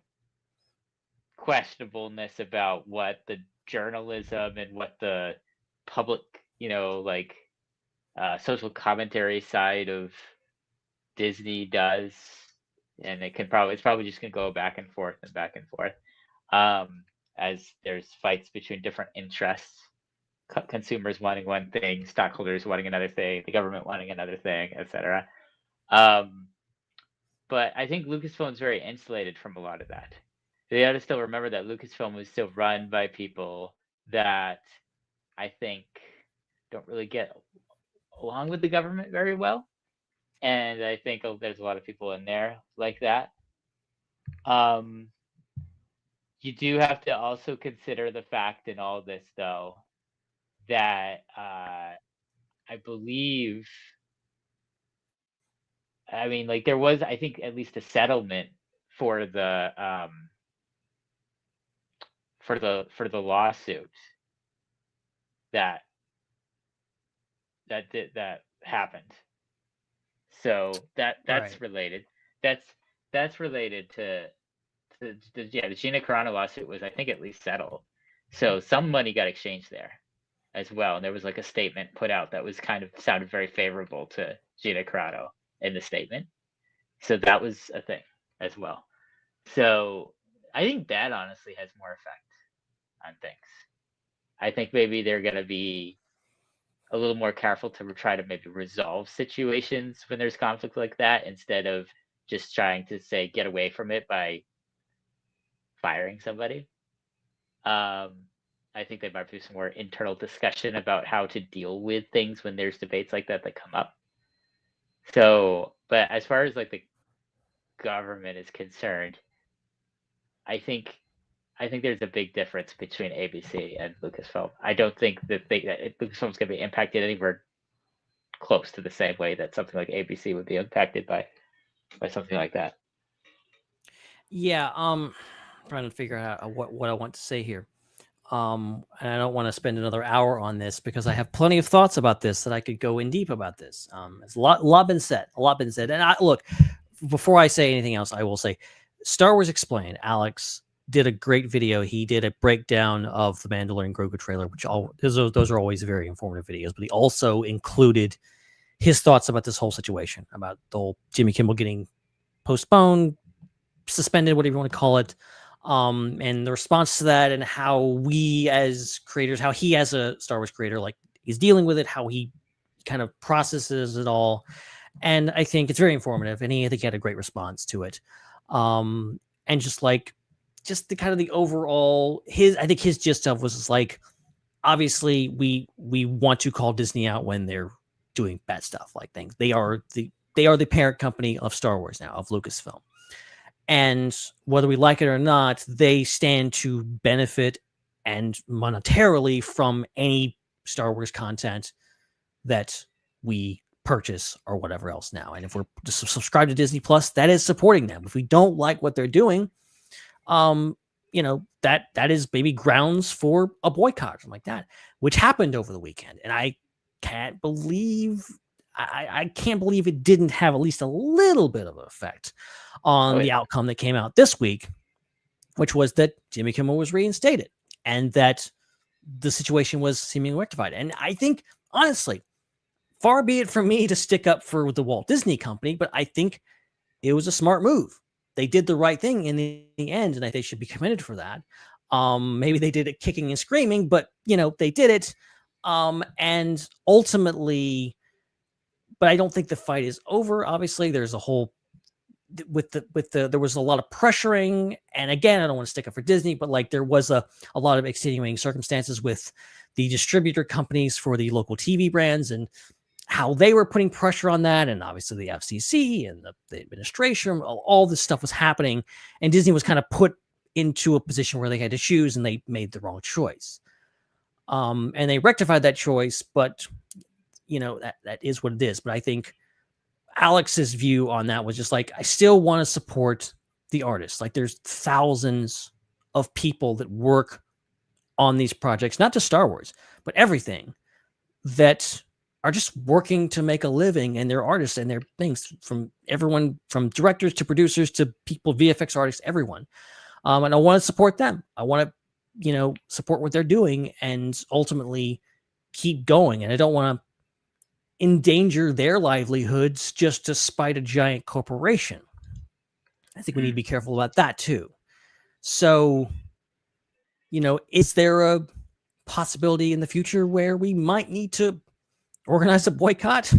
questionableness about what the journalism and what the public, social commentary side of Disney does, and it's probably just gonna go back and forth, as there's fights between different interests, consumers wanting one thing, stockholders wanting another thing, the government wanting another thing, etc. But I think Lucasfilm is very insulated from a lot of that. They ought to still remember that Lucasfilm was still run by people that I think don't really get along with the government very well. And I think there's a lot of people in there like that. You do have to also consider the fact in all this, though, that I believe, there was, I think, at least a settlement for the lawsuit that happened. So that's right. Related. That's related to the Gina Carano lawsuit was, I think, at least settled. So some money got exchanged there as well, and there was like a statement put out that was kind of sounded very favorable to Gina Carano in the statement. So that was a thing as well. So I think that honestly has more effect on things. I think maybe they're going to be a little more careful to try to maybe resolve situations when there's conflict like that, instead of just trying to say get away from it by firing somebody. I think there might be some more internal discussion about how to deal with things when there's debates like that come up. So, but as far as like the government is concerned, I think there's a big difference between ABC and Lucasfilm. I don't think that Lucasfilm's going to be impacted anywhere close to the same way that something like ABC would be impacted by something like that. Yeah, trying to figure out what I want to say here. And I don't want to spend another hour on this because I have plenty of thoughts about this that I could go in deep about this. There's a lot been said. And look, before I say anything else, I will say Star Wars Explained, Alex, did a great video. He did a breakdown of the Mandalorian and Grogu trailer, which those are always very informative videos. But he also included his thoughts about this whole situation, about the whole Jimmy Kimmel getting postponed, suspended, whatever you want to call it, and the response to that, and how we as creators, how he as a Star Wars creator, like, is dealing with it, how he kind of processes it all. And I think it's very informative, and I think he had a great response to it. And just the kind of the overall, I think his gist of was just like, obviously we want to call Disney out when they're doing bad stuff, like things. They are the parent company of Star Wars now, of Lucasfilm. And whether we like it or not, they stand to benefit and monetarily from any Star Wars content that we purchase or whatever else now. And if we're just subscribed to Disney Plus, that is supporting them. If we don't like what they're doing, that is maybe grounds for a boycott or something like that, which happened over the weekend. And I can't believe it didn't have at least a little bit of an effect on the outcome that came out this week, which was that Jimmy Kimmel was reinstated and that the situation was seemingly rectified. And I think, honestly, far be it from me to stick up for the Walt Disney Company, but I think it was a smart move. They did the right thing in the end, and I think they should be commended for that. Maybe they did it kicking and screaming, but they did it. And ultimately, but I don't think the fight is over. Obviously, there's a whole there was a lot of pressuring, and again, I don't want to stick up for Disney, but like there was a lot of extenuating circumstances with the distributor companies for the local TV brands and how they were putting pressure on that, and obviously the FCC and the administration, all this stuff was happening, and Disney was kind of put into a position where they had to choose, and they made the wrong choice. And they rectified that choice, but that is what it is. But I think Alex's view on that was just like, I still want to support the artists. Like, there's thousands of people that work on these projects, not just Star Wars, but everything, that are just working to make a living, and they're artists and they're things, from everyone from directors to producers to people, VFX artists, everyone. And I want to support them. I want to, support what they're doing and ultimately keep going. And I don't want to endanger their livelihoods just to spite a giant corporation. I think we need to be careful about that too. So, is there a possibility in the future where we might need to organize a boycott?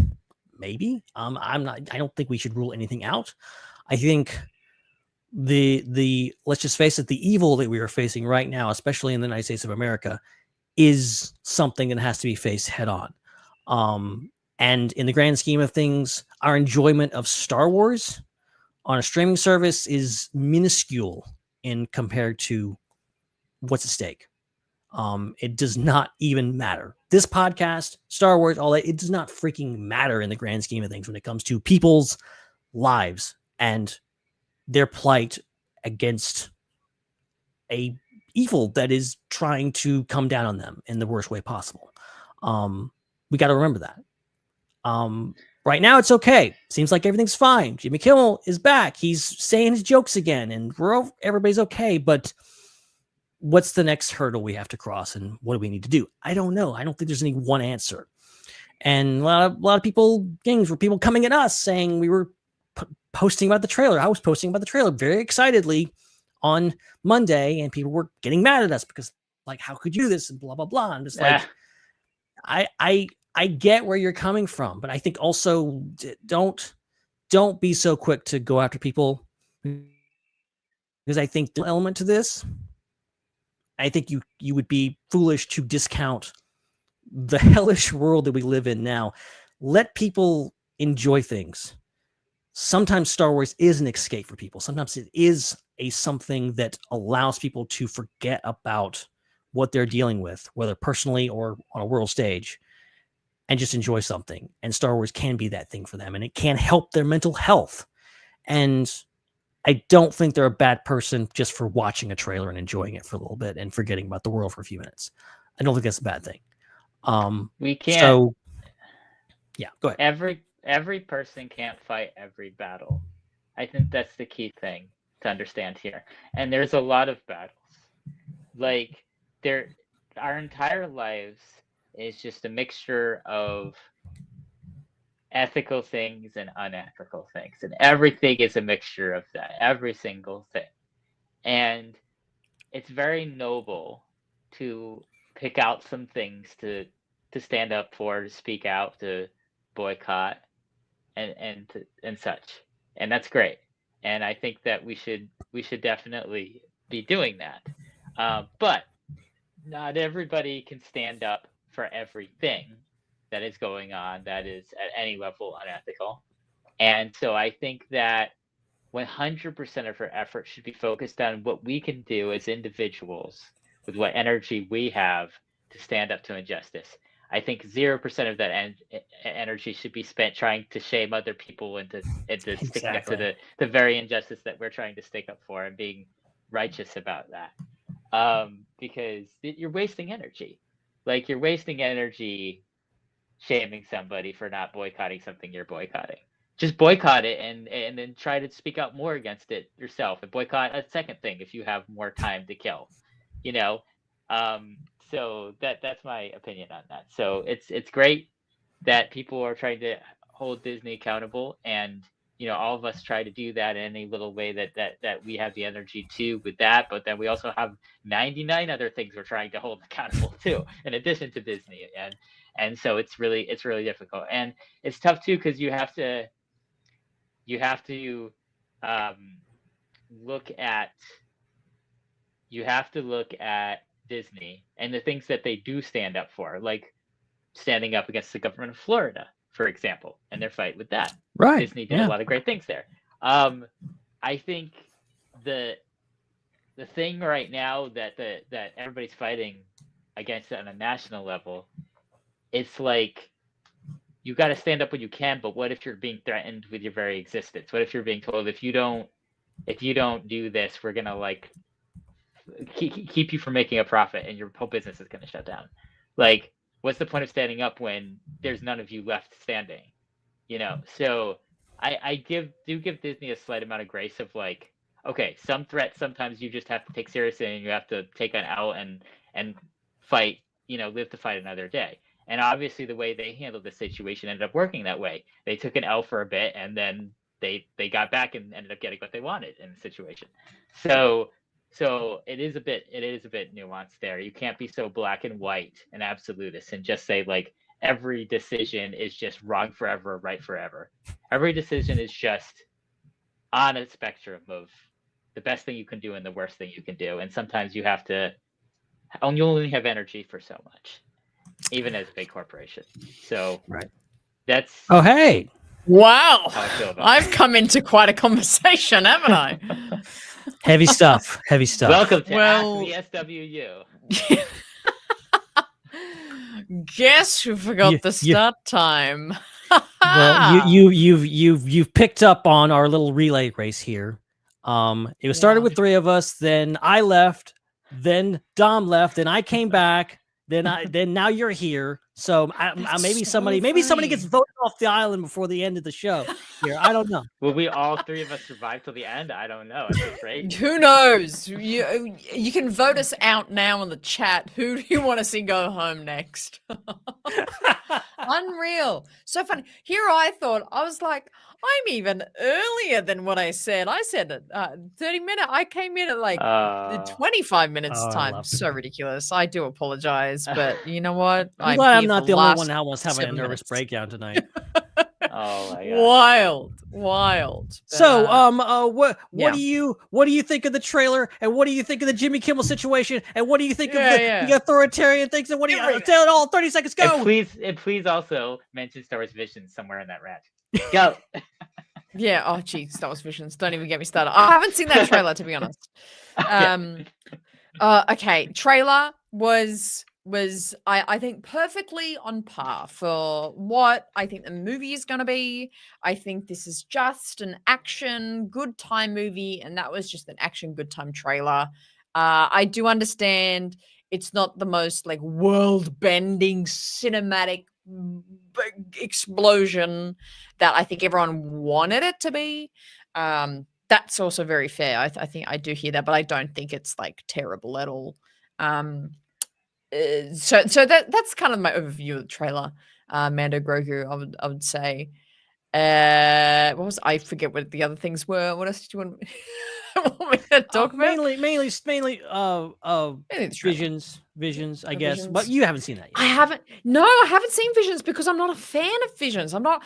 Maybe. I don't think we should rule anything out. I think the let's just face it, the evil that we are facing right now, especially in the United States of America, is something that has to be faced head on. And in the grand scheme of things, our enjoyment of Star Wars on a streaming service is minuscule in compared to what's at stake. It does not even matter. This podcast, Star Wars, all that, it does not freaking matter in the grand scheme of things when it comes to people's lives and their plight against a evil that is trying to come down on them in the worst way possible. We got to remember that. Right now it's okay. Seems like everything's fine. Jimmy Kimmel is back. He's saying his jokes again, and everybody's okay. But what's the next hurdle we have to cross, and what do we need to do? I don't know. I don't think there's any one answer. And a lot of people, things were people coming at us saying we were posting about the trailer. I was posting about the trailer very excitedly on Monday, and people were getting mad at us because, like, how could you do this and blah blah blah. I'm just like, I get where you're coming from, but I think also don't be so quick to go after people, because I think the element to this, I think you would be foolish to discount the hellish world that we live in now. Let people enjoy things. Sometimes Star Wars is an escape for people. Sometimes it is something that allows people to forget about what they're dealing with, whether personally or on a world stage, and just enjoy something. And Star Wars can be that thing for them, and it can help their mental health. And I don't think they're a bad person just for watching a trailer and enjoying it for a little bit and forgetting about the world for a few minutes. I don't think that's a bad thing. We can't. So, yeah, go ahead. Every person can't fight every battle. I think that's the key thing. to understand here. And there's a lot of battles. Like our entire lives is just a mixture of ethical things and unethical things, and everything is a mixture of that, every single thing. And it's very noble to pick out some things to stand up for, to speak out, to boycott, and such. And that's great. And I think that we should definitely be doing that. But not everybody can stand up for everything that is going on that is at any level unethical. And so I think that 100% of our effort should be focused on what we can do as individuals with what energy we have to stand up to injustice. I think 0% of that energy should be spent trying to shame other people into sticking up to the very injustice that we're trying to stick up for and being righteous about that. Because you're wasting energy. Like, you're wasting energy shaming somebody for not boycotting something you're boycotting. Just boycott it and then try to speak out more against it yourself, and boycott a second thing if you have more time to kill. So that's my opinion on that. So it's great that people are trying to hold Disney accountable, and all of us try to do that in any little way that we have the energy to with that. But then we also have 99 other things we're trying to hold accountable to, in addition to Disney. And so it's really difficult, and it's tough too, because you have to look at Disney and the things that they do stand up for, like standing up against the government of Florida, for example, and their fight with that. Right. Disney did a lot of great things there. I think the thing right now that everybody's fighting against on a national level, it's like, you got to stand up when you can, but what if you're being threatened with your very existence? What if you're being told, if you don't do this, we're gonna like keep you from making a profit, and your whole business is gonna shut down? Like, what's the point of standing up when there's none of you left standing? So I do give Disney a slight amount of grace of, like, okay, some threats sometimes you just have to take seriously, and you have to take an L and fight, live to fight another day. And obviously the way they handled the situation ended up working that way. They took an L for a bit, and then they got back and ended up getting what they wanted in the situation. So it is a bit nuanced there. You can't be so black and white and absolutist and just say, like, every decision is just wrong forever, right forever. Every decision is just on a spectrum of the best thing you can do and the worst thing you can do. And sometimes you have to, you only have energy for so much, even as a big corporation. So right. That's hey. Wow. how I feel about I've come into quite a conversation, haven't I? Heavy stuff. Welcome to Ask the SWU. Guess who forgot the start time? Well, you've picked up on our little relay race here. It was started with 3 of us, then I left, then Dom left, then I came back, then now you're here. So maybe somebody gets voted off the island before the end of the show. Here, I don't know. Will we all 3 of us survive till the end? I don't know. It's great. Who knows? You can vote us out now in the chat. Who do you want to see go home next? Unreal. So funny. Here I thought, I was like, I'm even earlier than what I said. I said 30 minutes. I came in at like 25 minutes time. So ridiculous. I do apologize, but you know what? I'm glad I'm not the only one that was having a nervous breakdown tonight. Oh my god! Wild. So, what do you think of the trailer? And what do you think of the Jimmy Kimmel situation? And what do you think of the authoritarian things? And what do you tell it all? 30 seconds, go. And please also mention Star Wars Visions somewhere in that rant. Go. Yeah. Oh, geez, Star Wars Visions. Don't even get me started. I haven't seen that trailer, to be honest. Okay. Trailer was I think perfectly on par for what I think the movie is going to be. I think this is just an action good time movie, and that was just an action good time trailer. I do understand it's not the most like world bending cinematic explosion that I think everyone wanted it to be. that's also very fair. I think I do hear that, but I don't think it's like terrible at all. So that's kind of my overview of the trailer. Mando Grogu, I would say. What was I forget what the other things were? What else did you want me to talk about? Mainly, Mainly the trailer. Visions, I The guess. But Visions. you haven't seen that yet. I haven't seen Visions because I'm not a fan of Visions. I'm not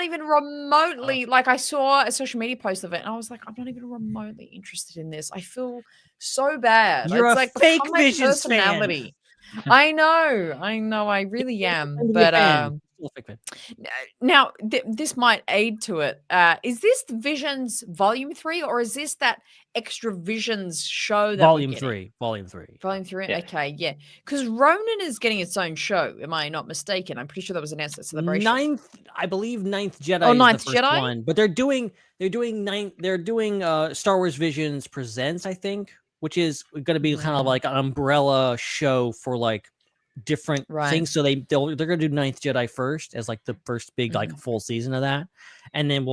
even remotely like I saw a social media post of it and I was like, I'm not even remotely interested in this. I feel so bad. You're it's a like fake become my Visions fan. personality. I know, I really am. Pretend to be a But fan. Still a fake fan. now this might aid to it. Is this Visions Volume 3 or is this that extra Visions show that Volume we're getting? 3. Volume 3. Volume 3. Yeah. Okay, yeah. Because Ronan is getting its own show. Am I not mistaken? I'm pretty sure that was announced at Celebration. Ninth Jedi Oh, is Ninth the first Jedi? one, but they're doing Star Wars Visions Presents, I think, which is going to be kind of like an umbrella show for like different things. So they're going to do Ninth Jedi first as like the first big like full season of that, and then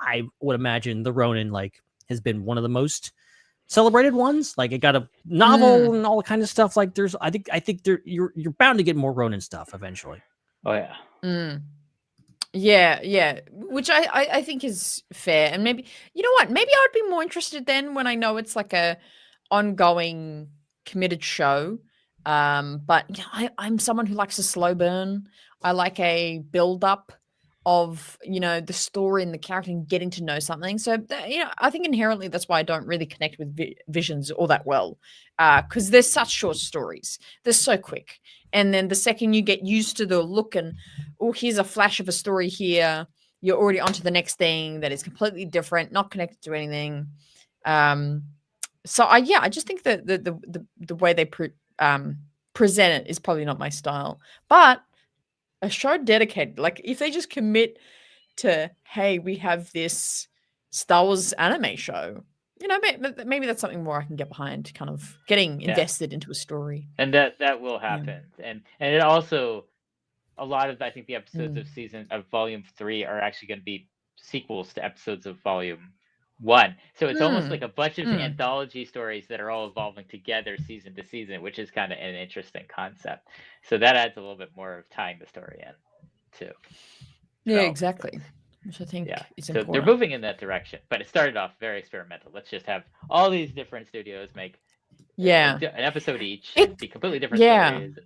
I would imagine the Ronin like has been one of the most celebrated ones. Like it got a novel and all kind of stuff. Like there's, I think you're bound to get more Ronin stuff eventually. Oh yeah. Yeah, which I think is fair. And maybe, you know what? Maybe I would be more interested then when I know it's like a ongoing committed show. But yeah, I'm someone who likes a slow burn. I like a build up of, you know, the story and the character and getting to know something. So, you know, I think inherently that's why I don't really connect with Visions all that well, because they're such short stories. They're so quick. And then the second you get used to the look and, oh, here's a flash of a story here, you're already onto the next thing that is completely different, not connected to anything. So I just think that the way they present it is probably not my style. But a show dedicated, like if they just commit to, hey, we have this Star Wars anime show, you know, maybe that's something more I can get behind, kind of getting invested into a story. And that will happen. And it also, a lot of, I think the episodes of Volume 3 are actually going to be sequels to episodes of Volume 1. So it's almost like a bunch of anthology stories that are all evolving together season to season, which is kind of an interesting concept. So that adds a little bit more of tying the story in too. Yeah, exactly. Which I think is so important. they're moving in that direction, but it started off very experimental. Let's just have all these different studios make an episode each and be completely different stories.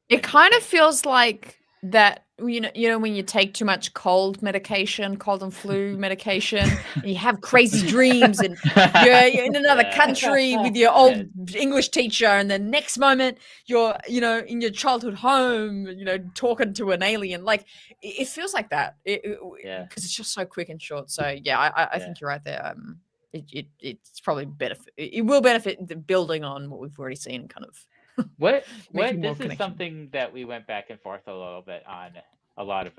It kind of feels like that, you know when you take too much cold and flu medication and you have crazy dreams and you're in another country with your old English teacher, and the next moment you're, you know, in your childhood home, you know, talking to an alien. Like it feels like that because it's just so quick and short. So I think you're right there. It's probably better. It will benefit the building on what we've already seen, kind of. What this is something that we went back and forth a lot of it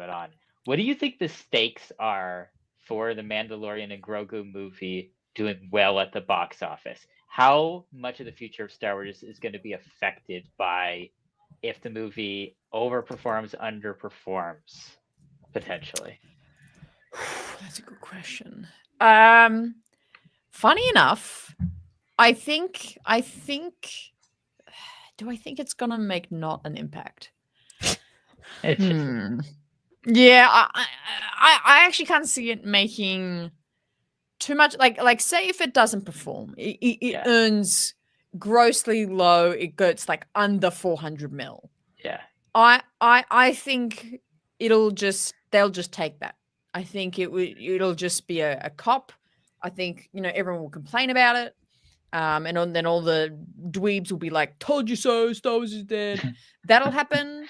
on. What do you think the stakes are for the Mandalorian and Grogu movie doing well at the box office? How much of the future of Star Wars is going to be affected by if the movie overperforms, underperforms, potentially? That's a good question. Funny enough, I think do I think it's gonna make not an impact? Yeah, I actually can't see it making too much. Like say if it doesn't perform, it earns grossly low. It goes like under 400 mil. Yeah. I think they'll just take that. I think it'll just be a cop. I think, you know, everyone will complain about it. And then all the dweebs will be like, told you so, Star Wars is dead. That'll happen.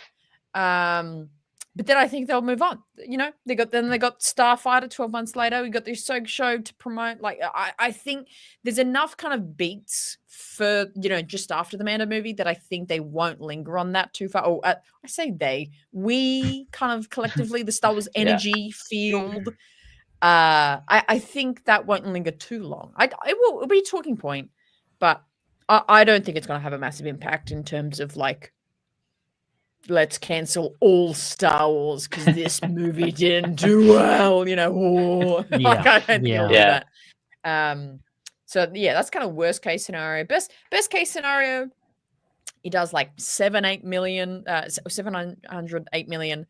But then I think they'll move on. You know, they got Starfighter 12 months later. We got this show to promote. Like, I think there's enough kind of beats for, you know, just after the Mando movie that I think they won't linger on that too far. Oh, I say we kind of collectively, the Star Wars energy field. I think that won't linger too long. It'll be a talking point, but I don't think it's going to have a massive impact in terms of like let's cancel all Star Wars because this movie didn't do well. You know, like, I don't think it'll do that. So yeah, that's kind of worst case scenario. Best case scenario, he does like 708 million, 708 million,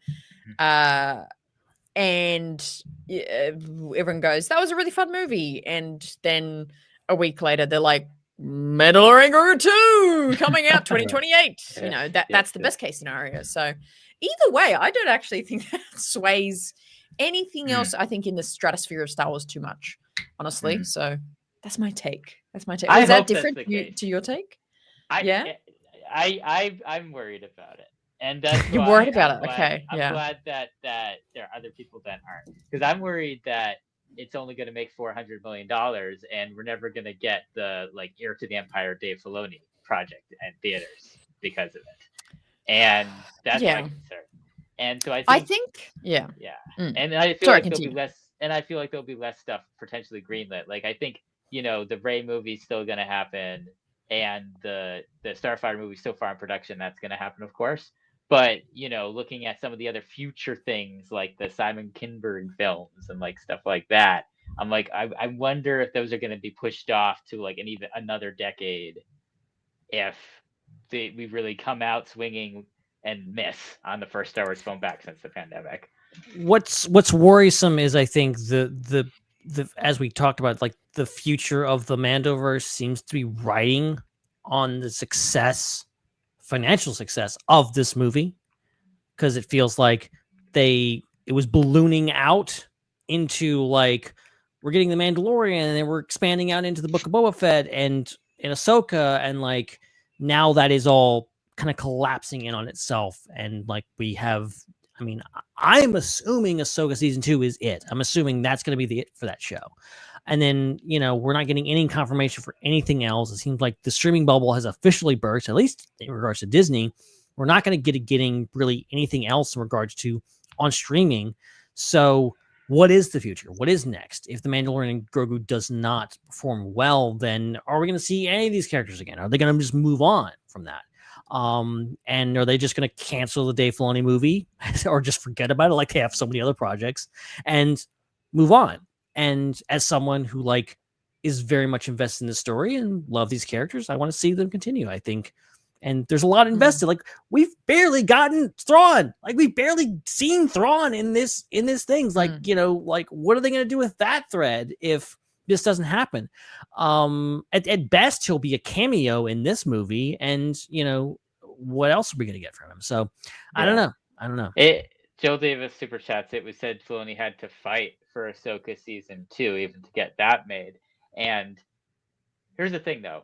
and everyone goes, "That was a really fun movie," and then a week later, they're like, "Mandalorian Grogu 2 coming out 2028." You know, that's the best case scenario. So either way, I don't actually think that sways anything else. I think in the stratosphere of Star Wars too much, honestly. So that's my take. That's my take. Is that different to your take? I'm worried about it, and that's you're worried about it. Okay, I'm glad that there are other people that aren't, because I'm worried that it's only going to make $400 million, and we're never going to get the like Heir to the Empire Dave Filoni project in theaters because of it, and that's my concern. And so I think and I feel like there'll be less, and I feel like there'll be less stuff potentially greenlit. Like I think the Rey movie's still going to happen, and the Starfighter movie so far in production, that's going to happen, of course. But looking at some of the other future things like the Simon Kinberg films and like stuff like that, I'm like, I wonder if those are going to be pushed off to like even another decade if we really come out swinging and miss on the first Star Wars film back since the pandemic. What's worrisome is I think the as we talked about, like the future of the Mandoverse seems to be riding on the financial success of this movie, because it feels like it was ballooning out into like, we're getting the Mandalorian and then we're expanding out into the Book of Boba Fett and Ahsoka, and like now that is all kind of collapsing in on itself, and like we have, I mean, I'm assuming Ahsoka season 2 is it. I'm assuming that's going to be the it for that show. And then, we're not getting any confirmation for anything else. It seems like the streaming bubble has officially burst, at least in regards to Disney. We're not going to getting really anything else in regards to on streaming. So what is the future? What is next? If the Mandalorian and Grogu does not perform well, then are we going to see any of these characters again? Are they going to just move on from that? And are they just going to cancel the Dave Filoni movie or just forget about it like they have so many other projects and move on? And as someone who like is very much invested in the story and love these characters, I want to see them continue, I think. And there's a lot invested. Like we've barely gotten Thrawn. Like we've barely seen Thrawn in this things. Like, like what are they going to do with that thread if this doesn't happen? At best, he'll be a cameo in this movie, and what else are we going to get from him? So I don't know. Joe Davis super chats. It was said Filoni had to fight for Ahsoka season 2 even to get that made. And here's the thing, though.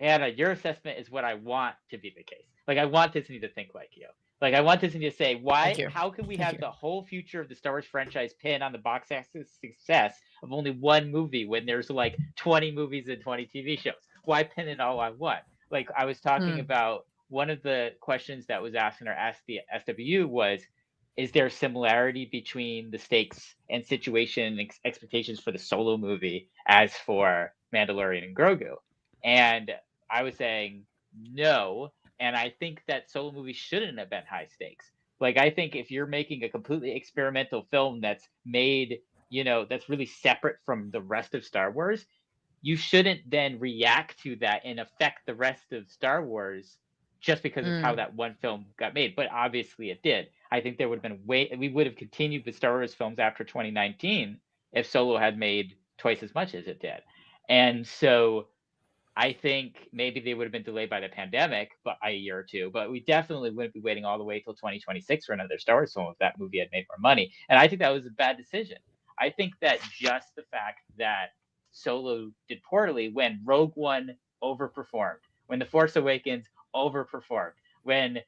Anna, your assessment is what I want to be the case. Like I want Disney to think like you. Like I want Disney to say, how can we have the whole future of the Star Wars franchise pin on the box office success of only one movie when there's like 20 movies and 20 TV shows? Why pin it all on one? Like I was talking about, one of the questions that was asked in our Ask the SWU was, is there a similarity between the stakes and situation and expectations for the Solo movie as for Mandalorian and Grogu? And I was saying no. And I think that Solo movie shouldn't have been high stakes. Like, I think if you're making a completely experimental film that's made, that's really separate from the rest of Star Wars, you shouldn't then react to that and affect the rest of Star Wars just because of how that one film got made. But obviously it did. I think there would have been we would have continued with Star Wars films after 2019 if Solo had made twice as much as it did. And so I think maybe they would have been delayed by the pandemic by a year or two, but we definitely wouldn't be waiting all the way till 2026 for another Star Wars film if that movie had made more money. And I think that was a bad decision. I think that just the fact that Solo did poorly when Rogue One overperformed, when The Force Awakens overperformed, when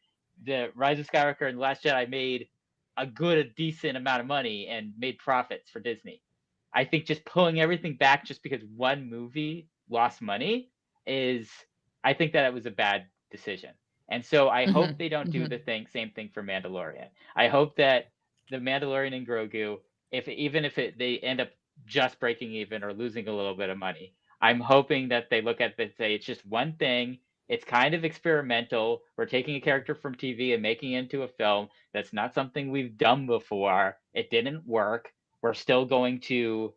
the Rise of Skywalker and The Last Jedi made a decent amount of money and made profits for Disney. I think just pulling everything back just because one movie lost money I think that it was a bad decision. And so I hope they don't do the same thing for Mandalorian. I hope that the Mandalorian and Grogu, even if they end up just breaking even or losing a little bit of money, I'm hoping that they look at it and say it's just one thing It's kind of experimental. We're taking a character from TV and making it into a film. That's not something we've done before. It didn't work. We're still going to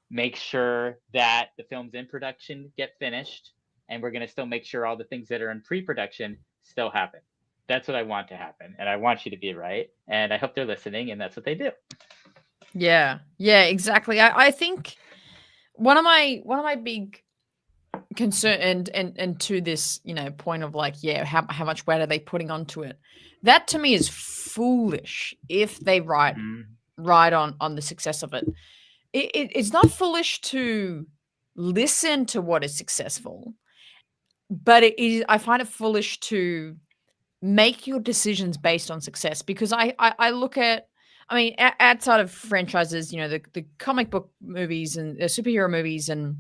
make sure that the films in production get finished, and we're going to still make sure all the things that are in pre-production still happen. That's what I want to happen, and I want you to be right, and I hope they're listening, and that's what they do. Yeah, exactly. I think one of my big concern and to this, point of like, how much weight are they putting onto it? That to me is foolish if they ride on the success of it. It's not foolish to listen to what is successful, but I find it foolish to make your decisions based on success, because I look at, outside of franchises, the comic book movies and superhero movies, and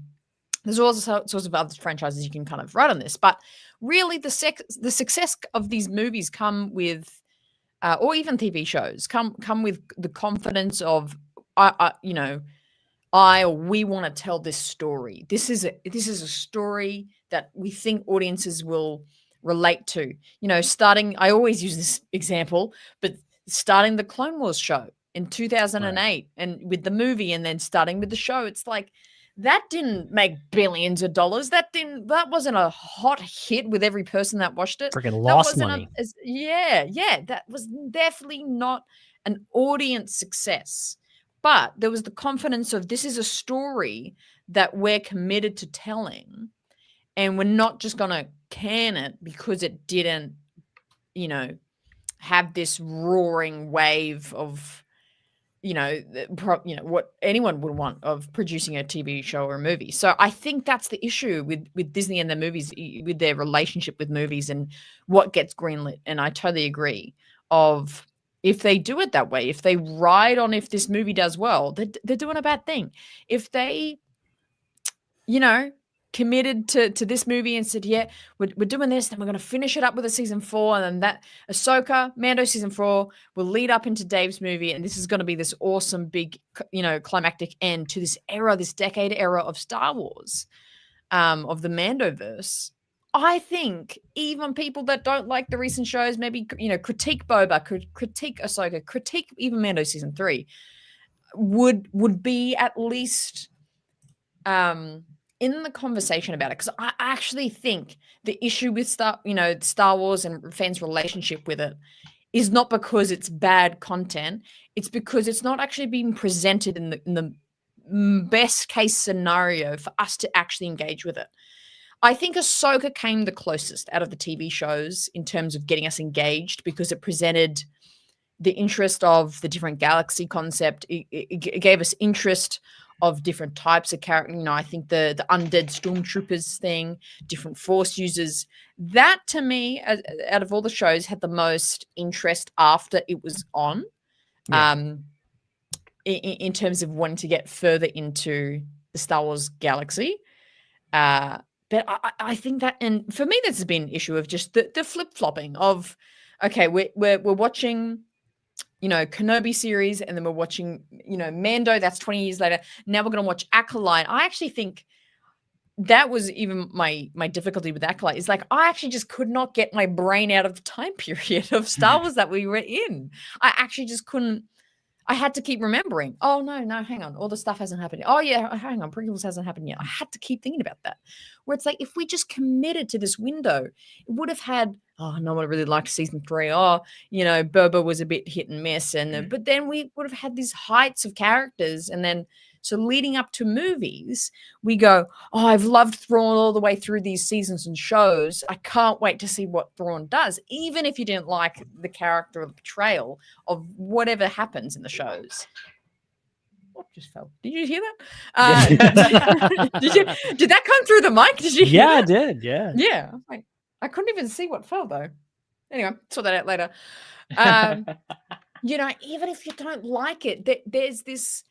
there's all sorts of other franchises you can kind of write on this, but really the success of these movies come with, or even TV shows come with the confidence of, we want to tell this story. This is a story that we think audiences will relate to. I always use this example, but starting the Clone Wars show in 2008 and with the movie, and then starting with the show, it's like that didn't make billions of dollars. That wasn't a hot hit with every person that watched it. Freaking lost money. That was definitely not an audience success. But there was the confidence of, this is a story that we're committed to telling, and we're not just going to can it because it didn't, have this roaring wave of, what anyone would want of producing a TV show or a movie. So I think that's the issue with Disney and their movies, with their relationship with movies and what gets greenlit. And I totally agree of, if they do it that way, if they ride on, if this movie does well, they're doing a bad thing. If they, committed to this movie and said, we're doing this, then we're going to finish it up with a season 4, and then that Ahsoka, Mando season 4 will lead up into Dave's movie, and this is going to be this awesome big, climactic end to this era, this decade era of Star Wars, of the Mandoverse. I think even people that don't like the recent shows, maybe, critique Boba, critique Ahsoka, critique even Mando season 3, would be at least in the conversation about it. Because I actually think the issue with Star Wars and fans' relationship with it is not because it's bad content. It's because it's not actually being presented in the best case scenario for us to actually engage with it. I think Ahsoka came the closest out of the TV shows in terms of getting us engaged, because it presented the interest of the different galaxy concept. It gave us interest of different types of character. I think the undead stormtroopers thing, different Force users. That, to me, out of all the shows, had the most interest after it was on. Yeah. In terms of wanting to get further into the Star Wars galaxy. But I think that, and for me, this has been an issue of just the flip-flopping of, okay, we're watching, Kenobi series, and then we're watching, Mando, that's 20 years later. Now we're going to watch Acolyte. I actually think that was even my difficulty with Acolyte, is like, I actually just could not get my brain out of the time period of Star Wars that we were in. I actually just couldn't. I had to keep remembering, oh, no, hang on. All the stuff hasn't happened yet. Oh, yeah, hang on. Prequels hasn't happened yet. I had to keep thinking about that. Where it's like, if we just committed to this window, it would have had, no one really liked season 3. Boba was a bit hit and miss. But then we would have had these heights of characters. And then, so leading up to movies, we go, I've loved Thrawn all the way through these seasons and shows. I can't wait to see what Thrawn does, even if you didn't like the character or the portrayal of whatever happens in the shows. What just fell? Did you hear that? Did that come through the mic? Did you hear that? I did. Yeah. Yeah. I couldn't even see what fell, though. Anyway, sort that out later. Even if you don't like it, there's this,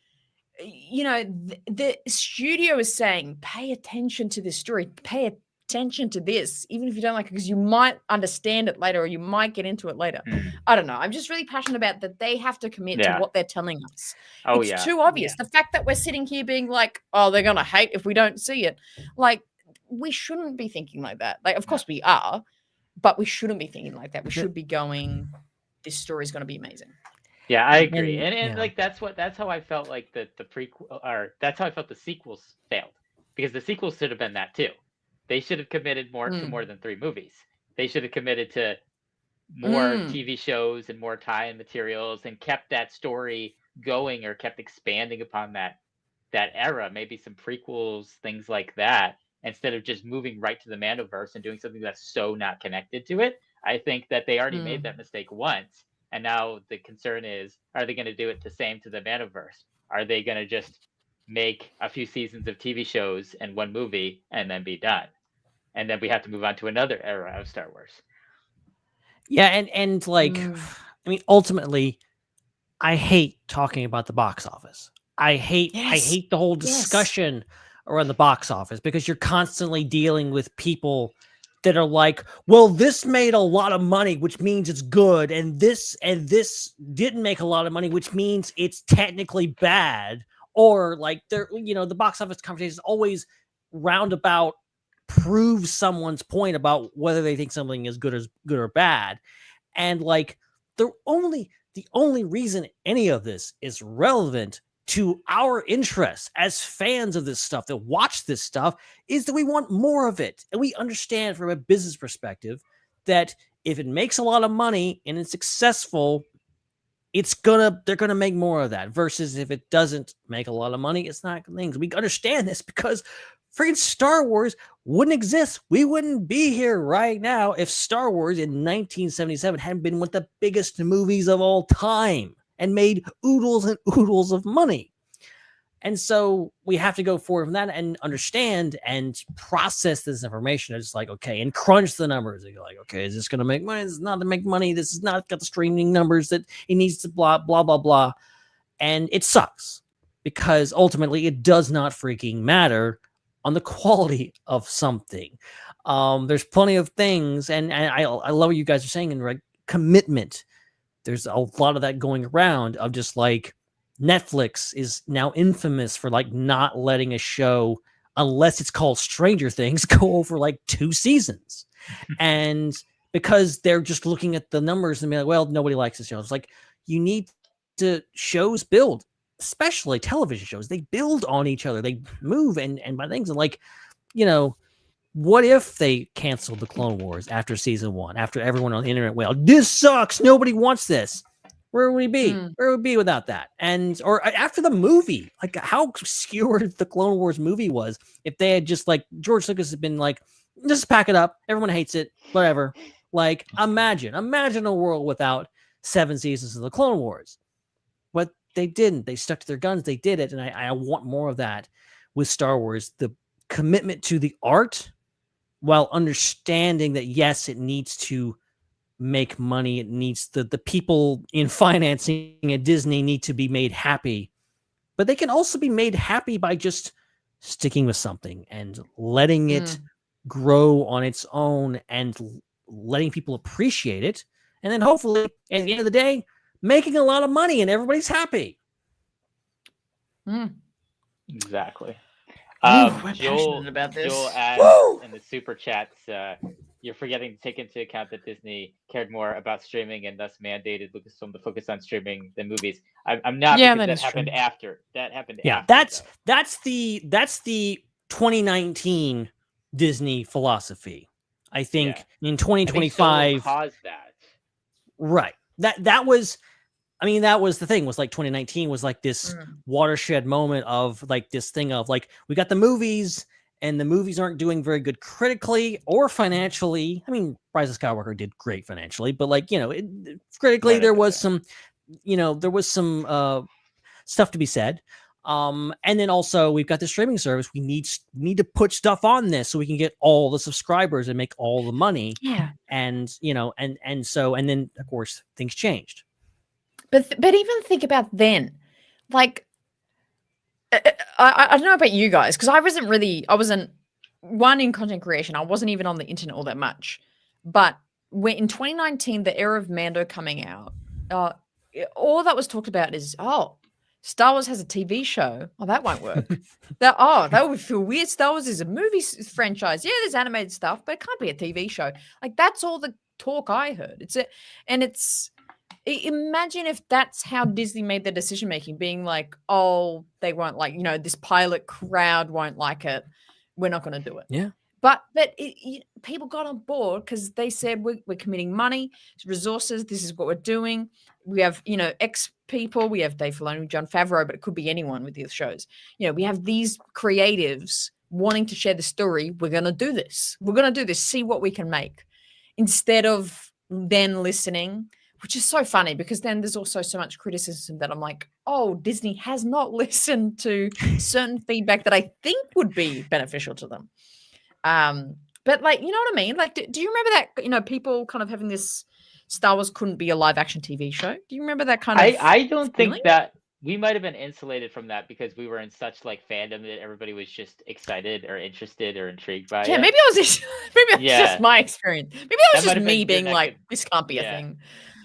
the studio is saying, pay attention to this story, pay attention to this, even if you don't like it, because you might understand it later, or you might get into it later. I don't know. I'm just really passionate about that. They have to commit to what they're telling us. It's too obvious. The fact that we're sitting here being like, they're going to hate if we don't see it. Like, we shouldn't be thinking like that. Like, of course we are, but we shouldn't be thinking like that. We should be going, this story is going to be amazing. Yeah, I agree. And yeah. like that's how I felt like the prequel, or that's how I felt the sequels failed. Because the sequels should have been that too. They should have committed more to more than 3 movies. They should have committed to more TV shows and more tie-in materials and kept that story going, or kept expanding upon that era. Maybe some prequels, things like that, instead of just moving right to the Mandoverse and doing something that's so not connected to it. I think that they already made that mistake once, and now the concern is, are they going to do it the same to the Mandoverse? Are they going to just make a few seasons of TV shows and 1 movie and then be done? And then we have to move on to another era of Star Wars. Yeah, and like, I mean, ultimately, I hate talking about the box office. I hate the whole discussion around the box office, because you're constantly dealing with people that are like, well, this made a lot of money, which means it's good, and this didn't make a lot of money, which means it's technically bad. Or like, they're, the box office conversation is always roundabout prove someone's point about whether they think something is good or bad. And like, the only reason any of this is relevant to our interests as fans of this stuff that watch this stuff is that we want more of it. And we understand from a business perspective that if it makes a lot of money and it's successful, they're gonna make more of that, versus if it doesn't make a lot of money, it's not things. We understand this because freaking Star Wars wouldn't exist. We wouldn't be here right now if Star Wars in 1977 hadn't been one of the biggest movies of all time and made oodles and oodles of money. And so we have to go forward from that and understand and process this information. It's like, okay, and crunch the numbers. And you're like, okay, is this going to make money? This is not to make money. This is not got the streaming numbers that it needs to blah, blah, blah, blah. And it sucks because ultimately it does not freaking matter on the quality of something. There's plenty of things. And I love what you guys are saying, and like commitment. There's a lot of that going around of just like, Netflix is now infamous for like not letting a show, unless it's called Stranger Things, go over like 2 seasons. And because they're just looking at the numbers and be like, well, nobody likes this show. It's like, you need to shows build, especially television shows. They build on each other. They move and by things. And like, what if they canceled the Clone Wars after season 1, after everyone on the internet wailed, this sucks, nobody wants this? Where would we be? Where would we be without that? Or after the movie, like how obscure the Clone Wars movie was, if they had just like, George Lucas had been like, just pack it up. Everyone hates it, whatever. Like, imagine a world without 7 seasons of the Clone Wars. But they didn't. They stuck to their guns. They did it. And I want more of that with Star Wars. The commitment to the art, while understanding that, yes, it needs to make money. It needs the people in financing at Disney need to be made happy, but they can also be made happy by just sticking with something and letting it grow on its own and letting people appreciate it. And then hopefully at the end of the day, making a lot of money and everybody's happy. Exactly. I'm passionate about this. Joel adds in the super chats, you're forgetting to take into account that Disney cared more about streaming and thus mandated Lucasfilm to focus on streaming than movies. I'm not, because that happened after. That happened after. That's the 2019 Disney philosophy. I think in 2025 caused that. Right. That was the thing, was like 2019 was like this watershed moment of like this thing of like, we got the movies and the movies aren't doing very good critically or financially. I mean, Rise of Skywalker did great financially, but like, critically there was some stuff to be said. And then also we've got the streaming service. We need to put stuff on this so we can get all the subscribers and make all the money. Yeah. And, and then of course things changed. But even think about then, like, I don't know about you guys, because I wasn't one in content creation. I wasn't even on the internet all that much. But when in 2019, the era of Mando coming out, all that was talked about is, Star Wars has a TV show. Oh, that won't work. That would feel weird. Star Wars is a movie franchise. Yeah, there's animated stuff, but it can't be a TV show. Like that's all the talk I heard. Imagine if that's how Disney made their decision making, being like, oh, they won't like, this pilot crowd won't like it. We're not going to do it. Yeah. But people got on board because they said we're committing money, resources. This is what we're doing. We have, X people. We have Dave Filoni, Jon Favreau, but it could be anyone with these shows. We have these creatives wanting to share the story. We're going to do this. We're going to do this. See what we can make. Instead of then listening, which is so funny because then there's also so much criticism that I'm like, oh, Disney has not listened to certain feedback that I think would be beneficial to them. But like, you know what I mean? Like, do you remember that, people kind of having this Star Wars couldn't be a live action TV show? Do you remember that kind of I don't feeling? think that we might have been insulated from that because we were in such like fandom that everybody was just excited or interested or intrigued by it. Yeah, maybe it was just my experience. Maybe that was just me being like, this can't be a thing.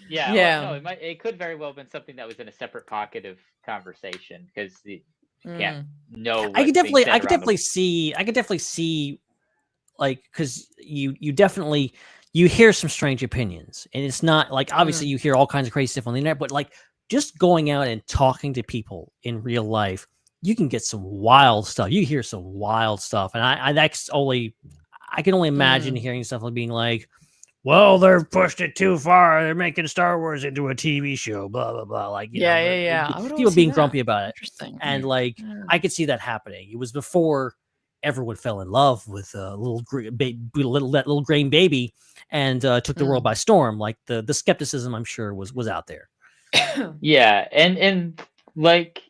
Yeah. Yeah. Well, no, it could very well have been something that was in a separate pocket of conversation because you can't know. I could definitely see like, because you definitely hear some strange opinions, and it's not like obviously you hear all kinds of crazy stuff on the internet, but like just going out and talking to people in real life, you can get some wild stuff. You hear some wild stuff, and I can only imagine hearing stuff like being like, well, they've pushed it too far. They're making Star Wars into a TV show, blah, blah, blah. Like, people being grumpy about it. Interesting. And like, I could see that happening. It was before everyone fell in love with a little green baby and took the world by storm. Like the skepticism, I'm sure, was out there. Yeah. And like,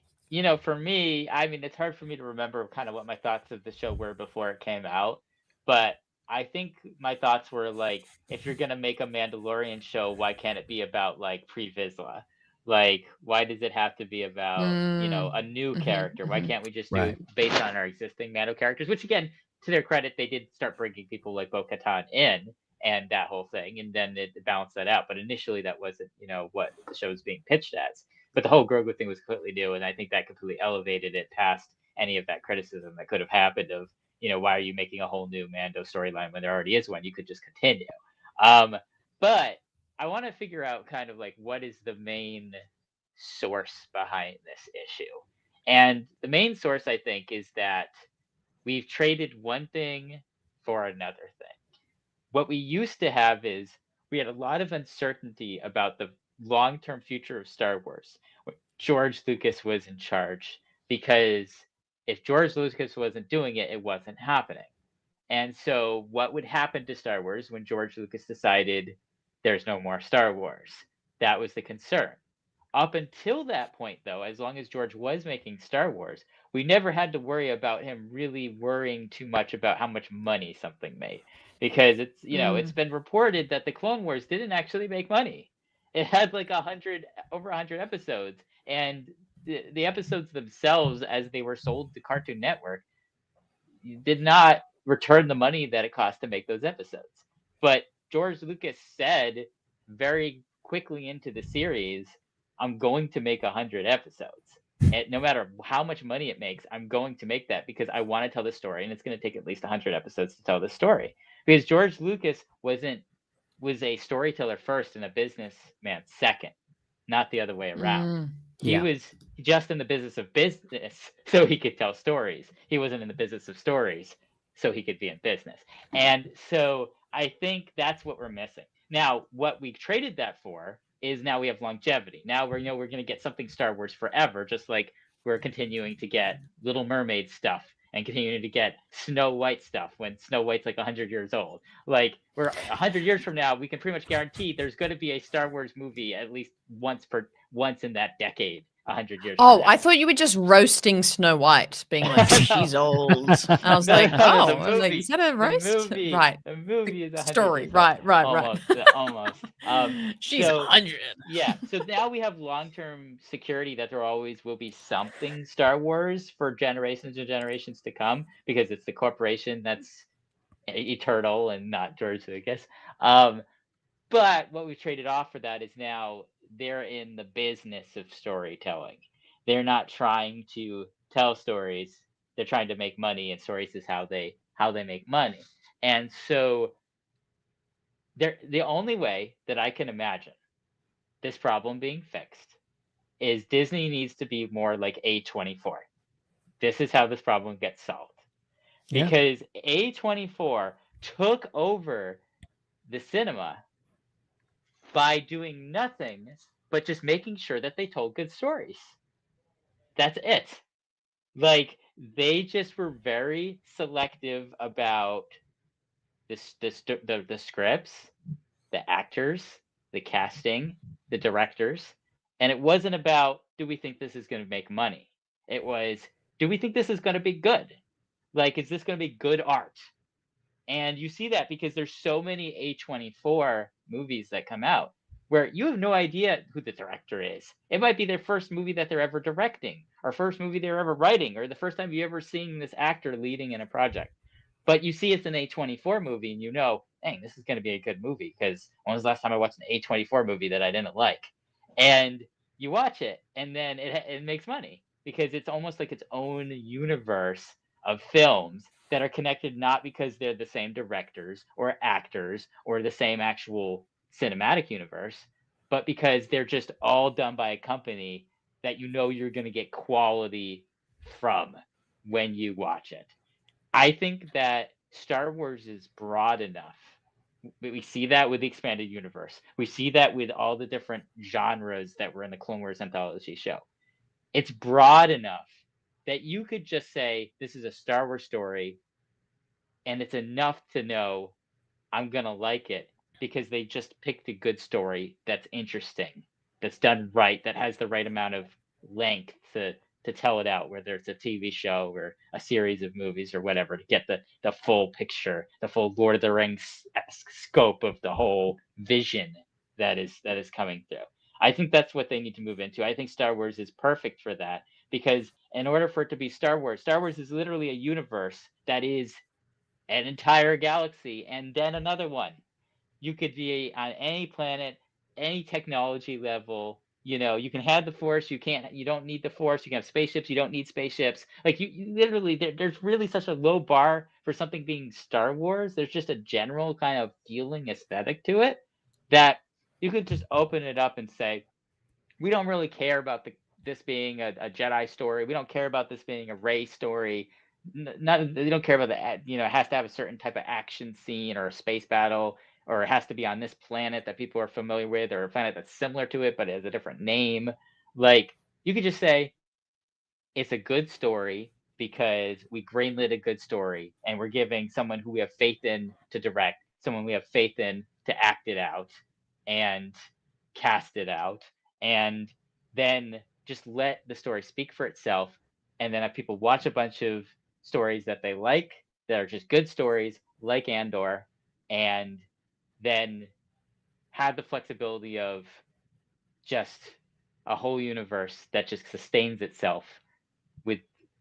for me, I mean, it's hard for me to remember kind of what my thoughts of the show were before it came out, but I think my thoughts were like, if you're gonna make a Mandalorian show, why can't it be about like pre-Vizsla? Like, why does it have to be about a new character? Why can't we just do based on our existing Mando characters? Which again, to their credit, they did start bringing people like Bo-Katan in and that whole thing, and then it balanced that out. But initially, that wasn't what the show was being pitched as. But the whole Grogu thing was completely new, and I think that completely elevated it past any of that criticism that could have happened of. Why are you making a whole new Mando storyline when there already is one? You could just continue. But I want to figure out kind of like what is the main source behind this issue. And the main source, I think, is that we've traded one thing for another thing. What we used to have is we had a lot of uncertainty about the long-term future of Star Wars when George Lucas was in charge, because if George Lucas wasn't doing it, it wasn't happening. And so what would happen to Star Wars when George Lucas decided there's no more Star Wars? That was the concern. Up until that point, though, as long as George was making Star Wars, we never had to worry about him really worrying too much about how much money something made. Because it's, it's been reported that the Clone Wars didn't actually make money. It had like over 100 episodes, and the episodes themselves, as they were sold to Cartoon Network, did not return the money that it cost to make those episodes. But George Lucas said very quickly into the series, I'm going to make 100 episodes. And no matter how much money it makes, I'm going to make that because I want to tell the story, and it's going to take at least 100 episodes to tell the story. Because George Lucas was a storyteller first and a businessman second, not the other way around. He was just in the business of business so he could tell stories. He wasn't in the business of stories so he could be in business. And so I think that's what we're missing. Now, what we traded that for is now we have longevity. Now we're going to get something Star Wars forever, just like we're continuing to get Little Mermaid stuff and continuing to get Snow White stuff when Snow White's like 100 years old. Like, we're 100 years from now, we can pretty much guarantee there's going to be a Star Wars movie at least once in that decade. 100 years. Oh, I thought you were just roasting Snow White, being like, she's old. I was like, is that a roast? Right. The movie is 100%. Story. Right. Almost. She's 100. Yeah. So now we have long-term security that there always will be something Star Wars for generations and generations to come, because it's the corporation that's eternal and not George Lucas. But what we've traded off for that is now they're in the business of storytelling. they're not trying to tell stories. They're trying to make money, and stories is how they make money. And so the only way that I can imagine this problem being fixed is Disney needs to be more like A24. This is how this problem gets solved. Yeah. Because A24 took over the cinema by doing nothing but just making sure that they told good stories. That's it. Like, they just were very selective about the scripts, the actors, the casting, the directors, and it wasn't about, do we think this is going to make money? It was, do we think this is going to be good? Like, is this going to be good art? And you see that because there's so many A24 movies that come out where you have no idea who the director is. It might be their first movie that they're ever directing, or first movie they're ever writing, or the first time you ever seen this actor leading in a project. But you see it's an A24 movie and you know, dang, this is going to be a good movie, because when was the last time I watched an A24 movie that I didn't like? And you watch it and then it makes money because it's almost like its own universe of films that are connected not because they're the same directors or actors or the same actual cinematic universe, but because they're just all done by a company that you know you're going to get quality from when you watch it. I think that Star Wars is broad enough. We see that with the expanded universe. We see that with all the different genres that were in the Clone Wars anthology show. It's broad enough that you could just say, this is a Star Wars story, and it's enough to know I'm going to like it because they just picked a good story that's interesting, that's done right, that has the right amount of length to tell it out, whether it's a TV show or a series of movies or whatever, to get the full picture, the full Lord of the Rings-esque scope of the whole vision that is coming through. I think that's what they need to move into. I think Star Wars is perfect for that, because in order for it to be Star Wars is literally a universe that is an entire galaxy and then another one. You could be on any planet, any technology level. You know, you can have the Force. You don't need the Force. You can have spaceships. You don't need spaceships. Like, you literally, there's really such a low bar for something being Star Wars. There's just a general kind of feeling aesthetic to it that you could just open it up and say, we don't really care about this being a Jedi story. We don't care about this being a Rey story. They don't care about it has to have a certain type of action scene or a space battle, or it has to be on this planet that people are familiar with, or a planet that's similar to it but it has a different name. Like, you could just say it's a good story because we greenlit a good story and we're giving someone who we have faith in to direct, someone we have faith in to act it out and cast it out, and then just let the story speak for itself, and then have people watch a bunch of stories that they like, that are just good stories, like Andor, and then have the flexibility of just a whole universe that just sustains itself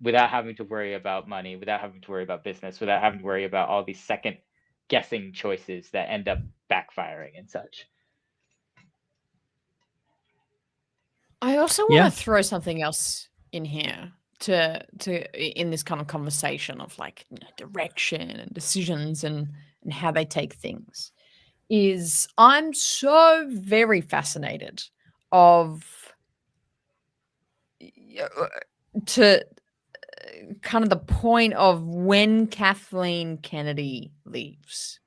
without having to worry about money, without having to worry about business, without having to worry about all these second guessing choices that end up backfiring and such. I also want to throw something else in here to in this kind of conversation of, like, direction and decisions and how they take things. Is I'm so very fascinated to kind of the point of when Kathleen Kennedy leaves,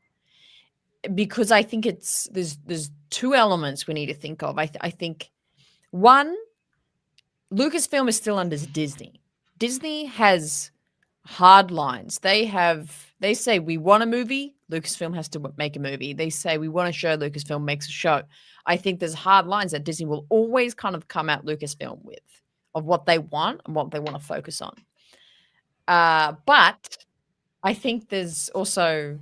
because I think there's two elements we need to think of. I think one, Lucasfilm is still under Disney. Disney has hard lines. They say we want a movie, Lucasfilm has to make a movie. They say we want a show, Lucasfilm makes a show. I think there's hard lines that Disney will always kind of come at Lucasfilm with, of what they want and what they want to focus on. But I think there's also,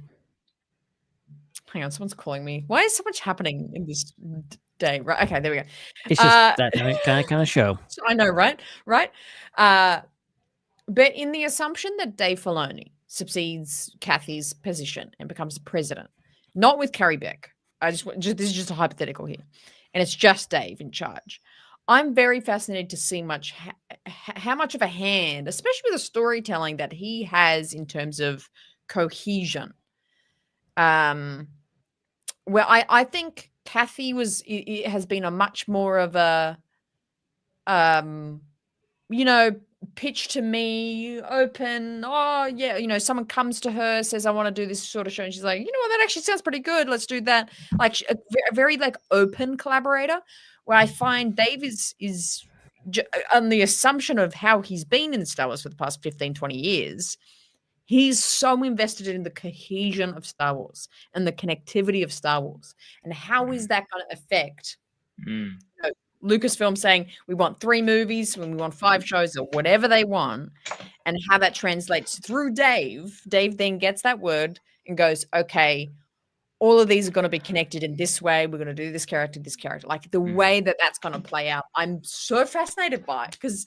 hang on, someone's calling me. Why is so much happening in this day? Right. Okay, there we go. It's just that kind of show. I know, right? But in the assumption that Dave Filoni succeeds Kathy's position and becomes the president, not with Carrie Beck. This is just a hypothetical here, and it's just Dave in charge. I'm very fascinated to see how much of a hand, especially with the storytelling that he has in terms of cohesion. Well, I think Kathy has been a much more of a pitch to me, open. Oh yeah, someone comes to her, says I want to do this sort of show, and she's like, you know what, that actually sounds pretty good. Let's do that. Like a very like open collaborator. Where I find Dave is on the assumption of how he's been in Star Wars for the past 15, 20 years. He's so invested in the cohesion of Star Wars and the connectivity of Star Wars. And how is that going to affect Lucasfilm saying we want 3 movies, when we want 5 shows, or whatever they want, and how that translates through Dave. Dave then gets that word and goes, okay, all of these are going to be connected in this way. We're going to do this character. Like the way that that's going to play out. I'm so fascinated by it because,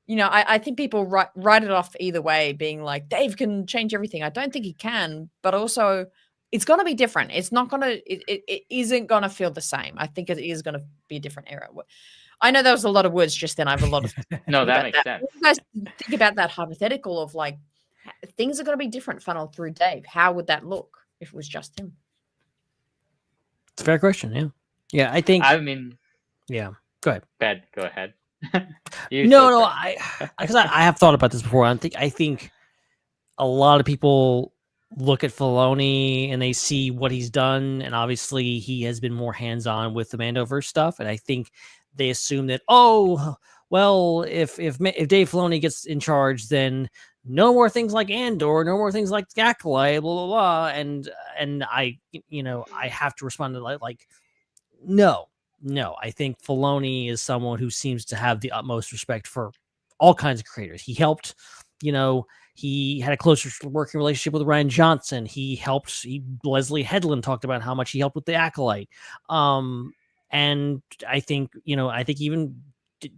I think people write it off either way, being like, Dave can change everything. I don't think he can, but also it's going to be different. It's not going to, it isn't going to feel the same. I think it is going to be a different era. I know there was a lot of words just then. I have a lot of. No, that makes sense. You guys think about that hypothetical of like, things are going to be different funneled through Dave. How would that look if it was just him? It's a fair question. Yeah. Yeah. I think, yeah, go ahead. Go ahead. No, because I have thought about this before. I think a lot of people look at Filoni and they see what he's done, and obviously he has been more hands-on with the Mandoverse stuff, and I think they assume that, oh, well, if Dave Filoni gets in charge, then no more things like Andor, no more things like Acolyte, blah blah blah, and I have to respond to like no. I think Filoni is someone who seems to have the utmost respect for all kinds of creators. He helped, he had a closer working relationship with Rian Johnson. Leslie Headland talked about how much he helped with the Acolyte. And I think even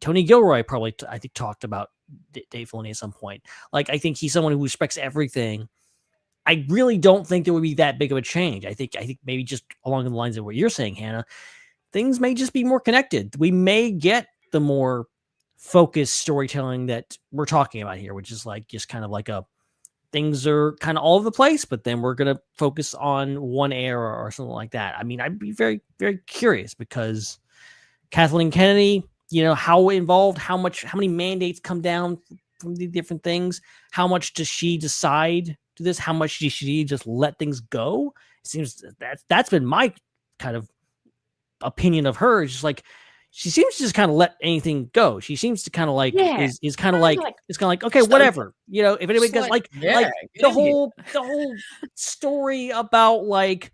Tony Gilroy probably talked about Dave Filoni at some point. Like, I think he's someone who respects everything. I really don't think there would be that big of a change. I think maybe just along the lines of what you're saying, Hannah, things may just be more connected. We may get the more focused storytelling that we're talking about here, which is like just kind of like things are kind of all over the place, but then we're going to focus on one era or something like that. I mean, I'd be very, very curious because Kathleen Kennedy, how involved, how many mandates come down from the different things? How much does she decide to this? How much does she just let things go? It seems that's been my kind of opinion of her. Is just like, she seems to just kind of let anything go. She seems to kind of like is kind of like it's kind of like, okay, whatever. If anybody does like the whole story about like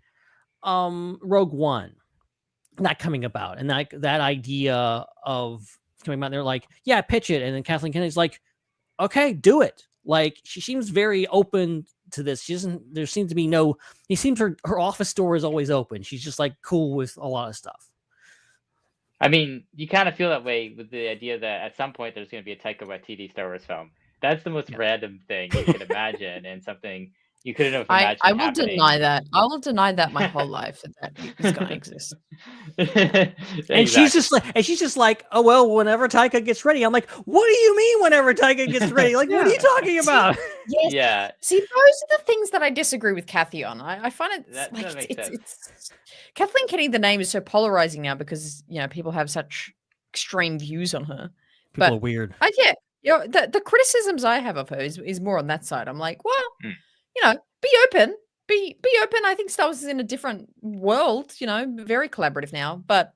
Rogue One not coming about, and like that idea of coming out, they're like, yeah, pitch it, and then Kathleen Kennedy's like, okay, do it. Like, she seems very open to this. There seems to be it seems her office door is always open. She's just like cool with a lot of stuff. I mean, you kind of feel that way with the idea that at some point there's going to be a Taika Waititi Star Wars film. That's the most random thing you can imagine, and something you couldn't have imagined. I will deny that. I will deny that my whole life that is going to exist. And she's just like, oh well, whenever Taika gets ready. I'm like, what do you mean whenever Taika gets ready? Like, what are you talking about? Yes. Yeah. See, those are the things that I disagree with Kathy on. I find it that makes sense. It's Kathleen Kennedy. The name is so polarizing now because people have such extreme views on her. People are weird. The criticisms I have of her is more on that side. I'm like, well. Be open. Be open. I think Star Wars is in a different world, very collaborative now. But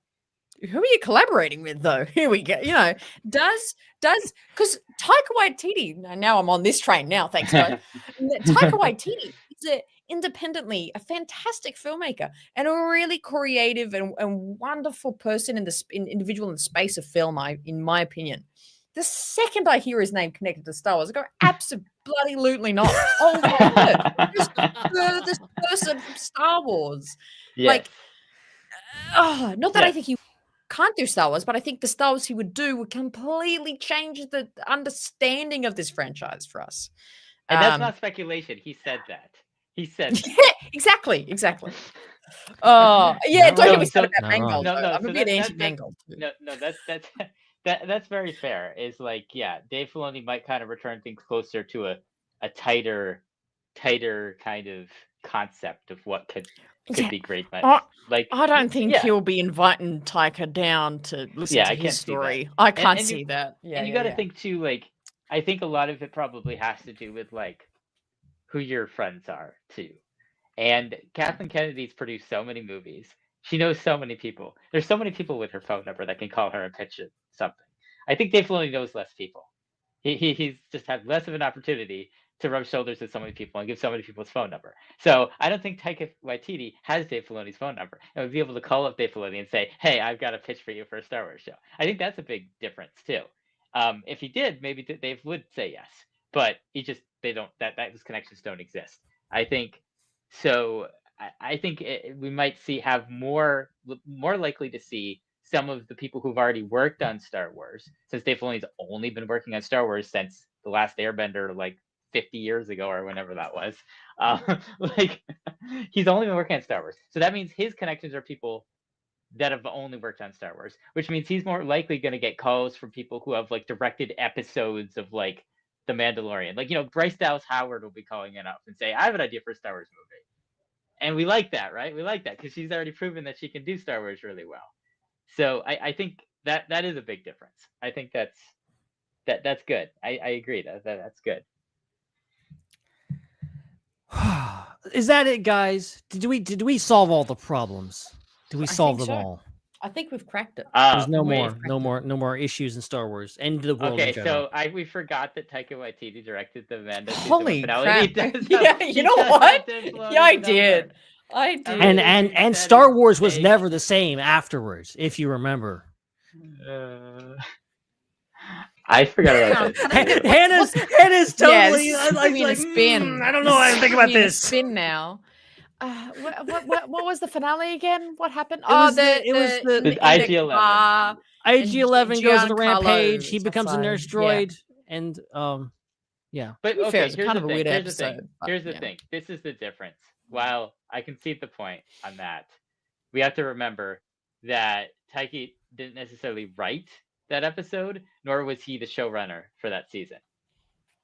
who are you collaborating with, though? Here we go. Because Taika Waititi, now I'm on this train now, thanks, guys. Taika Waititi is independently a fantastic filmmaker and a really creative and wonderful person individual in the space of film, in my opinion. The second I hear his name connected to Star Wars, I go, absolutely not. Oh my God. Just the furthest person from Star Wars. Yes. Not that I think he can't do Star Wars, but I think the Star Wars he would do would completely change the understanding of this franchise for us. And that's not speculation. He said that. Yeah, exactly. Oh, yeah, don't get me started about Mangold. I'm a bit anti-Mangold. No, that's that's very fair. Is like, yeah, Dave Filoni might kind of return things closer to a tighter kind of concept of what could Yeah. be great. I, Like, I don't think yeah, he'll be inviting Taika down to listen yeah, to I can't his see that. story. I can't And see that. Yeah, and you yeah, got to yeah. think too, like, I think a lot of it probably has to do with like who your friends are too. And Kathleen Kennedy's produced so many movies. She knows so many people. There's so many people with her phone number that can call her and pitch it something. I think Dave Filoni knows less people. He's just had less of an opportunity to rub shoulders with so many people and give so many people his phone number. So I don't think Taika Waititi has Dave Filoni's phone number and would be able to call up Dave Filoni and say, "Hey, I've got a pitch for you for a Star Wars show." I think that's a big difference too. If he did, maybe Dave would say yes, but they don't. Those connections don't exist. I think so. I think we might have more likely to see some of the people who've already worked on Star Wars, since Dave Filoni's only been working on Star Wars since The Last Airbender, like 50 years ago or whenever that was. Like, he's only been working on Star Wars. So that means his connections are people that have only worked on Star Wars, which means he's more likely going to get calls from people who have like directed episodes of like The Mandalorian. Like, Bryce Dallas Howard will be calling in up and say, "I have an idea for a Star Wars movie." And we like that, right? We like that because she's already proven that she can do Star Wars really well. So I think that is a big difference. I think that's good. I agree. That's good. Is that it, guys? Did we solve all the problems? Did we solve them all? I think we've cracked it. There's no more issues in Star Wars and the world in Okay, general. so we forgot that Taika Waititi directed the Mando Holy season 1 finale. crap! Yeah, you know what? Yeah, I did. I did. And Star Wars was never the same afterwards, if you remember. I forgot about this. Hannah's totally like a spin. I don't know how to think about this. Spin now. What was the finale again? What happened? It was the IG-11. IG-11 goes on a Giancarlo rampage. He becomes a Sassai, nurse droid, and yeah. But To be fair, it's kind of a weird Here's the thing. episode, but, Here's the yeah. thing. This is the difference. While I can see the point on that, we have to remember that Taika didn't necessarily write that episode, nor was he the showrunner for that season.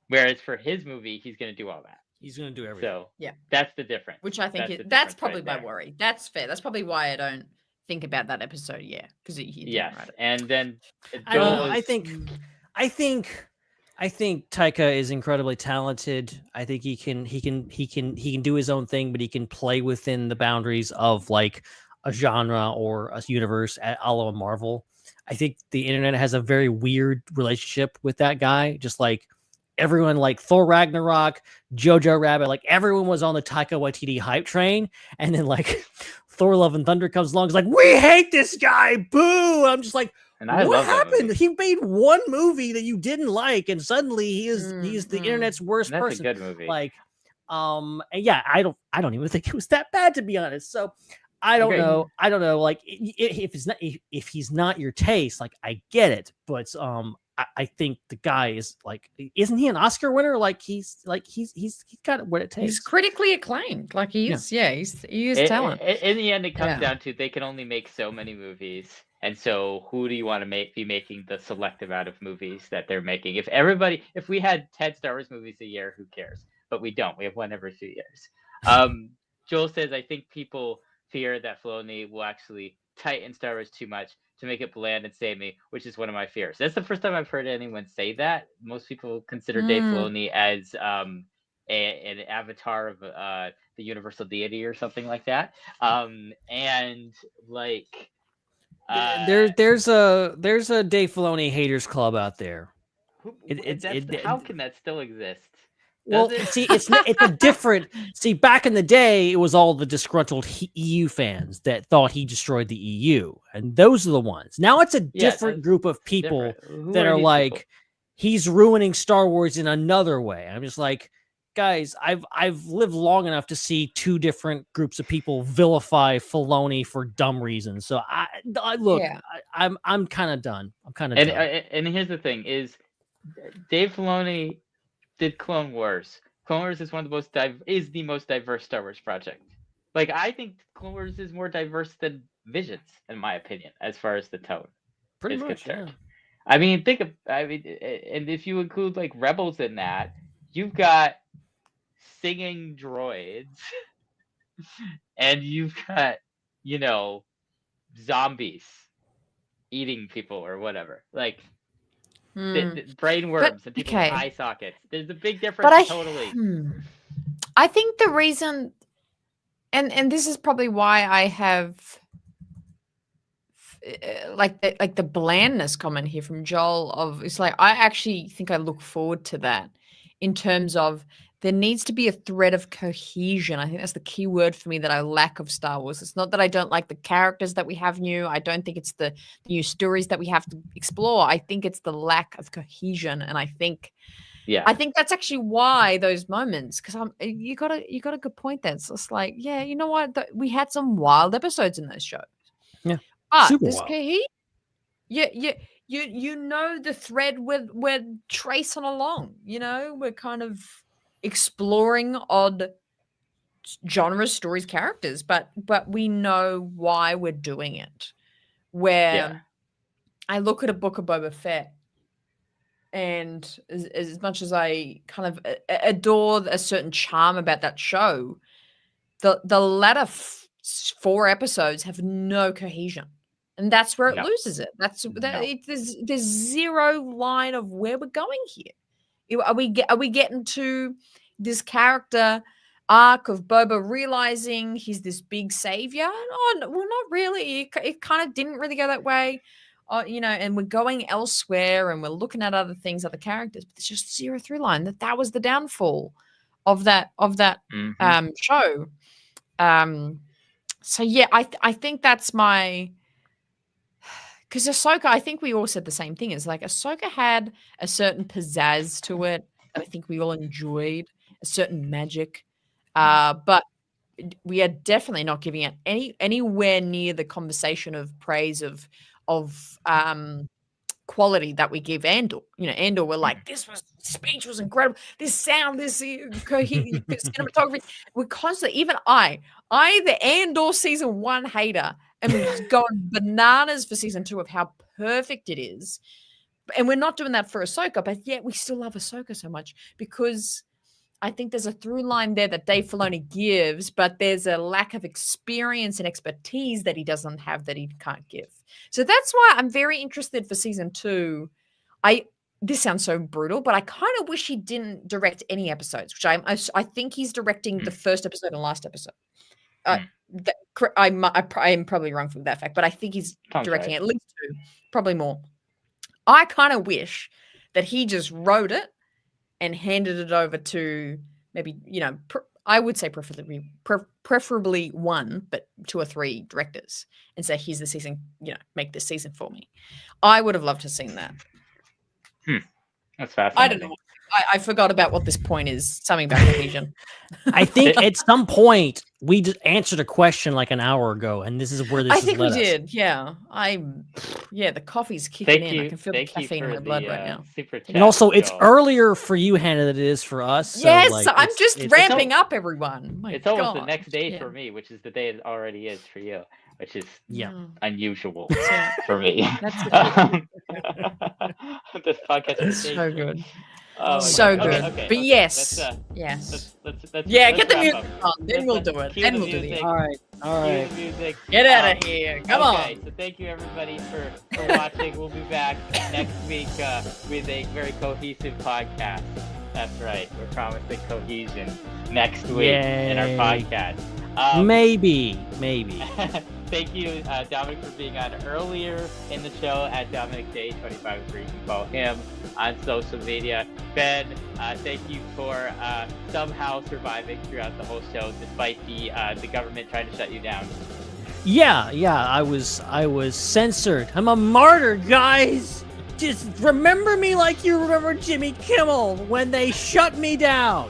Whereas for his movie, he's going to do all that. He's going to do everything. So yeah, that's the difference. Which I think the that's difference probably right my worry. That's fair. That's probably why I don't think about that episode. Yeah, because he didn't write it. And then I think Taika is incredibly talented. I think he can do his own thing, but he can play within the boundaries of like a genre or a universe a la Marvel. I think the internet has a very weird relationship with that guy. Just like everyone, like Thor Ragnarok, Jojo Rabbit, like everyone was on the Taika Waititi hype train, and then like Thor: Love and Thunder comes along, it's like, we hate this guy, boo! I'm just like, what happened? He made one movie that you didn't like, and suddenly he's the internet's worst person. That's a good movie. Like, and yeah, I don't even think it was that bad, to be honest. So I don't know. Like, if he's not your taste, like, I get it, but I think the guy is like, isn't he an Oscar winner? Like he's got what it takes. He's critically acclaimed. Like he is, he is talent. In the end, it comes down to they can only make so many movies, and so who do you want to be making the selective amount of movies that they're making? If we had 10 Star Wars movies a year, who cares? But we don't. We have one every 2 years. Joel says, I think people fear that Filoni will actually tighten Star Wars too much to make it bland and samey, which is one of my fears. That's the first time I've heard anyone say that. Most people consider Dave Filoni as an avatar of the universal deity or something like that. And like there's a Dave Filoni haters club out there. How can that still exist? Well, see, it's a different. See, back in the day, it was all the disgruntled EU fans that thought he destroyed the EU, and those are the ones. Now it's a different group of people that are like, he's ruining Star Wars in another way. I'm just like, guys, I've lived long enough to see two different groups of people vilify Filoni for dumb reasons. So I'm kind of done. I'm kind of done. And here's the thing: is Dave Filoni did Clone Wars. Clone Wars is the most diverse Star Wars project. Like, I think Clone Wars is more diverse than Visions, in my opinion, as far as the tone Pretty is much, concerned. I mean, and if you include like Rebels in that, you've got singing droids, and you've got, zombies eating people or whatever. Like the brain worms and people's eye sockets. There's a big difference totally. I think the reason, and this is probably why I have like the blandness comment here from Joel of it's like I actually think I look forward to that in terms of there needs to be a thread of cohesion. I think that's the key word for me that I lack of Star Wars. It's not that I don't like the characters that we have new. I don't think it's the new stories that we have to explore. I think it's the lack of cohesion, and I think that's actually why those moments. Because you got a good point there. It's just like, yeah, you know what? We had some wild episodes in those shows. Yeah, but super this wild. cohesion, you know the thread we're tracing along. We're kind of exploring odd genres, stories, characters, but we know why we're doing it. Where I look at a Book of Boba Fett, and as much as I kind of adore a certain charm about that show, the latter 4 episodes have no cohesion, and that's where it loses it. There's zero line of where we're going here. Are we getting to this character arc of Boba realizing he's this big savior? Oh, no, well, not really. It kind of didn't really go that way, and we're going elsewhere and we're looking at other things, other characters, but there's just zero through line. That was the downfall of that show. So yeah, I think that's my. Because Ahsoka, I think we all said the same thing. Is like Ahsoka had a certain pizzazz to it that I think we all enjoyed, a certain magic, but we are definitely not giving it anywhere near the conversation of praise of quality that we give Andor. Andor, we're like, speech was incredible. This sound, this cinematography. We're constantly, even I, the Andor season 1 hater, and we're just going bananas for season 2 of how perfect it is. And we're not doing that for Ahsoka, but yet we still love Ahsoka so much because I think there's a through line there that Dave Filoni gives, but there's a lack of experience and expertise that he doesn't have that he can't give. So that's why I'm very interested for season 2. This sounds so brutal, but I kind of wish he didn't direct any episodes, which I think he's directing the first episode and last episode. I'm probably wrong from that fact, but I think he's directing at least 2, probably more. I kind of wish that he just wrote it and handed it over to maybe, I would say preferably 1, but 2 or 3 directors and say, here's the season, make this season for me. I would have loved to have seen that. That's fascinating. I don't know. I forgot about what this point is. Something about cohesion. I think at some point we just answered a question like an hour ago, and this is where this. I think we did. Yeah, the coffee's kicking in. I can feel the caffeine in my blood right now. And also, it's earlier for you, Hannah, than it is for us. So yes, I'm just ramping up, everyone. It's almost the next day for me, which is the day it already is for you, which is unusual for me. This podcast is so good. So good. Okay. But yes. Let's get the music up. on. Then we'll do it. Then we'll do it. All right. Cue the music. Get out of here. Come on. So thank you everybody for watching. We'll be back next week with a very cohesive podcast. That's right. We're promising cohesion next week in our podcast. Maybe. Thank you, Dominic, for being on earlier in the show at DominicJ25, where you can follow him on social media. Ben, thank you for somehow surviving throughout the whole show, despite the government trying to shut you down. Yeah. I was censored. I'm a martyr, guys. Just remember me like you remember Jimmy Kimmel when they shut me down.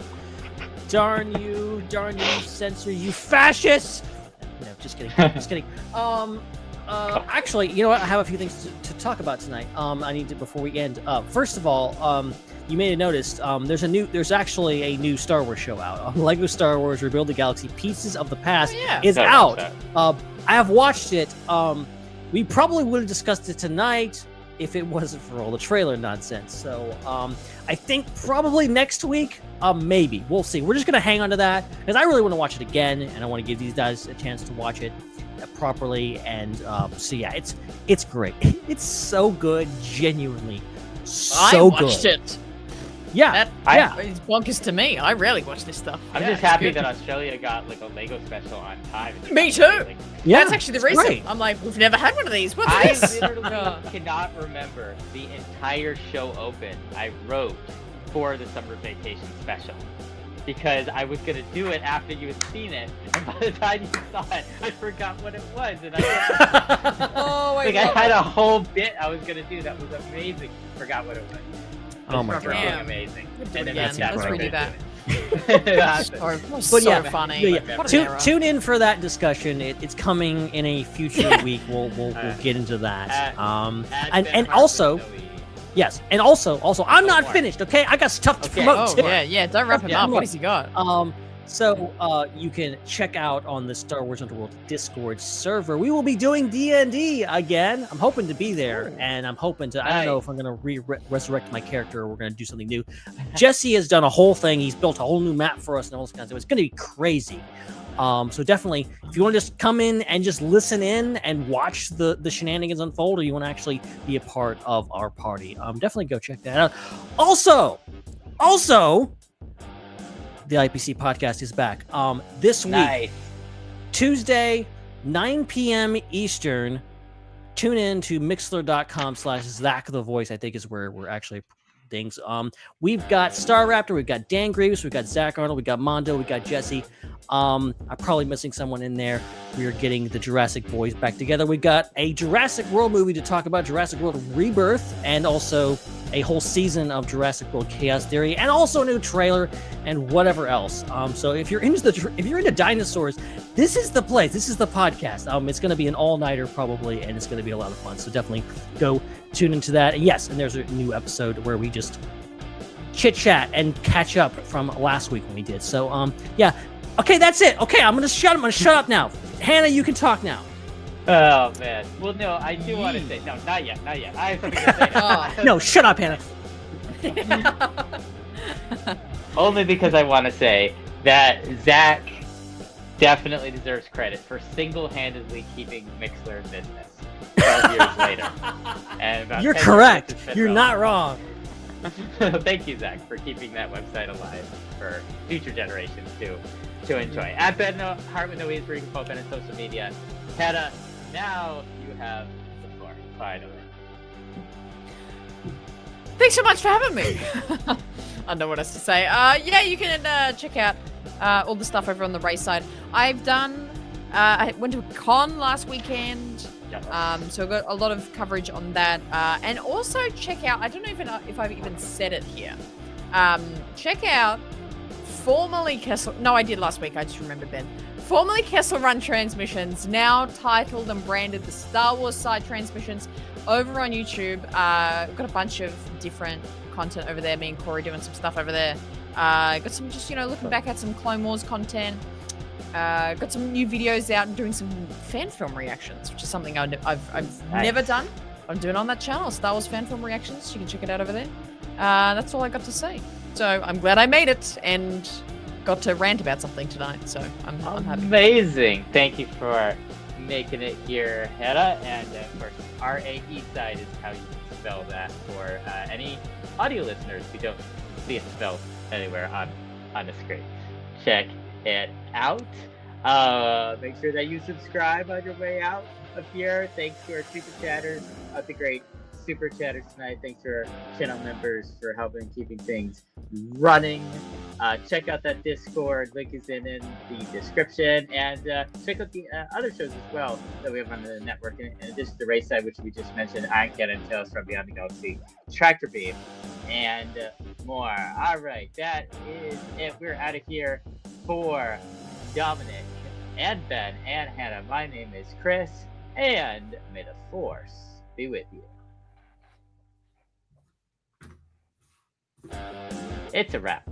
Darn you, censor, you fascists. No, just kidding. Actually, you know what? I have a few things to talk about tonight. I need to, before we end. First of all, you may have noticed, there's actually a new Star Wars show out. Lego Star Wars Rebuild the Galaxy Pieces of the Past is out. I have watched it. We probably would have discussed it tonight, if it wasn't for all the trailer nonsense. So I think probably next week, maybe. We'll see. We're just going to hang on to that because I really want to watch it again, and I want to give these guys a chance to watch it properly. And so yeah, it's great. It's so good, genuinely so good. I watched it. Yeah, It's bonkers to me. I rarely watch this stuff. I'm just happy that Australia got like a Lego special on time. Me too. Yeah, that's actually the reason. Great. I'm like, we've never had one of these. What's I this? literally cannot remember the entire show open I wrote for the summer vacation special because I was gonna do it after you had seen it, and by the time you saw it, I forgot what it was, and I had a whole bit I was gonna do that was amazing. Forgot what it was. Oh my god! Amazing. And then let's redo that. But so yeah, funny. Tune in for that discussion. It's coming in a future week. We'll get into that. And also, yes, and also, I'm not finished. Okay, I got stuff to promote. Oh yeah. Don't wrap him up. What has he got? So you can check out on the Star Wars Underworld Discord server. We will be doing D&D again. I'm hoping to be there, and I'm hoping to. I don't know if I'm going to resurrect my character or we're going to do something new. Jesse has done a whole thing. He's built a whole new map for us and all this kind of stuff. It's going to be crazy. So definitely, if you want to just come in and just listen in and watch the shenanigans unfold, or you want to actually be a part of our party, definitely go check that out. Also. The IPC podcast is back. This week, Tuesday, 9 p.m. Eastern. Tune in to mixler.com/Zach the Voice, I think is where we're actually things. We've got Star Raptor, we've got Dan Greaves, we've got Zach Arnold, we've got Mondo, we've got Jesse. I'm probably missing someone in there. We are getting the Jurassic Boys back together. We've got a Jurassic World movie to talk about, Jurassic World Rebirth, and also a whole season of Jurassic World Chaos Theory, and also a new trailer and whatever else. So if you're into dinosaurs, this is the place. This is the podcast. It's going to be an all-nighter probably, and it's going to be a lot of fun. So definitely go tune into that. And yes, and there's a new episode where we just chit-chat and catch up from last week when we did. So yeah. Okay, that's it. Okay, I'm gonna shut up now. Hannah, you can talk now. Oh man. Well, no, I do want to say no, not yet. I have something to say now. No, shut up, Hannah. Only because I want to say that Zach definitely deserves credit for single-handedly keeping Mixler in business 12 years later. And about You're 10 correct. years You're not wrong. Thank you, Zach, for keeping that website alive for future generations to enjoy. At Ben Hart with no E's, where you can follow Ben on social media. Hannah, now you have the floor, finally. Thanks so much for having me. I don't know what else to say. Yeah, you can check out all the stuff over on the Raeside. I went to a con last weekend. So I got a lot of coverage on that. And also check out, I don't know if I've even said it here. Check out formerly Kessel. No, I did last week. I just remembered Ben. Formerly Kessel Run Transmissions, now titled and branded the Star Wars Side Transmissions, over on YouTube. We've got a bunch of different content over there. Me and Corey doing some stuff over there. Got some just, looking back at some Clone Wars content. Got some new videos out and doing some fan film reactions, which is something I've never done. I'm doing on that channel, Star Wars fan film reactions. You can check it out over there. That's all I got to say. So I'm glad I made it and got to rant about something tonight. So I'm happy. Amazing. Thank you for making it here, Hera. And of course, Raeside is how you spell that for any audio listeners who don't see it spelled anywhere on the screen. Check it out. Make sure that you subscribe on your way out of here. Thanks to our super chatters, the great super chatters tonight. Thanks to our channel members for helping keeping things running. Check out that Discord. Link is in the description. And check out the other shows as well that we have on the network. In addition to Raeside, which we just mentioned, Iron Cannon, Tales from Beyond the Galaxy, Tractor Beam, and more. All right, that is it. We're out of here. For Dominic and Ben and Hannah, my name is Chris, and may the Force be with you. It's a wrap.